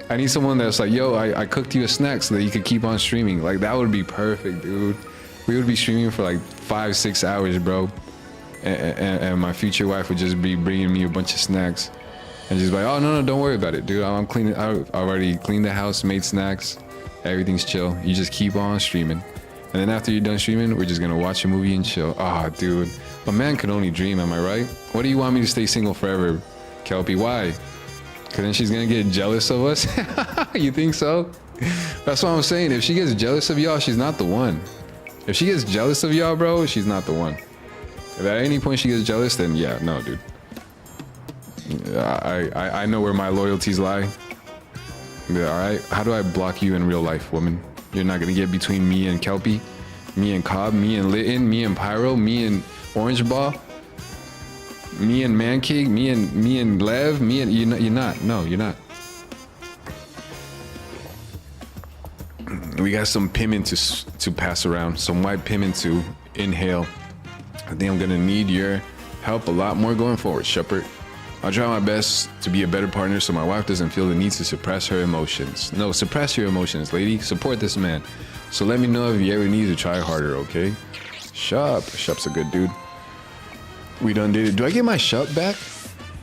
I need someone that's like, yo, I cooked you a snack so that you could keep on streaming. Like, that would be perfect, dude. We would be streaming for like 5-6 hours, bro. And my future wife would just be bringing me a bunch of snacks. And just like, oh, no, don't worry about it, dude. I'm cleaning. I've already cleaned the house, made snacks. Everything's chill. You just keep on streaming. And then after you're done streaming, we're just going to watch a movie and chill. Ah, dude. A man can only dream, am I right? What do you want me to stay single forever, Kelpie? Why? Cause then she's gonna get jealous of us. You think so? That's what I'm saying. If she gets jealous of y'all, she's not the one. If she gets jealous of y'all, bro, she's not the one. If at any point she gets jealous, then yeah, no, dude. I know where my loyalties lie. Yeah, all right. How do I block you in real life, woman? You're not gonna get between me and Kelpie, me and Cobb, me and Litton, me and Pyro, me and Orange Ball, me and Mancake, me and Lev, me and you're not. No, you're not. We got some piment to pass around, some white piment to inhale. I think I'm gonna need your help a lot more going forward, Shepard. I'll try my best to be a better partner so my wife doesn't feel the need to suppress her emotions. No, suppress your emotions, lady. Support this man. So let me know if you ever need to try harder, okay? Shup's a good dude. We done did it. Do I get my Shup back?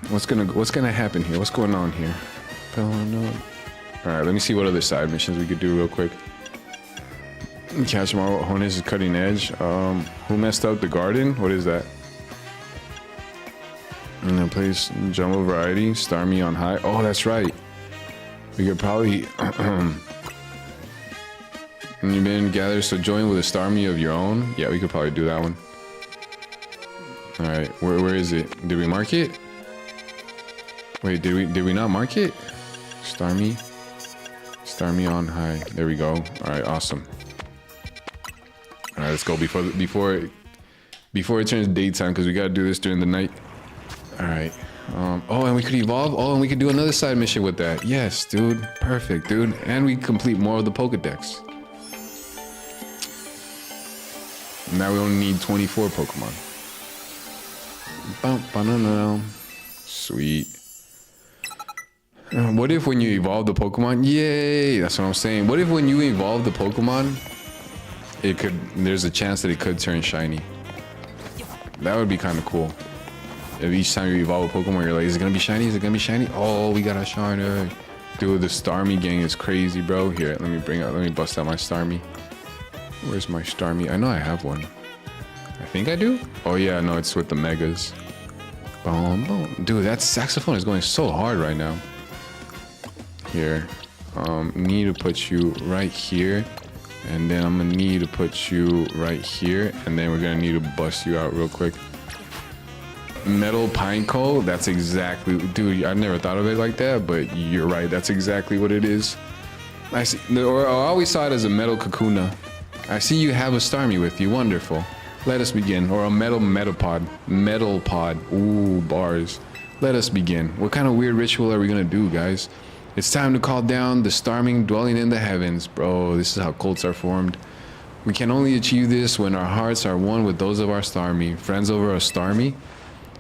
What's gonna happen here? What's going on here? Oh no. Alright, let me see what other side missions we could do real quick. Catch Marvel Hornets is cutting edge. Who messed up the garden? What is that? And then place Jumbo Variety, Star Me on High. Oh, that's right. We could probably you've been gathered, so join with a Star Me of your own. Yeah, we could probably do that one. Alright, where is it? Did we mark it? Wait, did we not mark it? Star Me on High. There we go. Alright, awesome. Alright, let's go before it turns daytime, because we gotta do this during the night. All right. Oh, and we could evolve. Oh, and we could do another side mission with that. Yes, dude. Perfect, dude. And we complete more of the Pokedex. Now we only need 24 Pokemon. Sweet. What if when you evolve the Pokemon? Yay! That's what I'm saying. What if when you evolve the Pokemon, there's a chance that it could turn shiny. That would be kind of cool. If each time you evolve a Pokemon, you're like, is it gonna be shiny? Is it gonna be shiny? Oh, we got a shiner. Dude, the Starmie gang is crazy, bro. Here, let me bust out my Starmie. Where's my Starmie? I know I have one. I think I do? Oh yeah, no, it's with the Megas. Boom, boom. Dude, that saxophone is going so hard right now. Here. Need to put you right here. And then I'm gonna need to put you right here. And then we're gonna need to bust you out real quick. Metal Pineco, that's exactly, dude, I never thought of it like that, but you're right, that's exactly what it is. I see, or I always saw it as a metal Kakuna. I see you have a Starmie with you, wonderful. Let us begin. Or a metal pod. Ooh, bars. Let us begin. What kind of weird ritual are we gonna do, guys? It's time to call down the Starming dwelling in the heavens. Bro, this is how cults are formed. We can only achieve this when our hearts are one with those of our Starmie. Friends over a Starmie?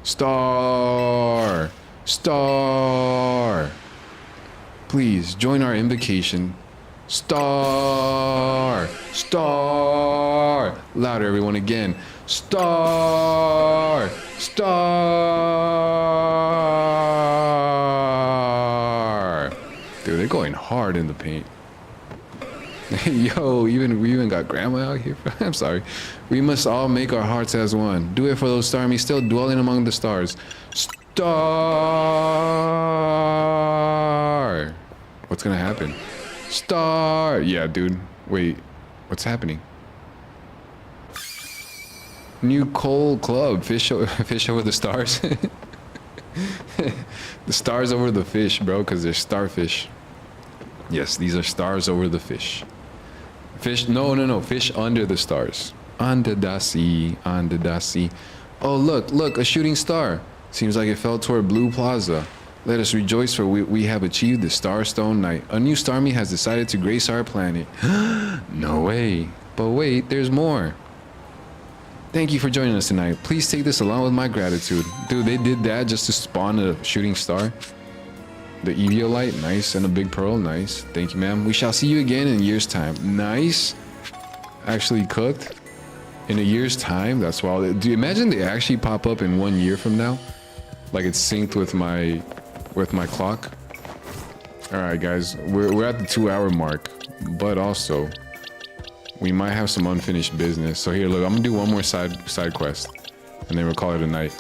Star! Please, join our invocation. Star! Louder, everyone, again. Star! Dude, they're going hard in the paint. Yo, we even got grandma out here. I'm sorry. We must all make our hearts as one. Do it for those Starmies still dwelling among the stars. Star! What's gonna happen? Star! Yeah, dude. Wait, what's happening? New coal club. Fish over the stars. The stars over the fish, bro, because they're starfish. Yes, these are stars over the fish. Fish, no, fish under the stars. Under the sea. Oh, look, a shooting star. Seems like it fell toward Blue Plaza. Let us rejoice, for we have achieved the Starstone Night. A new Starmie has decided to grace our planet. No way. But wait, there's more. Thank you for joining us tonight. Please take this along with my gratitude. Dude, they did that just to spawn a shooting star. The Eviolite, nice. And a big pearl, nice. Thank you, ma'am. We shall see you again in a year's time. Nice. Actually cooked. In a year's time? That's wild. Do you imagine they actually pop up in 1 year from now? Like it's synced with my clock? Alright, guys. We're at the 2-hour mark. But also, we might have some unfinished business. So here, look, I'm gonna do one more side quest. And then we'll call it a night.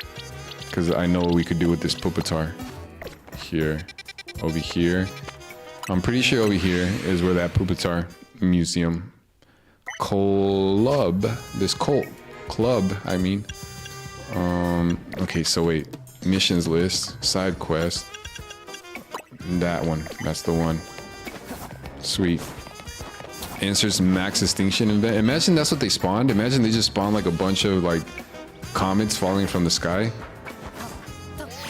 Because I know what we could do with this Pupitar. Here. over here. I'm pretty sure over here is where that Pupitar museum club, this cult club, I mean. Okay, so wait, missions list, side quest. That one, that's the one. Sweet. Answers max extinction event. Imagine that's what they spawned. Imagine they just spawned like a bunch of like comets falling from the sky.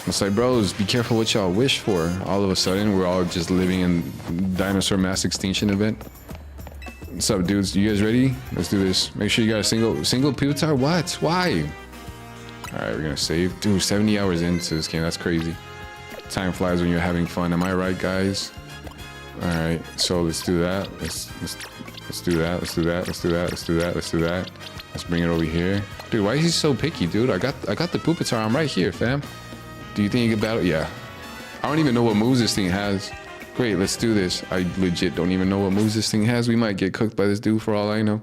It's like, bros, be careful what y'all wish for. All of a sudden, we're all just living in dinosaur mass extinction event. What's up, dudes? You guys ready? Let's do this. Make sure you got a single Pupitar. What? Why? All right, we're gonna save. Dude, 70 hours into this game. That's crazy. Time flies when you're having fun. Am I right, guys? All right, so let's do that. Let's do that. Let's do that. Let's do that. Let's do that. Let's do that. Let's bring it over here. Dude, why is he so picky, dude? I got the Pupitar. I'm right here, fam. Do you think you can battle? Yeah. I don't even know what moves this thing has. Great, let's do this. I legit don't even know what moves this thing has. We might get cooked by this dude for all I know.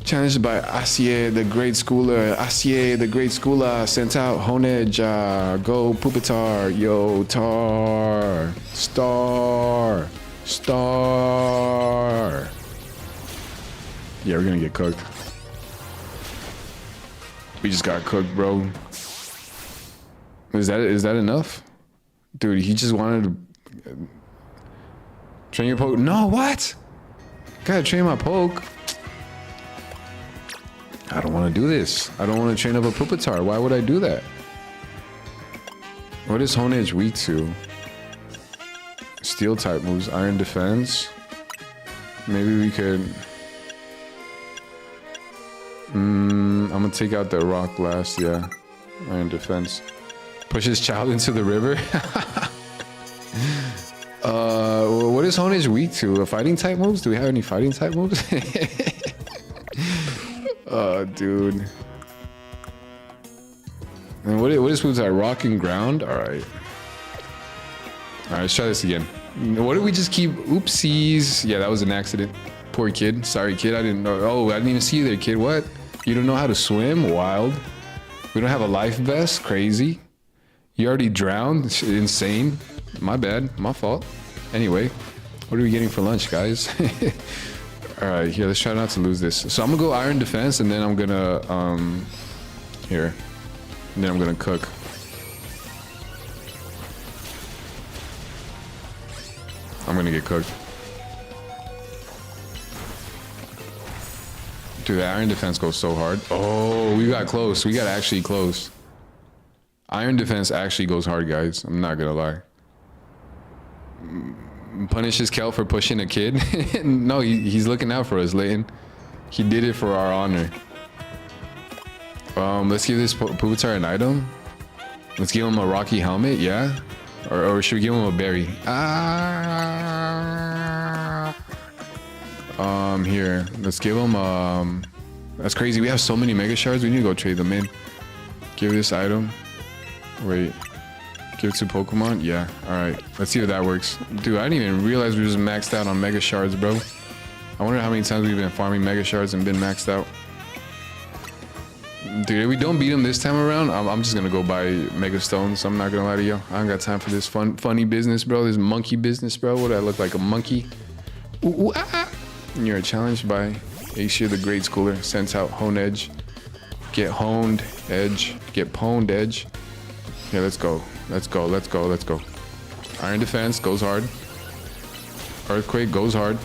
Challenged by Asier, the great schooler. Asier, the great schooler, sent out Honedge. Go Pupitar. Yo, tar. Star. Star. Yeah, we're gonna get cooked. We just got cooked, bro. Is that enough? Dude, he just wanted to train your poke. No, what? Gotta train my poke. I don't want to do this. I don't want to train up a Pupitar. Why would I do that? What is Honedge weak to? Steel type moves, iron defense. Maybe we could. I'm gonna take out the rock blast. Yeah, iron defense. Pushes child into the river. What is Honedge weak to? Fighting type moves? Do we have any fighting type moves? Oh, dude. And what is moves like rock and ground? All right. All right, let's try this again. What did we just keep? Oopsies. Yeah, that was an accident. Poor kid. Sorry, kid. I didn't know. Oh, I didn't even see you there, kid. What? You don't know how to swim? Wild. We don't have a life vest? Crazy. You already drowned? Insane. My bad. My fault. Anyway, what are we getting for lunch, guys? All right, here, let's try not to lose this. So I'm gonna go iron defense, and then I'm gonna, here. And then I'm gonna cook. I'm gonna get cooked. Dude, the iron defense goes so hard. Oh, we got close. We got actually close. Iron defense actually goes hard, guys. I'm not gonna lie. Punishes Kel for pushing a kid. No, he's looking out for us, Leighton. He did it for our honor. Let's give this Pupitar an item. Let's give him a rocky helmet, yeah? Or should we give him a berry? Here. Let's give him, that's crazy. We have so many mega shards. We need to go trade them in. Give this item. Wait. Give it to Pokemon? Yeah. Alright. Let's see if that works. Dude, I didn't even realize we were just maxed out on Mega Shards, bro. I wonder how many times we've been farming Mega Shards and been maxed out. Dude, if we don't beat him this time around, I'm just gonna go buy Mega Stones. I'm not gonna lie to you. I don't got time for this funny business, bro. This monkey business, bro. What do I look like, a monkey? Ooh, ah, ah. You're challenged by Asia the Great Schooler. Sends out Honedge. Get honed, edge. Get pwned, edge. Yeah, let's go. Let's go, let's go, let's go. Iron defense goes hard. Earthquake goes hard.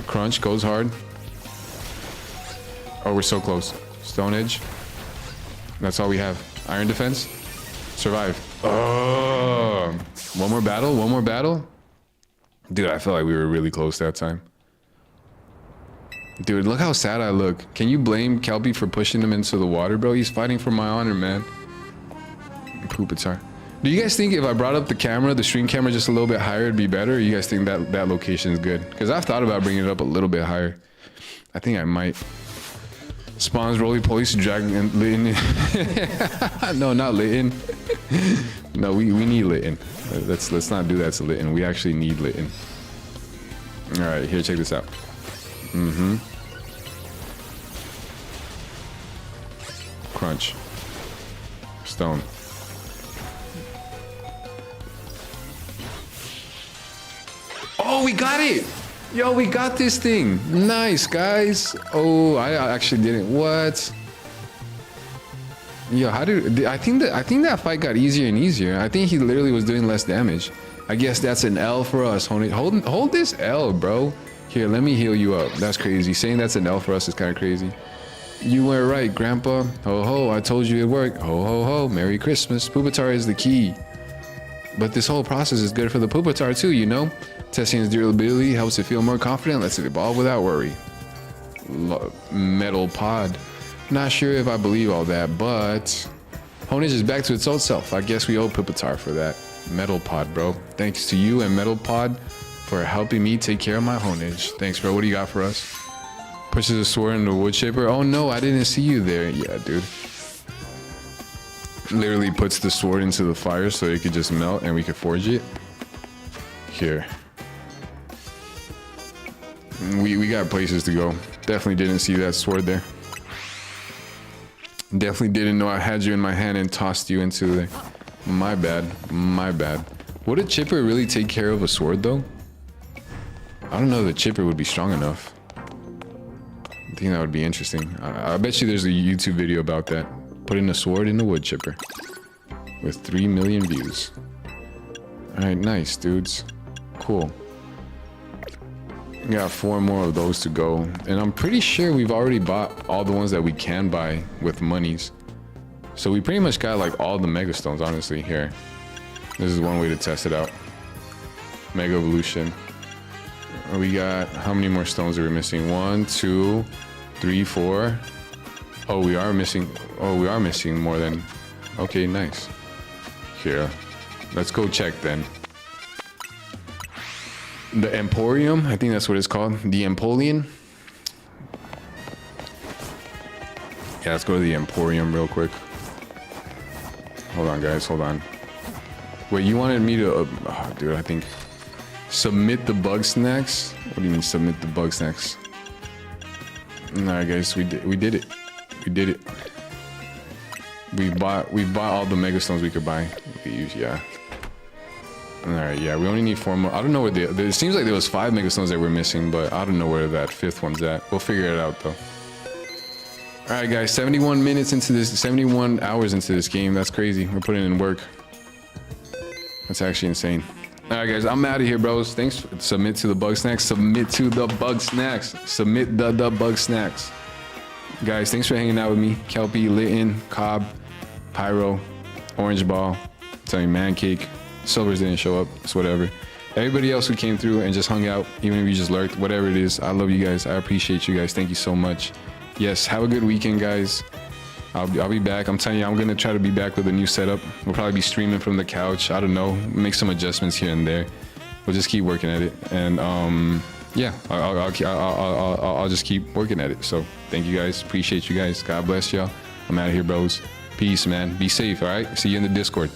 Crunch goes hard. Oh, we're so close. Stone Edge. That's all we have. Iron defense. Survive. Oh, one more battle, one more battle. Dude, I felt like we were really close that time. Dude, look how sad I look. Can you blame Kelpie for pushing him into the water, bro? He's fighting for my honor, man. Pupitar. Do you guys think if I brought up the camera, the stream camera, just a little bit higher, it'd be better? Or you guys think that location is good? Because I've thought about bringing it up a little bit higher. I think I might. Spawns roly police dragon and Leighton. No, not Leighton. No, we need Leighton. Let's not do that to Leighton. We actually need Leighton. All right, here, check this out. Crunch. Stone. Oh, we got it. Yo, we got this thing. Nice, guys. Oh, I actually didn't. What? Yo, I think that fight got easier and easier. I think he literally was doing less damage. I guess that's an L for us. Hold this L, bro. Here, let me heal you up. That's crazy. Saying that's an L for us is kind of crazy. You were right, Grandpa. Ho ho, I told you it worked. Ho ho ho, Merry Christmas. Pupitar is the key. But this whole process is good for the Pupitar too, you know? Testing its durability helps it feel more confident, lets it evolve without worry. Metal pod. Not sure if I believe all that, but Honage is back to its old self. I guess we owe Pupitar for that. Metal pod, bro. Thanks to you and Metal pod for helping me take care of my Honage. Thanks, bro. What do you got for us? Pushes a sword into a wood shaper. Oh no, I didn't see you there. Yeah, dude. Literally puts the sword into the fire so it could just melt and we could forge it. Here. We got places to go. Definitely didn't see that sword there. Definitely didn't know I had you in my hand and tossed you into there. My bad. My bad. Would a chipper really take care of a sword though? I don't know if the chipper would be strong enough. I think that would be interesting. I bet you there's a YouTube video about that. Putting a sword in a wood chipper. With 3 million views. Alright, nice, dudes. Cool. We got 4 more of those to go. And I'm pretty sure we've already bought all the ones that we can buy with monies. So we pretty much got like all the mega stones, honestly, here. This is one way to test it out. Mega evolution. We got, how many more stones are we missing? 1, 2, 3, 4. Oh, we are missing more than, okay, nice. Here, let's go check then. The Emporium, I think that's what it's called. The Empoleon. Yeah, let's go to the Emporium real quick. Hold on, guys, hold on. Wait, you wanted me to, oh, dude, I think. Submit the bug snacks? What do you mean submit the bug snacks? Alright guys, we did it. We did it. We bought all the mega stones we could buy. We could use, yeah. Alright, yeah, we only need 4 more. I don't know where it seems like there was 5 mega stones that we're missing, but I don't know where that 5th one's at. We'll figure it out though. Alright guys, 71 minutes into this, 71 hours into this game. That's crazy. We're putting in work. That's actually insane. Alright guys, I'm out of here, bros. Thanks. Submit to the bug snacks. Submit to the bug snacks. Submit the bug snacks. Guys, thanks for hanging out with me. Kelpie, Litten, Cobb, Pyro, Orange Ball, tell you Man Cake. Silvers didn't show up. It's whatever. Everybody else who came through and just hung out, even if you just lurked, whatever it is, I love you guys. I appreciate you guys. Thank you so much. Yes, have a good weekend, guys. I'll be back. I'm telling you, I'm gonna try to be back with a new setup. We'll probably be streaming from the couch. I don't know, make some adjustments here and there. We'll just keep working at it, and yeah, I'll just keep working at it. So thank you guys. Appreciate you guys. God bless y'all. I'm out of here, bros. Peace, man. Be safe. All right. See you in the Discord.